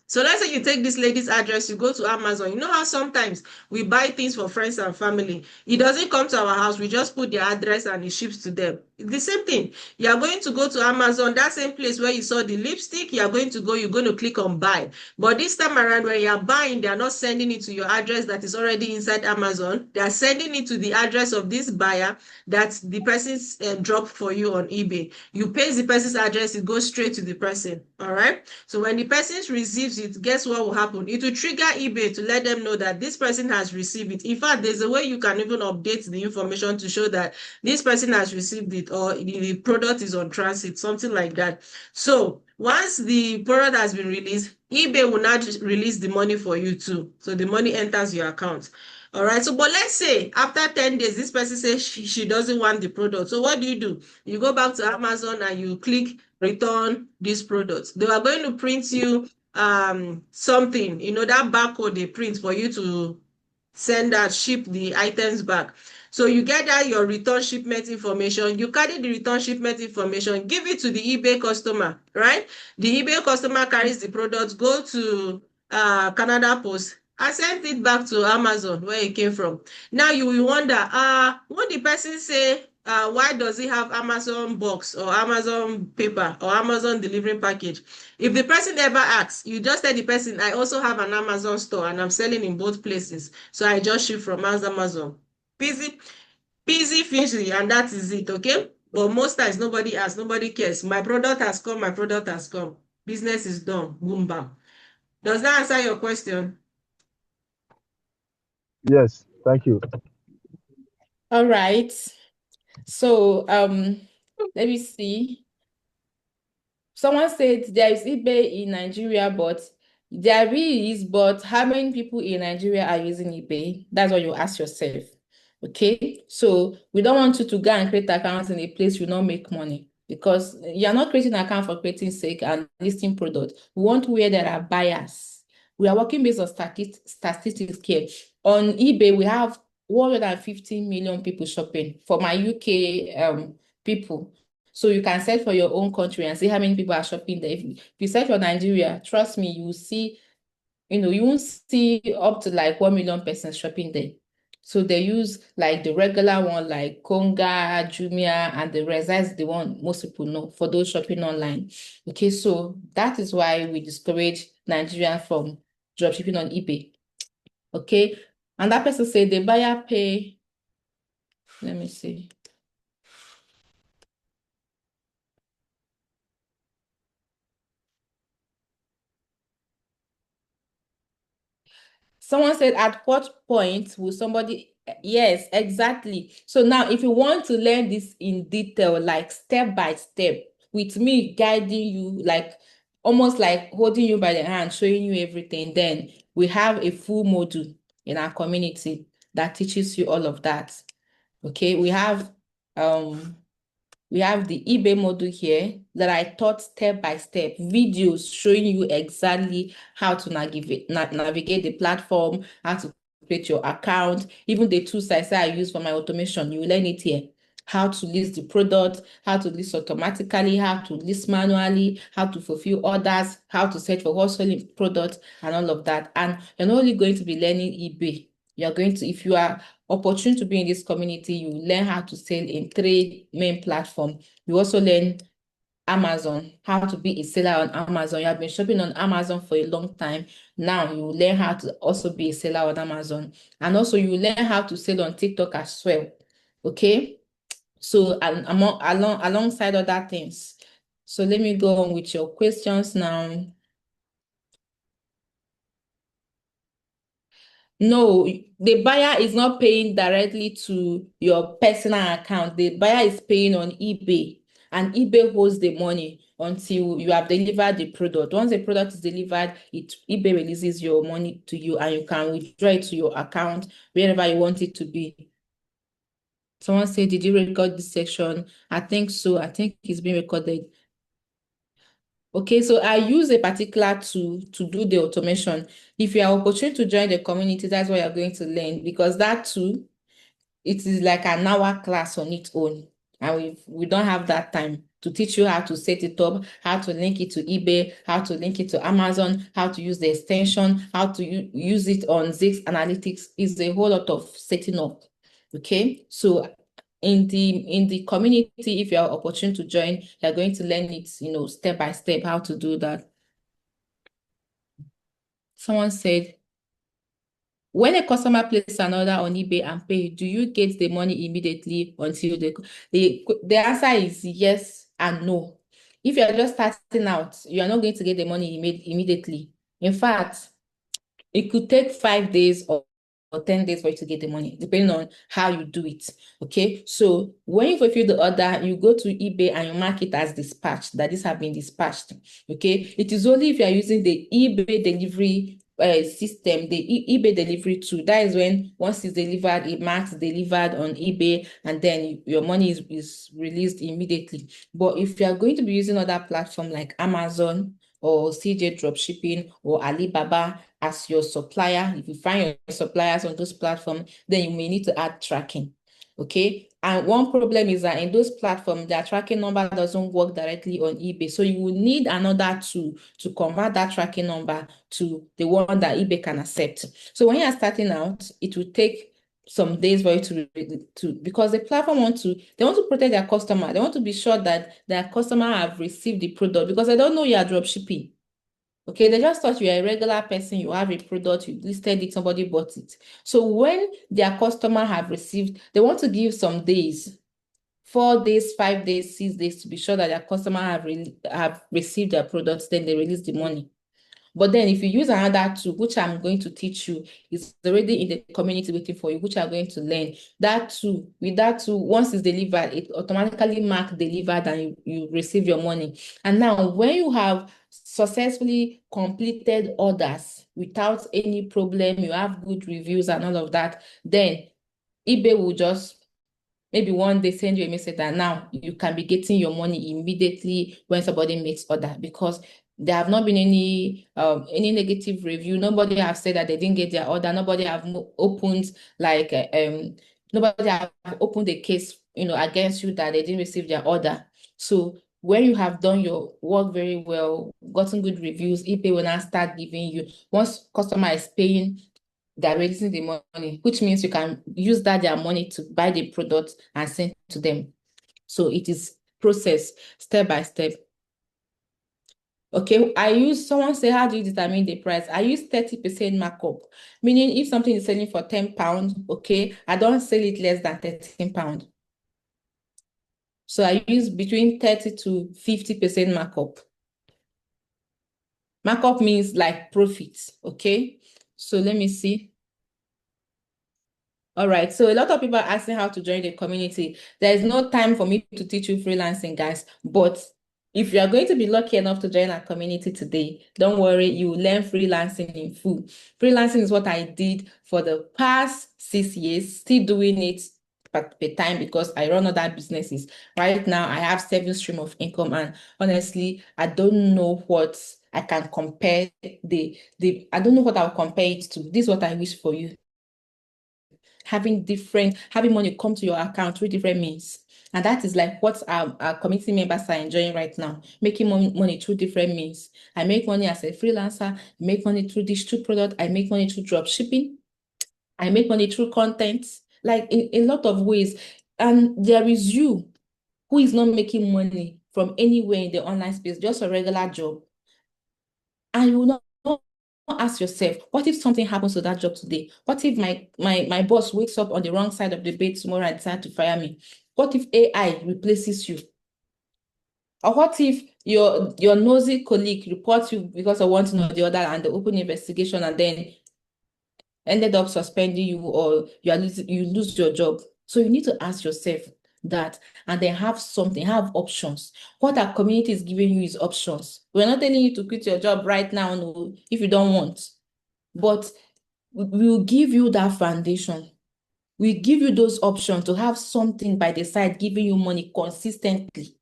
So let's say you take this lady's address, you go to Amazon. You know how sometimes we buy things for friends and family. It doesn't come to our house. We just put their address and it ships to them. It's the same thing. You are going to go to Amazon, that same place where you saw the lipstick, you're going to click on buy. But this time around, when you're buying, they're not sending it to your address that is already inside Amazon. They're sending it to the address of this buyer that the person's dropped for you on eBay. You paste the person's address, it goes straight to the person. All right. So when the person receives it, guess what will happen? It will trigger eBay to let them know that this person has received it. In fact, there's a way you can even update the information to show that this person has received it or the product is on transit, something like that. So once the product has been released, eBay will not release the money for you too. So the money enters your account. All right. So, but let's say after 10 days, this person says she doesn't want the product. So what do? You go back to Amazon and you click return this product. They are going to print you something, that barcode they print for you to send that ship the items back. So you get that your return shipment information, you carry the return shipment information, give it to the eBay customer, right? The eBay customer carries the product, go to Canada Post and send it back to Amazon where it came from. Now you will wonder, when the person say, why does he have Amazon box or Amazon paper or Amazon delivering package? If the person ever asks, you just tell the person, I also have an Amazon store and I'm selling in both places. So I just ship from Amazon. Busy, busy, fishy, and that is it, okay? But most times nobody asks, nobody cares. My product has come, my product has come. Business is done. Boom, bam. Does that answer your question? Yes, thank you. All right. So let me see. Someone said there is eBay in Nigeria, but there really is, but how many people in Nigeria are using eBay? That's what you ask yourself. Okay, so we don't want you to go and create accounts in a place you don't make money, because you're not creating an account for creating sake and listing product. We want where there are buyers. We are working based on statistics here. On eBay, we have 150 million people shopping for my UK people. So you can search for your own country and see how many people are shopping there. If you search for Nigeria, trust me, you will see, you won't see up to like 1 million persons shopping there. So they use like the regular one, like Konga, Jumia, and the rest. That's the one most people know for those shopping online. Okay, so that is why we discourage Nigerians from dropshipping on eBay. Okay, and that person said the buyer pay. Let me see. Someone said, at what point will somebody? Yes, exactly. So now, if you want to learn this in detail, like step by step, with me guiding you, like almost like holding you by the hand, showing you everything, then we have a full module in our community that teaches you all of that. Okay, we have the eBay module here that I taught step by step, videos showing you exactly how to navigate the platform, how to create your account, even the tools I use for my automation. You will learn it here. How to list the product, how to list automatically, how to list manually, how to fulfill orders, how to search for wholesaling products, and all of that. And you're not only going to be learning eBay, you're going to, if you are opportune to be in this community, you learn how to sell in 3 main platforms. You also learn Amazon, how to be a seller on Amazon. You have been shopping on Amazon for a long time. Now you will learn how to also be a seller on Amazon. And also you will learn how to sell on TikTok as well. Okay? So alongside other things. So let me go on with your questions now. No, the buyer is not paying directly to your personal account. The buyer is paying on eBay, and eBay holds the money until you have delivered the product. Once the product is delivered, eBay releases your money to you, and you can withdraw it to your account wherever you want it to be. Someone said, did you record this section? I think so. I think it's been recorded. Okay, so I use a particular tool to do the automation. If you are opportune to join the community, that's what you're going to learn, because that tool, it is like an hour class on its own. And we don't have that time to teach you how to set it up, how to link it to eBay, how to link it to Amazon, how to use the extension, how to use it on Zix Analytics. It's a whole lot of setting up. Okay, so in the community, if you are opportune to join, you're going to learn it, step by step how to do that. Someone said, when a customer places an order on eBay and pay, do you get the money immediately until the answer is yes and no. If you're just starting out, you are not going to get the money immediately. In fact, it could take 5 days or 10 days for you to get the money, depending on how you do it. Okay. So when you fulfill the order, you go to eBay and you mark it as dispatched, that this have been dispatched. Okay. It is only if you are using the eBay delivery system, the eBay delivery tool. That is when once it's delivered, it marks delivered on eBay, and then your money is released immediately. But if you are going to be using other platform like Amazon or CJ Dropshipping or Alibaba as your supplier, if you find your suppliers on those platforms, then you may need to add tracking. Okay. And one problem is that in those platforms, their tracking number doesn't work directly on eBay. So you will need another tool to convert that tracking number to the one that eBay can accept. So when you're starting out, it will take some days for you to because the platform they want to protect their customer. They want to be sure that their customer have received the product, because they don't know you are drop shipping. Okay, they just thought you're a regular person, you have a product, you listed it, somebody bought it. So when their customer have received, they want to give some days, 4 days, 5 days, 6 days, to be sure that their customer have received their products, then they release the money. But then if you use another tool, which I'm going to teach you, is already in the community waiting for you, which I'm going to learn. With that tool, once it's delivered, it automatically marks delivered and you receive your money. And now when you have successfully completed orders without any problem, you have good reviews and all of that, then eBay will just maybe one day send you a message that now you can be getting your money immediately when somebody makes order, because there have not been any negative review. Nobody have said that they didn't get their order. Nobody have opened nobody have opened a case against you that they didn't receive their order. So when you have done your work very well, gotten good reviews, eBay will now start giving you, once customer is paying, they're releasing the money, which means you can use their money to buy the product and send to them. So it is processed step by step. Okay, someone say, how do you determine the price? I use 30% markup, meaning if something is selling for £10, okay, I don't sell it less than £13. So I use between 30 to 50% markup. Markup means like profits, okay? So let me see. All right, so a lot of people are asking how to join the community. There is no time for me to teach you freelancing, guys, but if you are going to be lucky enough to join our community today, don't worry, you will learn freelancing in full. Freelancing is what I did for the past 6 years, still doing it per time because I run other businesses. Right now, I have 7 streams of income, and honestly, I don't know what I can compare I don't know what I'll compare it to. This is what I wish for you. Having money come to your account through different means. And that is like what our community members are enjoying right now, making money through different means. I make money as a freelancer, I make money through digital product, I make money through drop shipping, I make money through content, like in a lot of ways. And there is you who is not making money from anywhere in the online space, just a regular job. And you will not ask yourself, what if something happens to that job today? What if my boss wakes up on the wrong side of the bed tomorrow and decides to fire me? What if AI replaces you? Or what if your nosy colleague reports you because of one thing or the other, and the open investigation, and then ended up suspending you, or you lose your job? So you need to ask yourself that, and then have options. What our community is giving you is options. We're not telling you to quit your job right now, no, if you don't want, but we will give you that foundation. We give you those options to have something by the side giving you money consistently,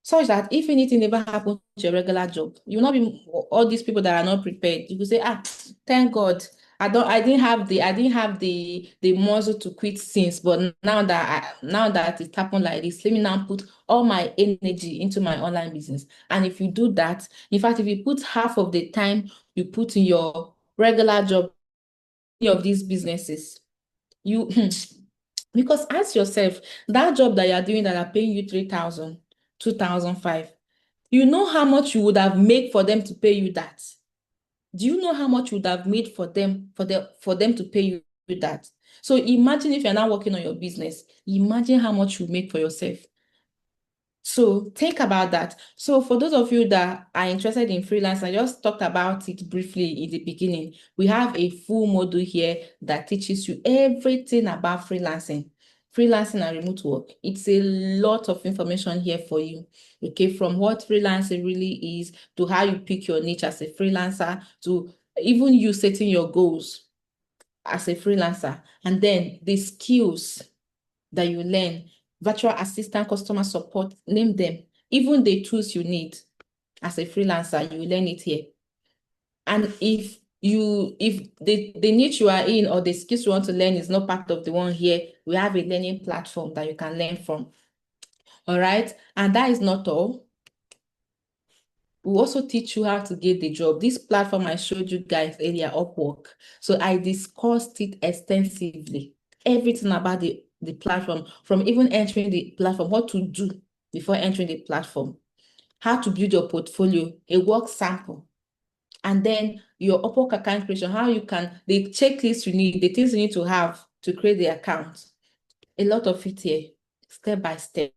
such that if anything ever happens to your regular job, you will not be all these people that are not prepared. You will say, thank God, I didn't have the muscle to quit since, but now that it happened like this, let me now put all my energy into my online business. And if you do that, in fact, if you put half of the time you put in your regular job, any of these businesses, you because ask yourself, that job that you're doing that are paying you 3,000, 2,005, you know how much you would have made for them to pay you that? Do you know how much you would have made for them to pay you that? So imagine if you're now working on your business, imagine how much you make for yourself. So think about that. So for those of you that are interested in freelance, I just talked about it briefly in the beginning. We have a full module here that teaches you everything about freelancing and remote work. It's a lot of information here for you. Okay, from what freelancing really is to how you pick your niche as a freelancer to even you setting your goals as a freelancer, and then the skills that you learn, virtual assistant, customer support, name them. Even the tools you need as a freelancer, you learn it here. And if the niche you are in or the skills you want to learn is not part of the one here, we have a learning platform that you can learn from. All right. And that is not all. We also teach you how to get the job. This platform I showed you guys earlier, Upwork. So I discussed it extensively. Everything about the platform, from even entering the platform, what to do before entering the platform, how to build your portfolio, a work sample, and then your Upwork account creation, how you can, the checklist you need, the things you need to have to create the account. A lot of it here, step by step.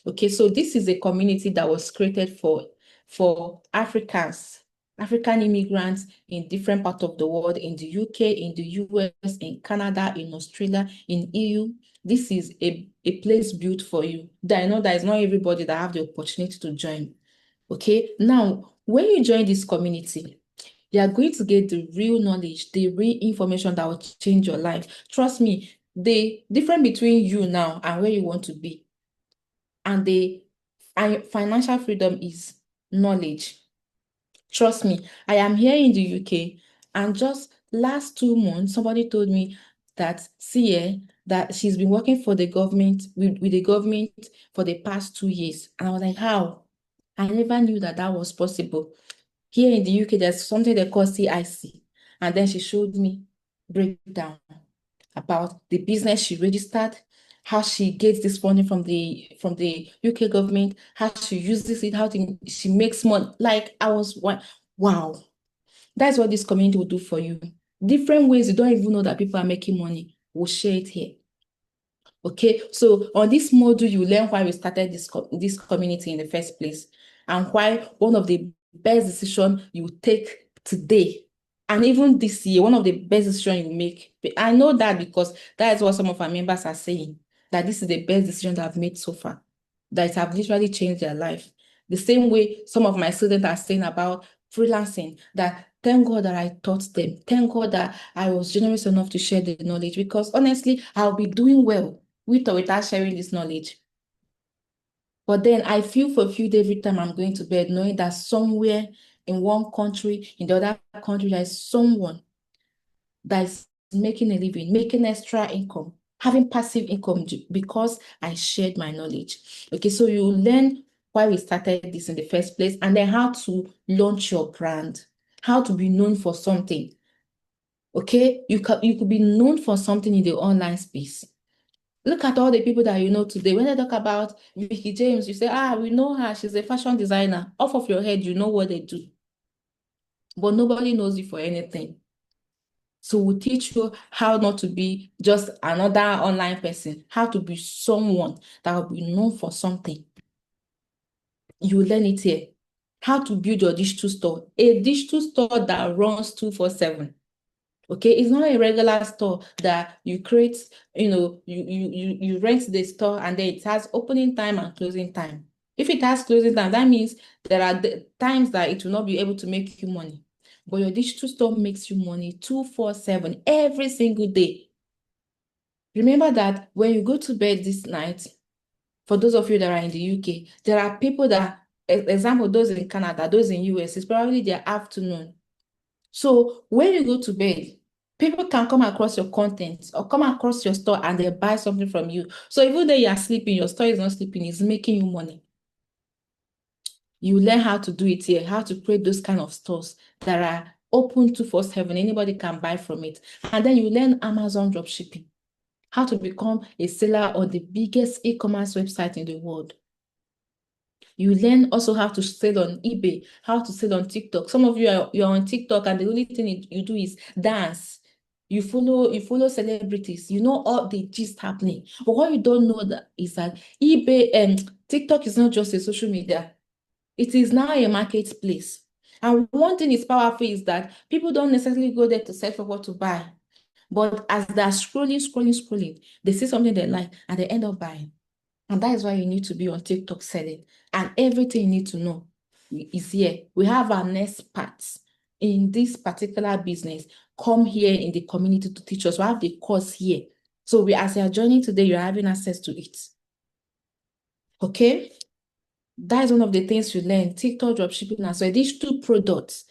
Okay, so this is a community that was created for African immigrants in different parts of the world, in the UK, in the US, in Canada, in Australia, in EU. This is a place built for you. That I know that it's not everybody that have the opportunity to join. Okay, now when you join this community, you are going to get the real knowledge, the real information that will change your life. Trust me, the difference between you now and where you want to be and the financial freedom is knowledge. Trust me, I am here in the UK, and just last 2 months, somebody told me that, see, that she's been working for the government, with the government for the past 2 years. And I was like, how? I never knew that that was possible. Here in the UK, there's something they call CIC. And then she showed me breakdown about the business she registered, how she gets this funding from the UK government, how she uses it, she makes money. Like I was, wow, that's what this community will do for you. Different ways you don't even know that people are making money. We'll share it here. Okay, so on this module, you learn why we started this community in the first place, and why one of the best decisions you take today, and even this year, one of the best decisions you make. I know that because that is what some of our members are saying, that this is the best decision that I've made so far, that it have literally changed their life. The same way some of my students are saying about freelancing, that thank God that I taught them. Thank God that I was generous enough to share the knowledge, because honestly, I'll be doing well with or without sharing this knowledge. But then I feel fulfilled every time I'm going to bed, knowing that somewhere in one country, in the other country, there is someone that is making a living, making extra income, having passive income because I shared my knowledge. Okay, so you learn why we started this in the first place, and then how to launch your brand, how to be known for something. Okay, you could be known for something in the online space. Look at all the people that you know today. When they talk about Vicky James, you say, we know her. She's a fashion designer. Off of your head, you know what they do. But nobody knows you for anything. So we'll teach you how not to be just another online person, how to be someone that will be known for something. You will learn it here. How to build your digital store. A digital store that runs 24/7. Okay, it's not a regular store that you create, you rent the store and then it has opening time and closing time. If it has closing time, that means there are times that it will not be able to make you money. But your digital store makes you money 24/7 every single day. Remember that when you go to bed this night, for those of you that are in the UK, there are people that, example, those in Canada, those in US, it's probably their afternoon. So when you go to bed, people can come across your content or come across your store and they buy something from you. So even though you are sleeping, your store is not sleeping, it's making you money. You learn how to do it here, how to create those kind of stores that are open 24/7. Anybody can buy from it. And then you learn Amazon dropshipping, how to become a seller on the biggest e-commerce website in the world. You learn also how to sell on eBay, how to sell on TikTok. Some of you you're on TikTok and the only thing you do is dance. you follow celebrities, you know all the gist happening. But what you don't know is that eBay and TikTok is not just a social media. It is now a marketplace. And one thing is powerful is that people don't necessarily go there to search for what to buy. But as they're scrolling, they see something they like and they end up buying. And that is why you need to be on TikTok selling. And everything you need to know is here. We have our next part in this particular business. Come here in the community to teach us. We have the course here. So as you are joining today, you're having access to it. Okay? That is one of the things you learn. TikTok dropshipping as well. These two products.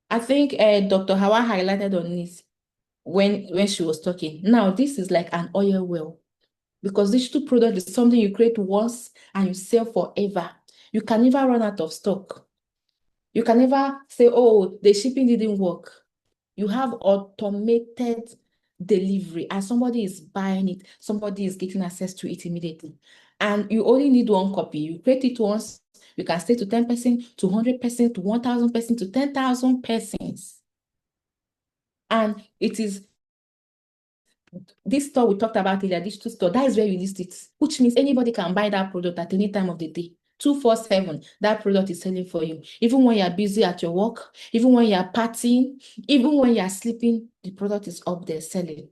I think Dr. Hawa highlighted on this when she was talking. Now, this is like an oil well. Because digital product is something you create once and you sell forever. You can never run out of stock. You can never say, oh, the shipping didn't work. You have automated delivery. As somebody is buying it, somebody is getting access to it immediately. And you only need one copy. You create it once, you can stay to 10%, to 100%, to 1,000%, to 10,000 persons. And it is this store we talked about earlier, digital store, that is where you list it, which means anybody can buy that product at any time of the day. 247, that product is selling for you. Even when you're busy at your work, even when you're partying, even when you're sleeping, the product is up there selling.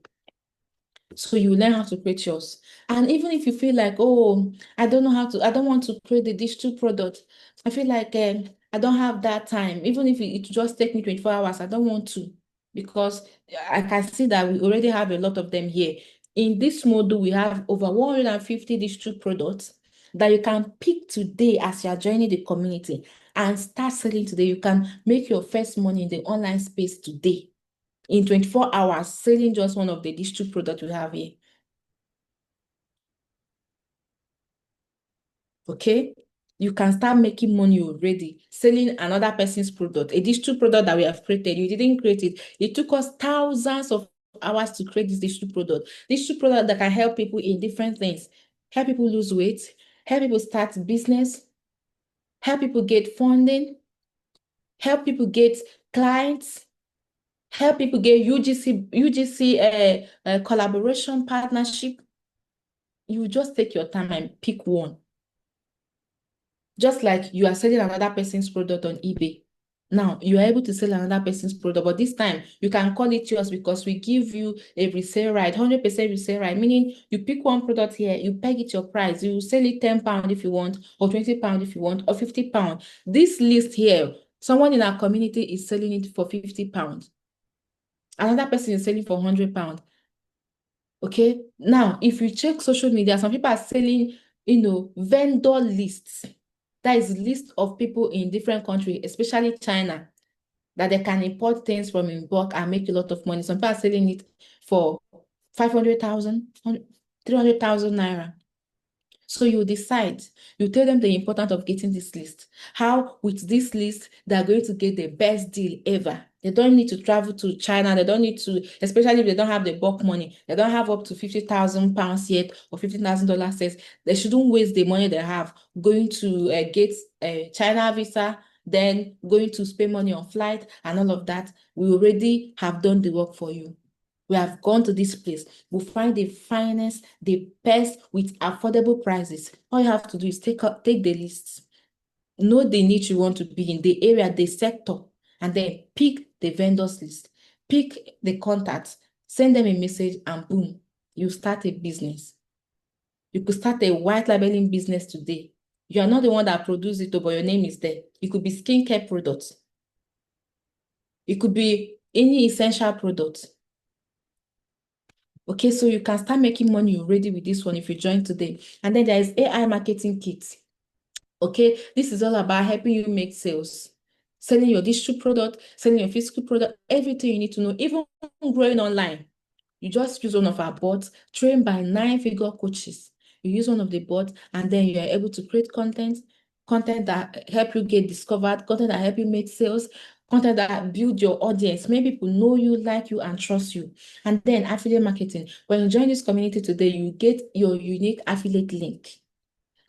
So you learn how to create yours. And even if you feel like, oh, I don't want to create the digital product. I feel like I don't have that time. Even if it just take me 24 hours, I don't want to, because I can see that we already have a lot of them here. In this module, we have over 150 digital products that you can pick today as you are joining the community and start selling today. You can make your first money in the online space today. In 24 hours, selling just one of the digital products we have here. Okay? You can start making money already, selling another person's product, a digital product that we have created. You didn't create it. It took us thousands of hours to create this digital product. Digital product that can help people in different things. Help people lose weight, help people start business, help people get funding, help people get clients, help people get UGC collaboration partnership. You just take your time and pick one. Just like you are selling another person's product on eBay. Now, you are able to sell another person's product, but this time you can call it yours because we give you a resale right, 100% resale right, meaning you pick one product here, you peg it your price, you sell it £10 if you want, or £20 if you want, or £50. This list here, someone in our community is selling it for £50. Another person is selling for £100. Okay, now if you check social media, some people are selling, vendor lists. That is list of people in different countries, especially China, that they can import things from in bulk and make a lot of money. Some people are selling it for 500,000, 300,000 naira. So you decide, you tell them the importance of getting this list. How with this list, they're going to get the best deal ever. They don't need to travel to China. They don't need to, especially if they don't have the bulk money. They don't have up to 50,000 pounds yet or $50,000 yet. They shouldn't waste the money they have going to get a China visa, then going to spend money on flight and all of that. We already have done the work for you. We have gone to this place. We'll find the finest, the best with affordable prices. All you have to do is take the lists, know the niche you want to be in, the area, the sector, and then pick the vendors list, pick the contacts, send them a message, and boom, you start a business. You could start a white labeling business today. You are not the one that produced it, but your name is there. It could be skincare products. It could be any essential product. Okay, so you can start making money already with this one if you join today. And then there is AI marketing kit. Okay, this is all about helping you make sales, selling your digital product, selling your physical product, everything you need to know, even growing online. You just use one of our bots trained by 9-figure coaches. You use one of the bots and then you are able to create content that help you get discovered, content that help you make sales, content that build your audience, make people know you, like you, and trust you. And then affiliate marketing. When you join this community today, you get your unique affiliate link.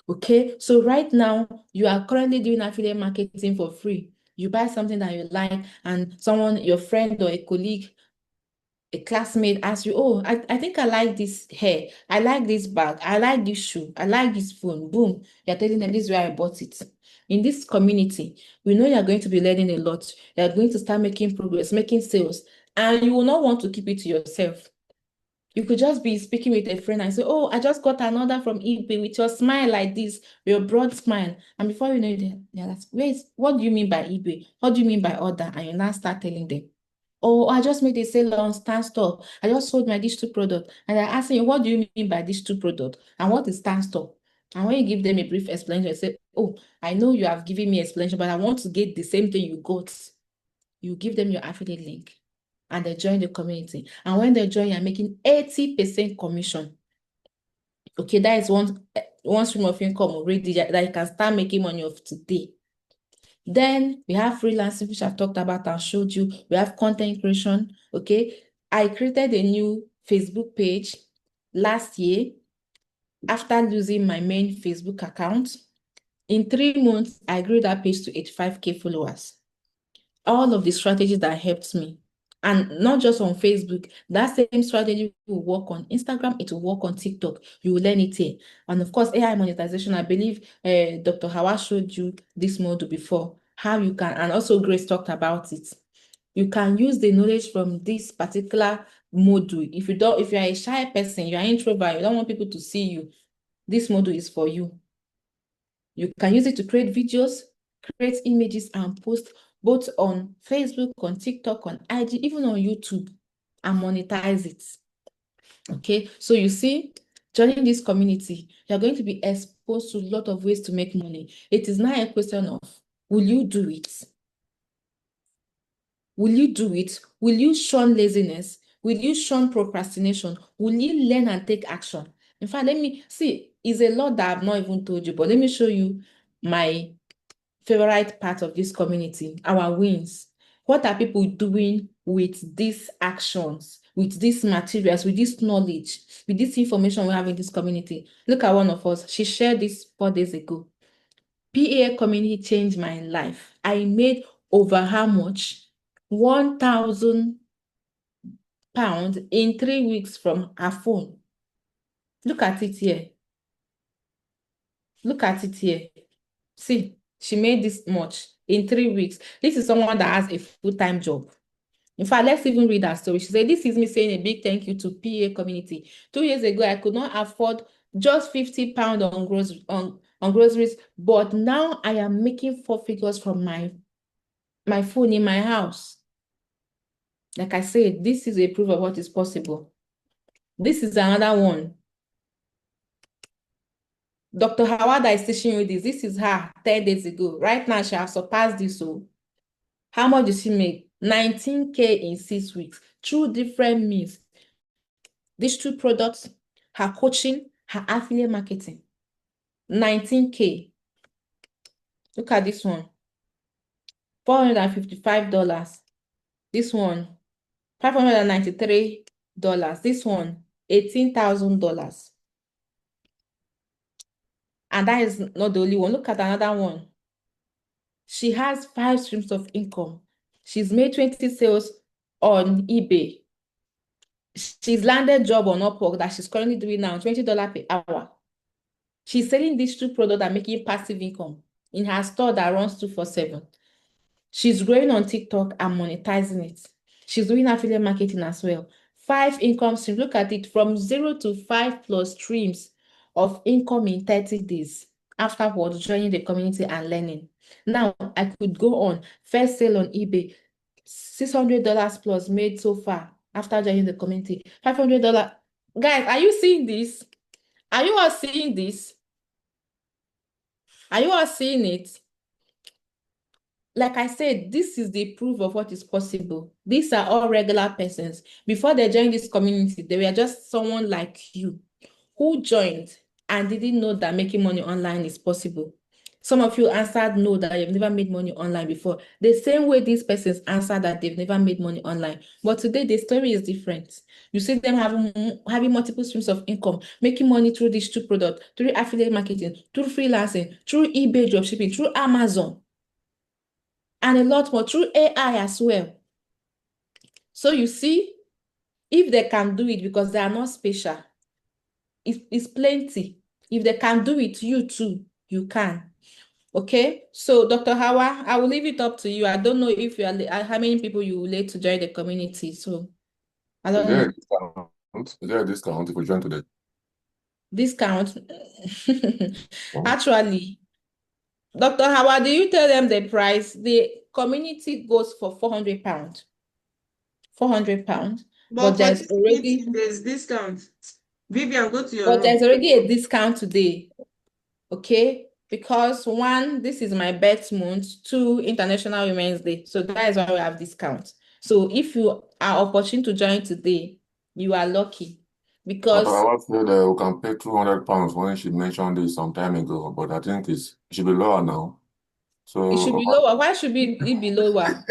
Okay, so right now you are currently doing affiliate marketing for free. You buy something that you like, and someone, your friend or a colleague, a classmate asks you, oh, I think I like this hair, I like this bag, I like this shoe, I like this phone. Boom, you're telling them this is where I bought it. In this community, we know you're going to be learning a lot. You're going to start making progress, making sales, and you will not want to keep it to yourself. You could just be speaking with a friend and say, oh, I just got an order from eBay with your smile like this, your broad smile. And before you know it, they're like, wait, what do you mean by eBay? What do you mean by order? And you now start telling them, oh, I just made a sale on Stan Store. I just sold my digital product. And they're asking you, what do you mean by digital product? And what is Stan Store? And when you give them a brief explanation, you say, oh, I know you have given me explanation, but I want to get the same thing you got. You give them your affiliate link and they join the community. And when they join, you're making 80% commission. Okay, that is one stream of income already that you can start making money of today. Then we have freelancing, which I've talked about and showed you. We have content creation. Okay, I created a new Facebook page last year after losing my main Facebook account. In 3 months, I grew that page to 85K followers. All of the strategies that helped me. And not just on Facebook, that same strategy will work on Instagram, it will work on TikTok. You will learn it here. And of course, AI monetization, I believe Dr. Hawa showed you this model before, how you can, and also Grace talked about it. You can use the knowledge from this particular module. If you're a shy person, you're an introvert, you don't want people to see you, this module is for you. You can use it to create videos, create images, and post both on Facebook, on TikTok, on IG, even on YouTube, and monetize it. Okay, so you see, joining this community, you're going to be exposed to a lot of ways to make money. It is not a question of, will you do it? Will you do it? Will you shun laziness? Will you shun procrastination? Will you learn and take action? In fact, let me see, it's a lot that I've not even told you, but let me show you my favorite part of this community, our wins. What are people doing with these actions, with these materials, with this knowledge, with this information we have in this community? Look at one of us. She shared this 4 days ago. PA community changed my life. I made over how much? 1,000 pounds in 3 weeks from her phone. Look at it here. Look at it here. See, she made this much in 3 weeks. This is someone that has a full-time job. In fact, let's even read that story. She said, this is me saying a big thank you to PA community. 2 years ago, I could not afford just 50 pounds on groceries, but now I am making 4 figures from my phone in my house. Like I said, this is a proof of what is possible. This is another one. Dr. Hawada is teaching you this. This is her 10 days ago. Right now, she has surpassed this. So, how much did she make? 19K in 6 weeks through different means. These 2 products, her coaching, her affiliate marketing. 19K. Look at this one. $455. This one, $593. This one, $18,000. And that is not the only one. Look at another one. She has 5 streams of income. She's made 20 sales on eBay. She's landed job on Upwork that she's currently doing now, $20 per hour. She's selling digital products and making passive income in her store that runs 24/7. She's growing on TikTok and monetizing it. She's doing affiliate marketing as well. 5 income streams. Look at it, from 0 to 5 plus streams of income in 30 days afterwards joining the community and learning. Now, I could go on. First sale on eBay, $600 plus made so far after joining the community. $500. Guys, are you seeing this? Are you all seeing this? Are you all seeing it? Like I said, this is the proof of what is possible. These are all regular persons. Before they joined this community, they were just someone like you who joined and didn't know that making money online is possible. Some of you answered no, that you've never made money online before. The same way these persons answered that they've never made money online. But today, the story is different. You see them having multiple streams of income, making money through digital product, through affiliate marketing, through freelancing, through eBay dropshipping, through Amazon, and a lot more through AI as well. So you see, if they can do it because they are not special, it's plenty. If they can do it, you too, you can. Okay, so Dr. Hawa, I will leave it up to you. I don't know if you are how many people you will let to join the community. So I Is don't there a know. discount? Is there a discount if we join today? Discount. Oh, Actually, Dr. Hawa, do you tell them the price? The community goes for £400. £400. But But for there's this already meeting, there's discount. Vivian, go to your but there's room. already a discount today. Okay, because one, this is my birth month, two, International Women's Day. So that is why we have discount. So if you are opportune to join today, you are lucky Dr. because Awad said we can pay £200 when she mentioned this some time ago, but I think it should be lower now. it should So, be lower. Why should it be lower?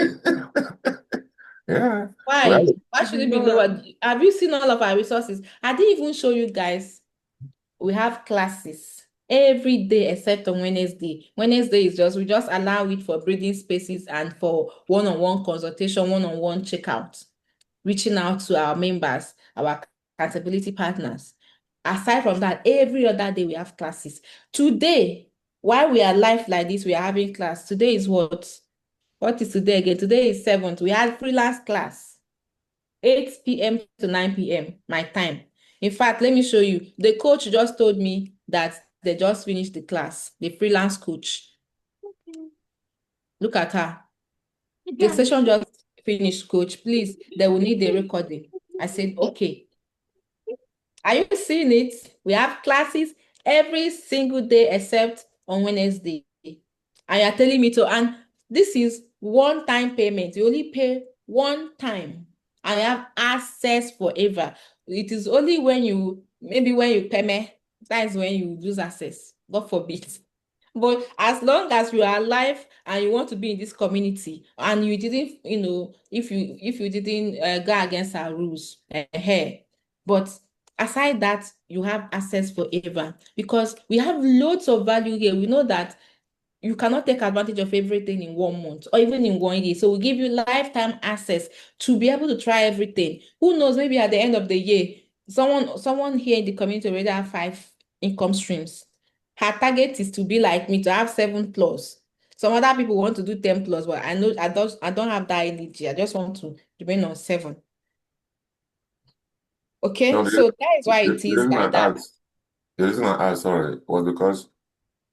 yeah, we have Why? Why Should should be it be lower. lower? Have you seen all of our resources? I didn't even show you guys. We have classes every day except on Wednesday. Wednesday is we just allow it for breathing spaces and for one-on-one consultation, one-on-one checkout, reaching out to our members, our accountability partners. Aside from that, every other day we have classes. Today, while we are live like this, we are having class. Today is what? What is today again? Today is 7th. We had freelance class, 8 p.m. to 9 p.m. my time. In fact, let me show you. The coach just told me that they just finished the class, the freelance coach. Look at her. The session just finished, coach. Please, they will need the recording. I said, okay. Are you seeing it? We have classes every single day except on Wednesday. And you're telling me to, and this is one-time payment. You only pay one time and you have access forever. It is only when maybe when you pay me, that is when you lose access. God forbid. But as long as you are alive and you want to be in this community and you didn't, if you didn't go against our rules, but aside that, you have access forever because we have loads of value here. We know that you cannot take advantage of everything in 1 month or even in 1 year. So we give you lifetime access to be able to try everything. Who knows, maybe at the end of the year, someone here in the community already have 5 income streams. Her target is to be like me, to have 7 plus. Some other people want to do 10 plus, but I know I don't have that energy. I just want to remain on 7. no, Okay, so that is why it the is reason I like that. asked, the reason I asked, sorry, was because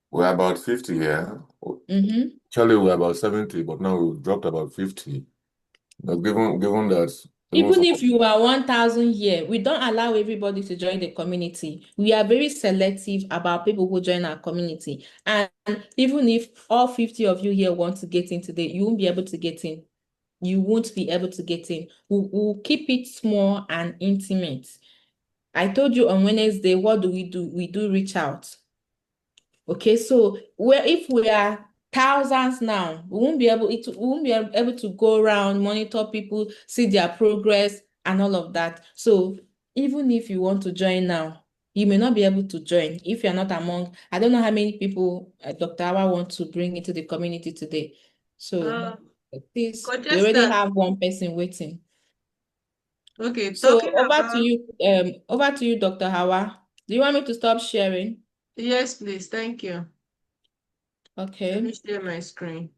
we're about 50 here. Mm-hmm. Actually, we're about 70, but now we've dropped about 50. But given that even Even some if you are 1,000 here, we don't allow everybody to join the community. We are very selective about people who join our community. And even if all 50 of you here want to get in today, you won't be able to get in. You won't be able to get in. We'll keep it small and intimate. I told you on Wednesday, what do? We do reach out. Okay, so if we are thousands now, we won't be able to go around, monitor people, see their progress and all of that. So even if you want to join now, you may not be able to join if you're not among, I don't know how many people Dr. Awa want to bring into the community today. So Uh, please, we Contest already that. have one person waiting. Okay, So talking about. over to you, Dr. Hawa. Do you want me to stop sharing? Yes, please. Thank you. Let me Okay. share my screen.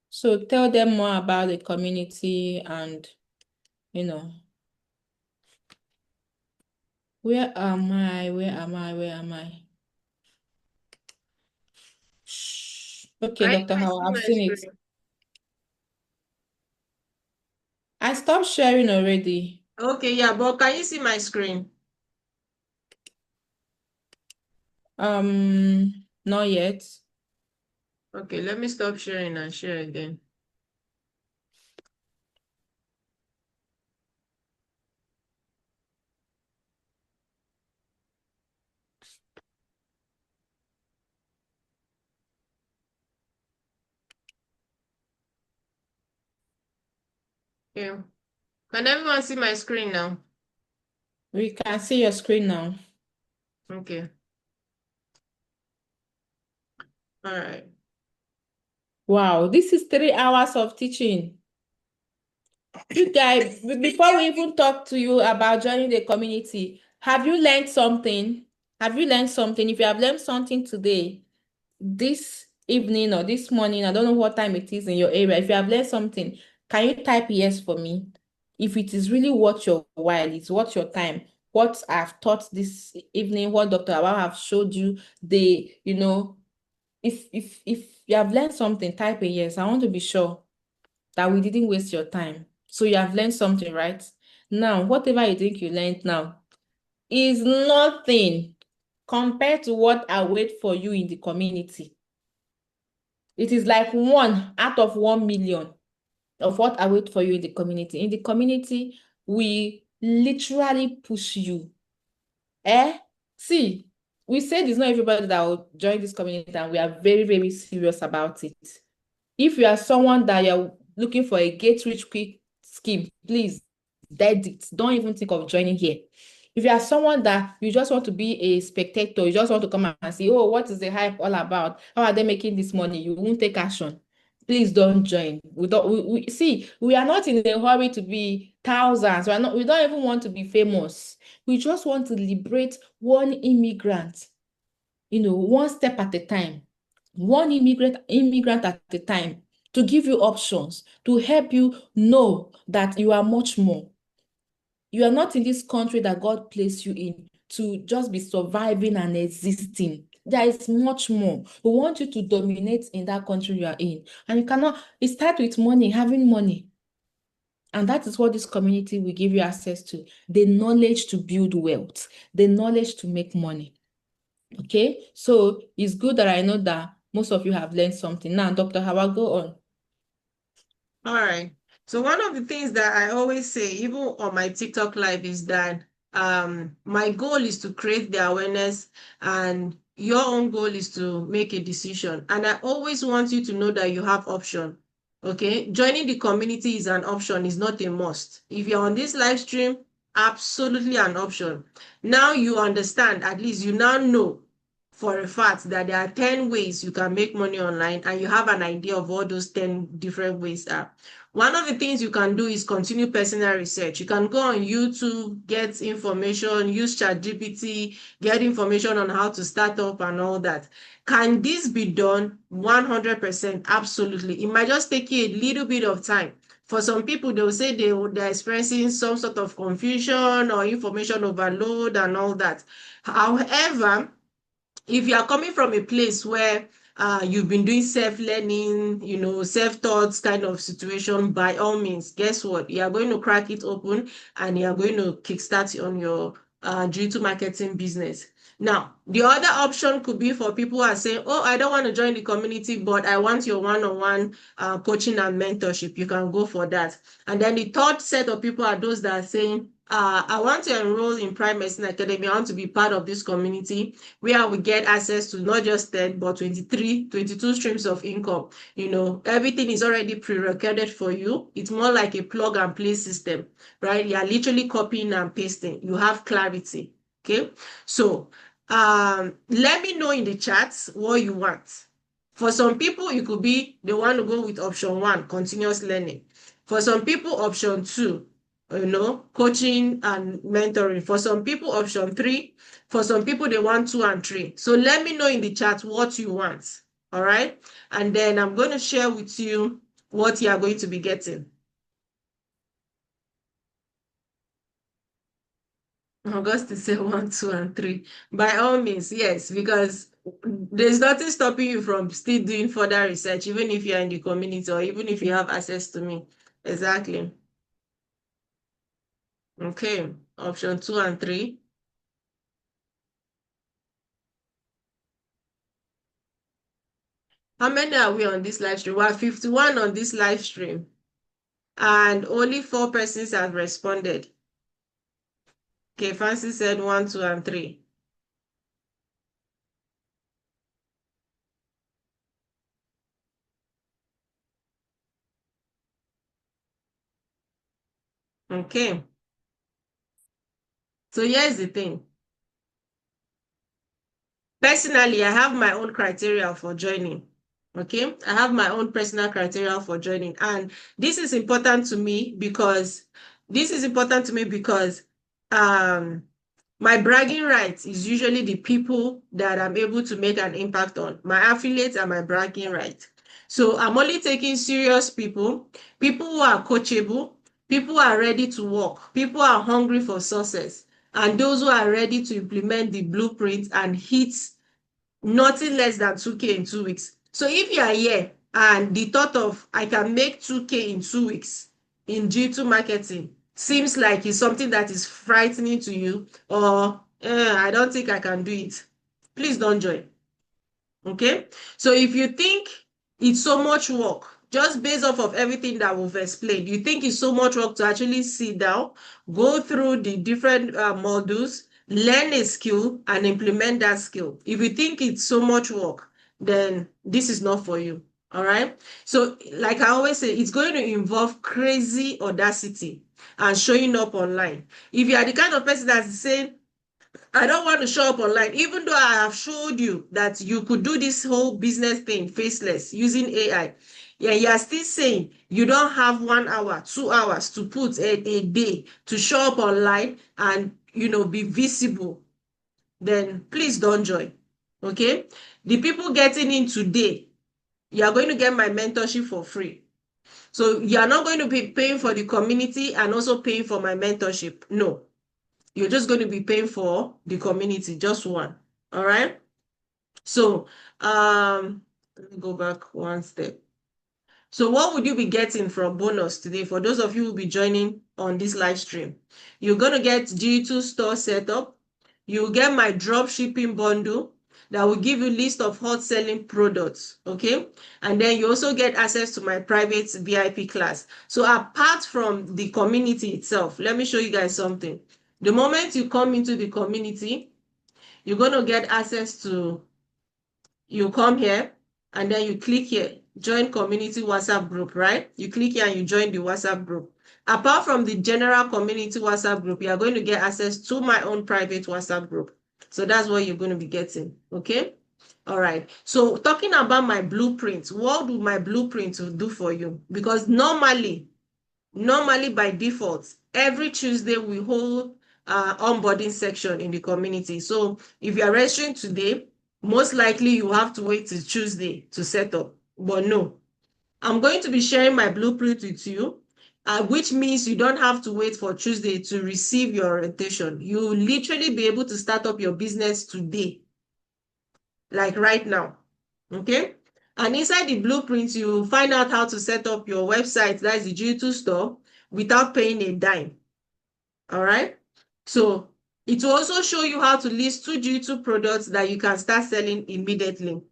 So tell them more about the community and, you know, where am I? Where am I? Where am I? Shh. Okay, Can you Dr. guys Howard, see I've my seen it. screen? I stopped sharing already. Okay, yeah, but can you see my screen? Not yet. Okay, let me stop sharing and share again. Okay. Can everyone see my screen now? We can see your screen now. Okay. All right. Wow, this is 3 hours of teaching. You guys, before we even talk to you about joining the community, have you learned something? Have you learned something? If you have learned something today, this evening or this morning, I don't know what time it is in your area. If you have learned something, can you type yes for me? If it is really worth your while, it's worth your time. What I've taught this evening, what Dr. Awa have showed you, if you have learned something, type a yes. I want to be sure that we didn't waste your time. So you have learned something, right? Now, whatever you think you learned now is nothing compared to what I wait for you in the community. It is like 1 out of 1 million of what I wait for you in the community. In the community, we literally push you. See, we said it's not everybody that will join this community, and we are very, very serious about it. If you are someone that you're looking for a get rich quick scheme, please dead it. Don't even think of joining here. If you are someone that you just want to be a spectator, you just want to come and see, oh, what is the hype all about? How are they making this money? You won't take action. Please don't join. We are not in a hurry to be thousands. We don't even want to be famous. We just want to liberate one immigrant, one step at a time, one immigrant at a time, to give you options, to help you know that you are much more. You are not in this country that God placed you in to just be surviving and existing. There is much more. We want you to dominate in that country you are in. And it starts with money, having money. And that is what this community will give you access to: the knowledge to build wealth, the knowledge to make money. Okay, so it's good that I know that most of you have learned something. Now, Dr. Hawa, go on. All right. So one of the things that I always say, even on my TikTok live, is that my goal is to create the awareness, and your own goal is to make a decision. And I always want you to know that you have option. Okay, joining the community is an option, is not a must. If you're on this live stream, absolutely an option. Now you understand, at least you now know for a fact that there are 10 ways you can make money online, and you have an idea of what those 10 different ways are. One of the things you can do is continue personal research. You can go on YouTube, get information, use ChatGPT, get information on how to start up and all that. Can this be done? 100%, absolutely. It might just take you a little bit of time. For some people, they'll say they're experiencing some sort of confusion or information overload and all that. However, if you are coming from a place where you've been doing self-learning, self-taught kind of situation, by all means, guess what? You are going to crack it open, and you are going to kickstart on your digital marketing business. Now, the other option could be for people who are saying, oh, I don't want to join the community, but I want your one-on-one coaching and mentorship. You can go for that. And then the third set of people are those that are saying, I want to enroll in Prime Medicine Academy. I want to be part of this community where we get access to not just 10, but 23, 22 streams of income. Everything is already pre-recorded for you. It's more like a plug and play system, right? You are literally copying and pasting. You have clarity. Okay. So let me know in the chats what you want. For some people, it could be they want to go with option 1, continuous learning. For some people, option 2, coaching and mentoring. For some people, option 3. For some people, they want 2 and 3. So let me know in the chat what you want. All right. And then I'm going to share with you what you are going to be getting. August is say 1, 2, and 3. By all means, yes, because there's nothing stopping you from still doing further research, even if you're in the community or even if you have access to me. Exactly. Okay. Option 2 and 3. How many are we on this live stream? We're 51 on this live stream, and only 4 persons have responded. Okay, Fancy said 1, 2, and 3. Okay. So here's the thing. Personally, I have my own criteria for joining. Okay, I have my own personal criteria for joining, and this is important to me because um my bragging rights is usually the people that I'm able to make an impact on. My affiliates are my bragging right. So I'm only taking serious people who are coachable, people who are ready to work, people who are hungry for success, and those who are ready to implement the blueprint and hit nothing less than 2K in 2 weeks. So if you are here and the thought of I can make 2K in 2 weeks in G2 marketing seems like it's something that is frightening to you, or I don't think I can do it, please don't join. Okay, so if you think it's so much work, just based off of everything that we've explained, you think it's so much work to actually sit down, go through the different modules, learn a skill, and implement that skill. If you think it's so much work, then this is not for you. All right. So, like I always say, it's going to involve crazy audacity and showing up online. If you are the kind of person that's saying, I don't want to show up online, even though I have showed you that you could do this whole business thing faceless using AI. Yeah, you are still saying you don't have 1 hour, 2 hours to put a day to show up online and be visible, then please don't join. Okay? The people getting in today, you are going to get my mentorship for free. So you are not going to be paying for the community and also paying for my mentorship. No, you're just going to be paying for the community, just one. All right. So let me go back one step. So what would you be getting from bonus today for those of you who will be joining on this live stream? You're going to get G2 store setup. You'll get my drop shipping bundle that will give you list of hot selling products. Okay. And then you also get access to my private VIP class. So apart from the community itself, let me show you guys something. The moment you come into the community, you're going to get access to, you come here and then you click here, join community WhatsApp group, right? You click here and you join the WhatsApp group. Apart from the general community WhatsApp group, you are going to get access to my own private WhatsApp group. So that's what you're going to be getting, okay? All right. So talking about my blueprint, what do my blueprint do for you? Because normally by default, every Tuesday we hold onboarding section in the community. So if you are registering today, most likely you have to wait till Tuesday to set up. But no, I'm going to be sharing my blueprint with you, which means you don't have to wait for Tuesday to receive your orientation. You will literally be able to start up your business today, like right now. Okay? And inside the blueprint, you will find out how to set up your website, that's the G2 store, without paying a dime. All right? So it will also show you how to list 2G2 products that you can start selling immediately.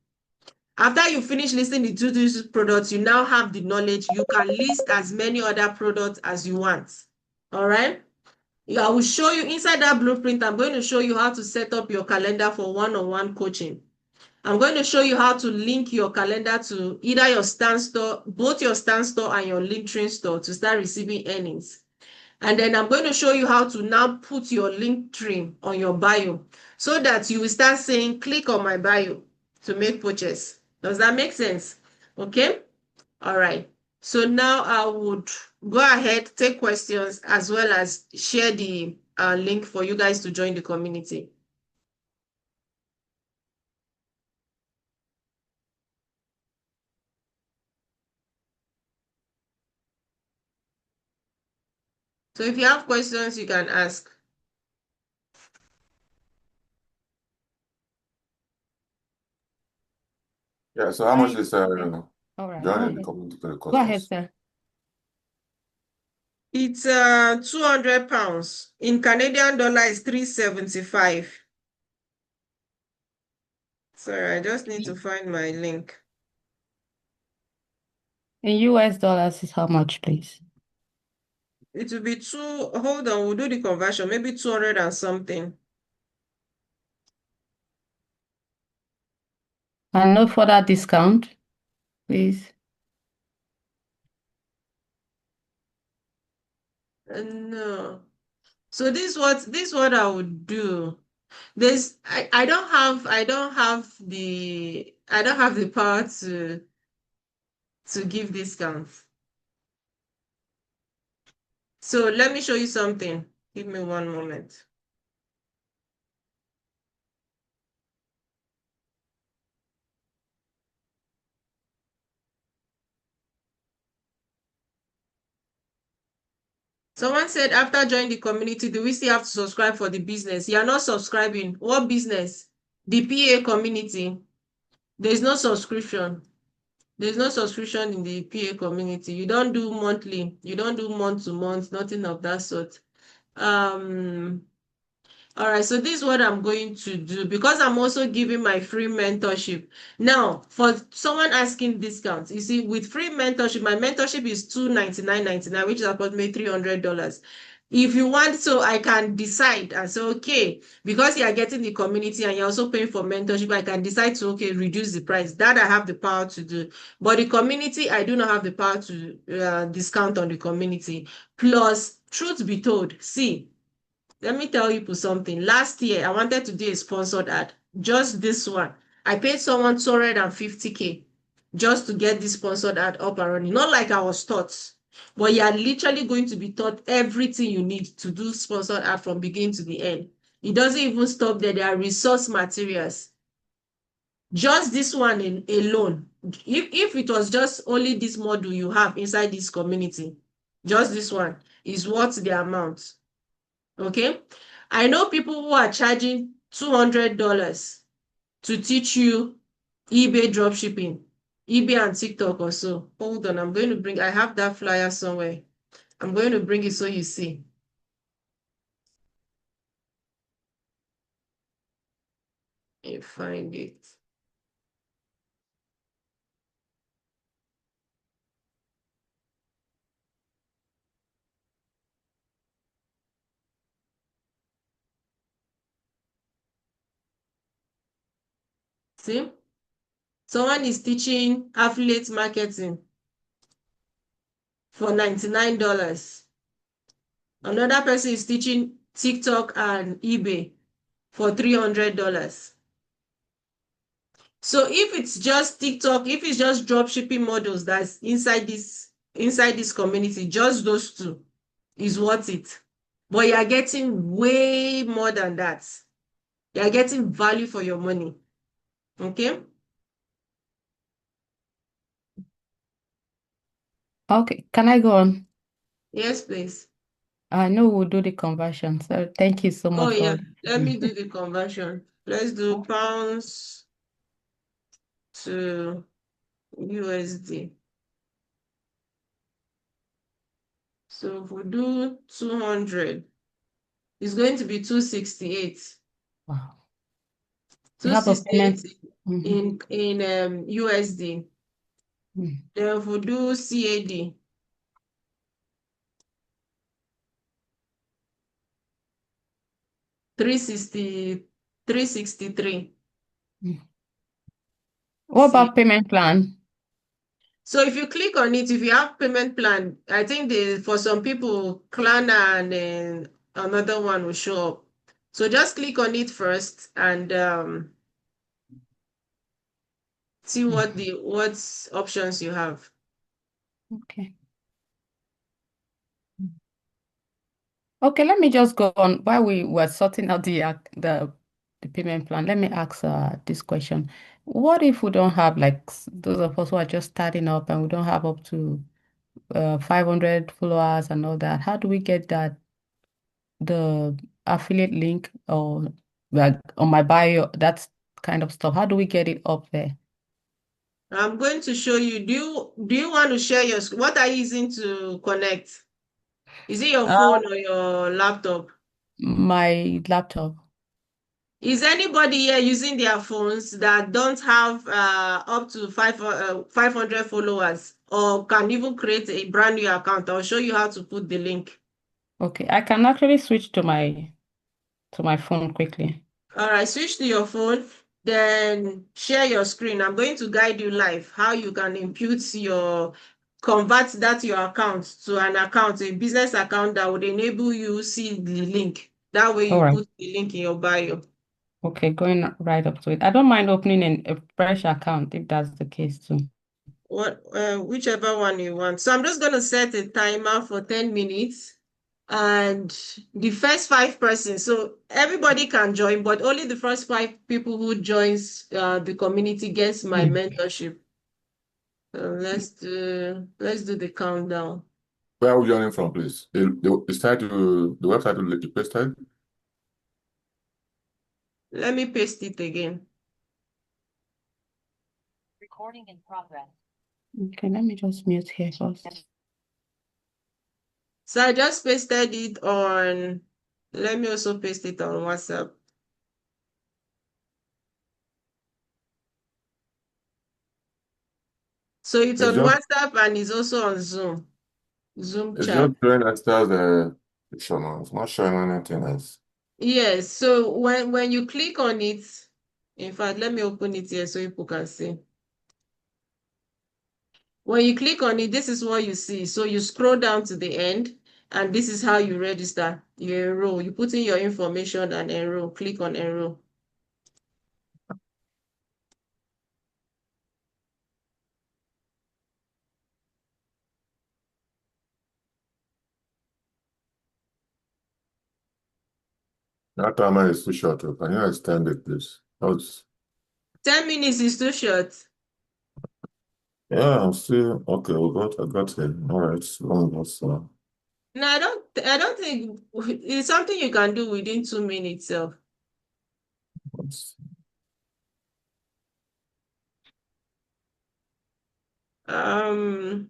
After you finish listing the 2G2 products, you now have the knowledge. You can list as many other products as you want. All right? I will show you inside that blueprint. I'm going to show you how to set up your calendar for one-on-one coaching. I'm going to show you how to link your calendar to either your Stan store, both your Stan store and your Linktree store to start receiving earnings. And then I'm going to show you how to now put your Linktree on your bio so that you will start saying, click on my bio to make purchase. Does that make sense? Okay. All right. So now I would go ahead, take questions, as well as share the link for you guys to join the community. So if you have questions, you can ask. Yeah, so how much is All right, go joining the ahead. community to the Go ahead, cost? sir. It's 200 pounds. In Canadian dollar, is 375. Sorry, I just need to find my link. In US dollars is how much, please? It will be hold on, we'll do the conversion, maybe 200 and something. And no further discount, please. No. So this what I would do. I don't have the power to give discounts. So let me show you something. Give me one moment. Someone said after joining the community, do we still have to subscribe for the business? You're not subscribing. What business? The PA community. There's no subscription. There's no subscription in the PA community. You don't do monthly. You don't do month to month, nothing of that sort. All right, so this is what I'm going to do because I'm also giving my free mentorship. Now, for someone asking discounts, you see, with free mentorship, my mentorship is $299.99, which is approximately $300. If you want, so I can decide and say, okay, because you are getting the community and you're also paying for mentorship, I can decide to, okay, reduce the price. That I have the power to do. But the community, I do not have the power to discount on the community. Plus, truth be told, see, let me tell you something. Last year, I wanted to do a sponsored ad. Just this one. I paid someone 250K just to get this sponsored ad up and running. Not like I was taught, but you are literally going to be taught everything you need to do sponsored ad from beginning to the end. It doesn't even stop there. There are resource materials. Just this one alone. If it was just only this module you have inside this community, just this one is worth the amount. Okay, I know people who are charging $200 to teach you eBay dropshipping, eBay and TikTok or so. Hold on, I have that flyer somewhere. I'm going to bring it so you see. You find it. See, someone is teaching affiliate marketing for $99. Another person is teaching TikTok and eBay for $300. So if it's just TikTok, if it's just drop shipping models that's inside this community, just those two is worth it. But you're getting way more than that. You're getting value for your money. Okay? Okay, can I go on? Yes, please. I know we'll do the conversion. So thank you so Oh much yeah. for Let me do the conversion. Let's do pounds to USD. So if we do 200, it's going to be 268. wow. You have a 268 payment. Mhm. in USD. Mm. Then if we do CAD, 360, 363. Mm. What See. about payment plan? So if you click on it, if you have payment plan, I think for some people, Klarna and another one will show up. So just click on it first and see Mm. what options you have. Okay. Okay, let me just go on while we were sorting out the payment plan. Let me ask this question. What if we don't have like those of us who are just starting up and we don't have up to 500 followers and all that? How do we get the affiliate link or like on my bio, that's kind of stuff? How do we get it up there? I'm going to show you. Do you want to share your screen? What are you using to connect? Is it your Uh, phone or your laptop? my laptop. Is anybody here using their phones that don't have up to 500 followers or can even create a brand new account? I'll show you how to put the link. Okay, I can actually switch to my phone quickly. All right, switch to your phone, then share your screen. I'm going to guide you live how you can convert that your account to an account, a business account that would enable you see the link. That way All you right. put the link in your bio. Okay, going right up to it. I don't mind opening a fresh account if that's the case too. whichever one you want. So I'm just going to set a timer for 10 minutes. And the first 5 persons, so everybody can join, but only the first 5 people who joins the community gets my mentorship. So let's do the countdown. Where are we joining from, please? The website will be pasted. Let me paste it again. Recording in progress. Okay, let me just mute here first. So I just pasted it on, let me also paste it on WhatsApp. So it's on WhatsApp and it's also on Zoom It's chat. just showing Esther's picture now. It's not showing anything else. Yes, so when you click on it, in fact, let me open it here so people can see. When you click on it, this is what you see. So you scroll down to the end, and this is how you register. You enroll. You put in your information and enroll. Click on enroll. That timer is too short. Can you extend it, please? 10 minutes is too short. Yeah, I'm still okay. I got it. All right. Long as, No, I don't think it's something you can do within 2 minutes. So I'm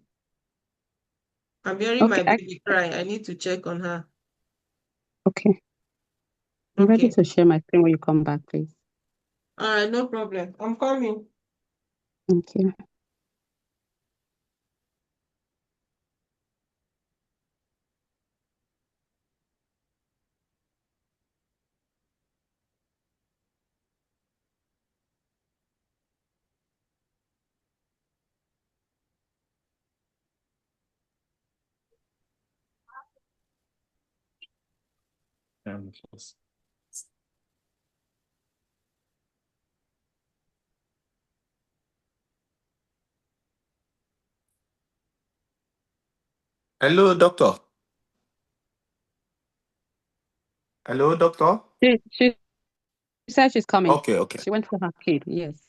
hearing my baby cry. I need to check on her. Okay. I'm ready to share my screen when you come back, please. All right, no problem. I'm coming. Thank you. Hello, doctor. Hello, doctor. She said she's coming. Okay. She went for her kid, yes.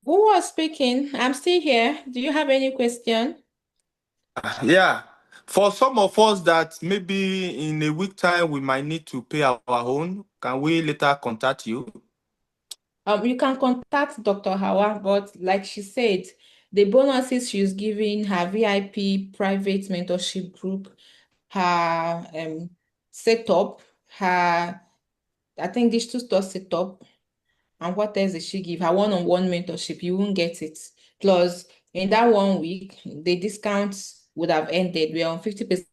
Who was speaking? I'm still here. Do you have any question? Yeah. For some of us that maybe in a week time we might need to pay our own, can we later contact you? You can contact Dr. Hawa, but like she said, the bonuses she's giving, her VIP private mentorship group, her setup, her I think digital store setup, and what else did she give? Her one-on-one mentorship, you won't get it. Plus, in that 1 week, the discounts would have ended. We're on 50%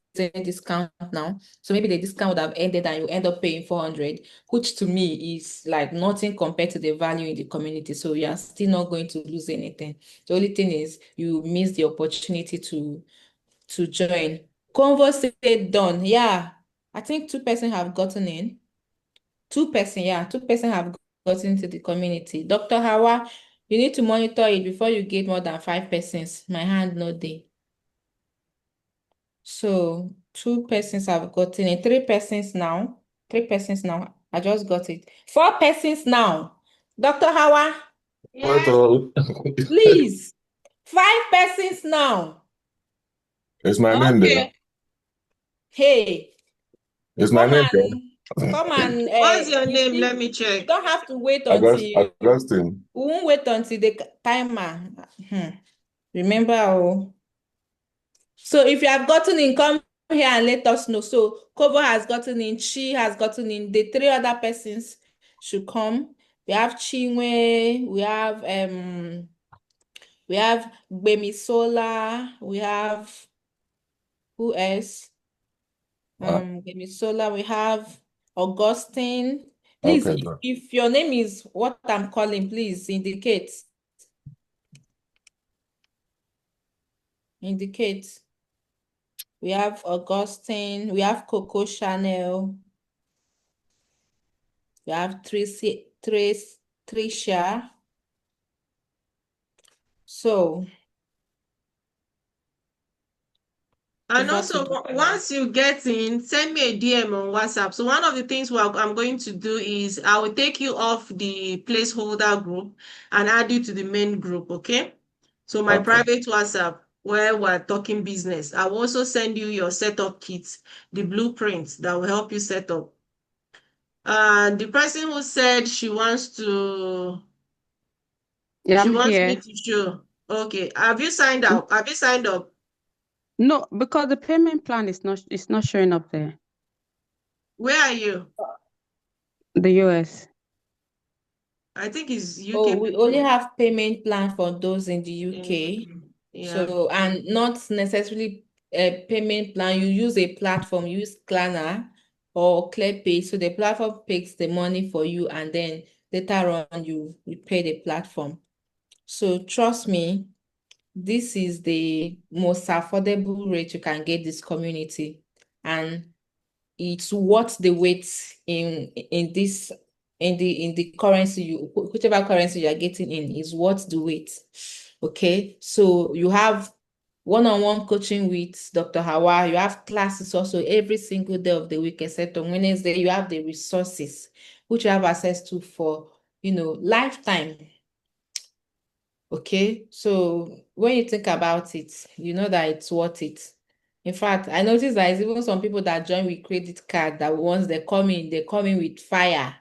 discount now. So maybe the discount would have ended and you end up paying 400, which to me is like nothing compared to the value in the community. So you are still not going to lose anything. The only thing is you miss the opportunity to join. Convo said done. Yeah, I think 2 persons have gotten in. 2 persons, yeah, 2 persons have gotten into the community. Dr. Hawa, you need to monitor it before you get more than 5 persons. My hand no day. So 2 persons have gotten it. 3 persons now. 3 persons now. I just got it. 4 persons now. Dr. Hawa, please. 5 persons now. It's my name there. Hey, It's my name there. come and What's your name? Let me you check. don't have to wait until Augustine. we won't wait until the timer. Remember, so if you have gotten in, come here and let us know. So Kobo has gotten in, Chi has gotten in, the 3 other persons should come. We have Chinwe, we have Gbemisola, we have who else? Gbemisola, we have Augustine. Please, Okay, good. if your name is what I'm calling, please indicate. Indicate. We have Augustine, we have Coco Chanel, we have Tracy, Tricia. So And over to also, once you get in, send me a DM on WhatsApp. So one of the things I'm going to do is I will take you off the placeholder group and add you to the main group, okay? So my Okay. private WhatsApp where we're talking business. I will also send you your setup kits, the blueprints that will help you set up. The person who said Yeah, she I'm wants me here. to show. Okay. Have you signed up? Have you signed up? No, because the payment plan is not showing up there. Where are you? The US. I think it's Oh, UK we only people. have payment plan for those in the UK. Yeah. So, and not necessarily a payment plan. You use a platform, you use Klarna or ClearPay. So the platform pays the money for you, and then later on you pay the platform. So trust me, this is the most affordable rate you can get this community, and it's worth the wait in this in the currency whichever currency you are getting in is worth the wait. Okay, so you have one-on-one coaching with Dr. Hawa. You have classes also every single day of the week, except on Wednesday. You have the resources which you have access to for lifetime. Okay, so when you think about it, you know that it's worth it. In fact, I noticed that it's even some people that join with credit card that once they come in with fire.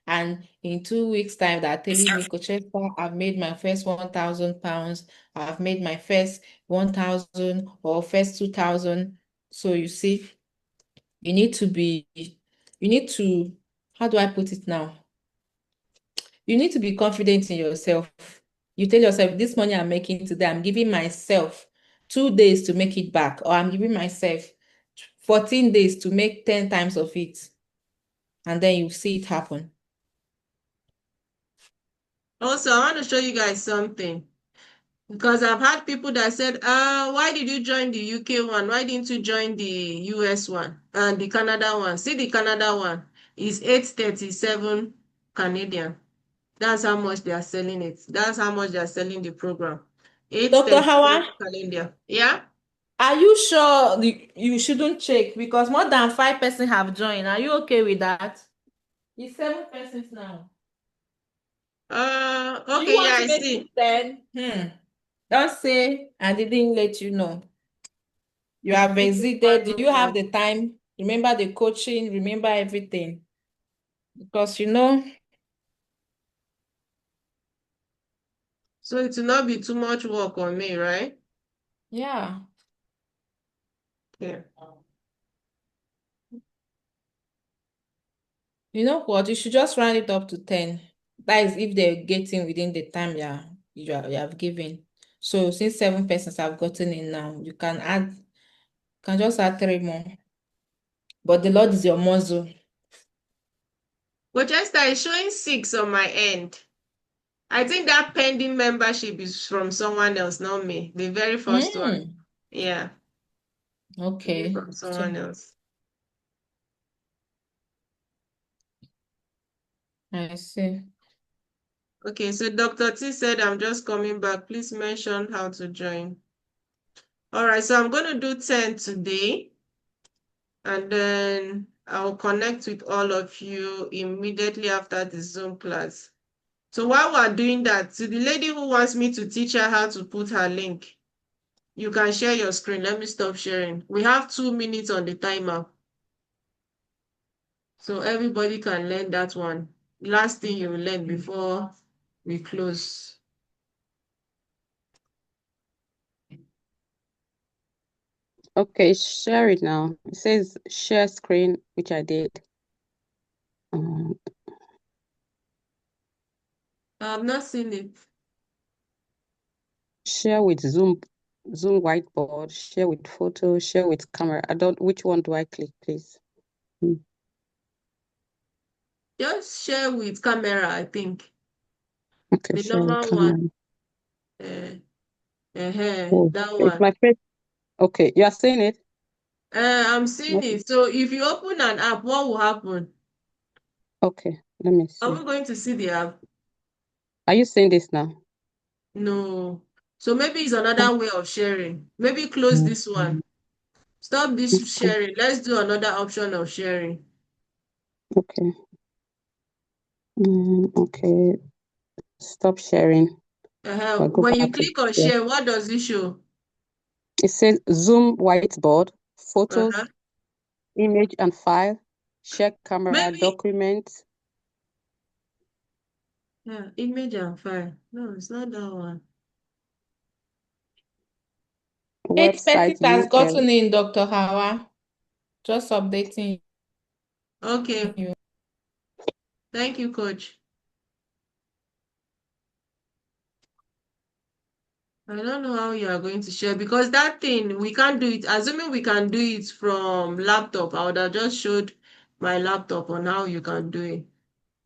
And in 2 weeks' time, they're telling me, Coach Esther, I've made my first £1,000, I've made my first 1,000 or first 2,000. So you see, you need to, how do I put it now? You need to be confident in yourself. You tell yourself, this money I'm making today, I'm giving myself 2 days to make it back, or I'm giving myself 14 days to make 10 times of it. And then you see it happen. Also, I want to show you guys something. Because I've had people that said, why did you join the UK one? Why didn't you join the US one and the Canada one? See, the Canada one is 837 Canadian. That's how much they are selling it. That's how much they are selling the program. Dr. 837 Hawa, Canadian. Yeah? are you sure you shouldn't check because more than 5 persons have joined? Are you okay with that? It's 7 persons now. Do you Okay, yeah, want to I make it see. 10? Don't say I didn't let you know. You have Okay, fine, exited. Do no you have problem. the time? Remember the coaching, remember everything. Because So it will not be too much work on me, right? yeah. Yeah. You know what? You should just round it up to 10. That is if they're getting within the time you have given. So since 7 persons have gotten in now, you can just add 3 more. But the Lord is your muzzle. But just is showing 6 on my end. I think that pending membership is from someone else, not me. The very first one. Yeah, maybe Okay. from So someone else. I see. Okay, so Dr. T said, I'm just coming back. Please mention how to join. All right, so I'm going to do 10 today, and then I'll connect with all of you immediately after the Zoom class. So while we're doing that, to the lady who wants me to teach her how to put her link, you can share your screen. Let me stop sharing. We have 2 minutes on the timer. So everybody can learn that one. Last thing you will learn before we close. Okay, share it now. It says share screen, which I did. I've not seen it. Share with Zoom whiteboard, share with photo, share with camera. Which one do I click, please? Just share with camera, I think. Okay, The share with normal camera. one. Oh, That it's one. my face. Okay, you are seeing it? I'm seeing it. So if you open an app, what will happen? Okay, let me Are see. we going to see the app? Are you seeing this now? No. So maybe it's another way of sharing. Maybe close this one. Stop this Okay. sharing. Let's do another option of sharing. Okay. Okay. Stop sharing. I'll go When you back to click on share. share, what does it show? It says Zoom whiteboard, photos, Uh-huh. image and file, share camera, Maybe, document. yeah, image and file. No, it's not that one. 8 Website persons has URL. gotten in, Dr. Hawa. Just updating Okay. you. Thank you, coach. I don't know how you are going to share because that thing, we can't do it. Assuming we can do it from laptop, I would have just showed my laptop on how you can do it.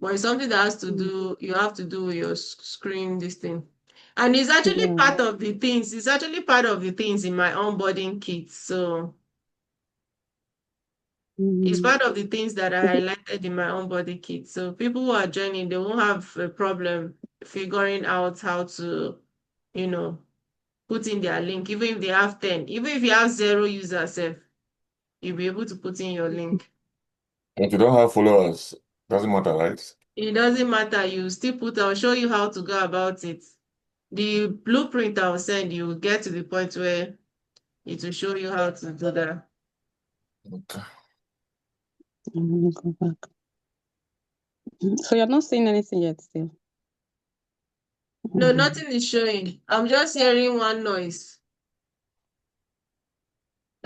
But it's something that has to do, you have to do with your screen, this thing. And it's actually Yeah. part of the things, it's actually part of the things in my onboarding kit. So it's part of the things that I highlighted in my onboarding kit. So people who are joining, they won't have a problem figuring out how to, you know, put in their link, even if they have 10, even if you have 0 users, you'll be able to put in your link. If you don't have followers, doesn't matter, right? It doesn't matter, you still put, I'll show you how to go about it. The blueprint I'll send you will get to the point where it will show you how to do that. Okay. I'm gonna go back. So you're not seeing anything yet still? No, nothing is showing. I'm just hearing one noise.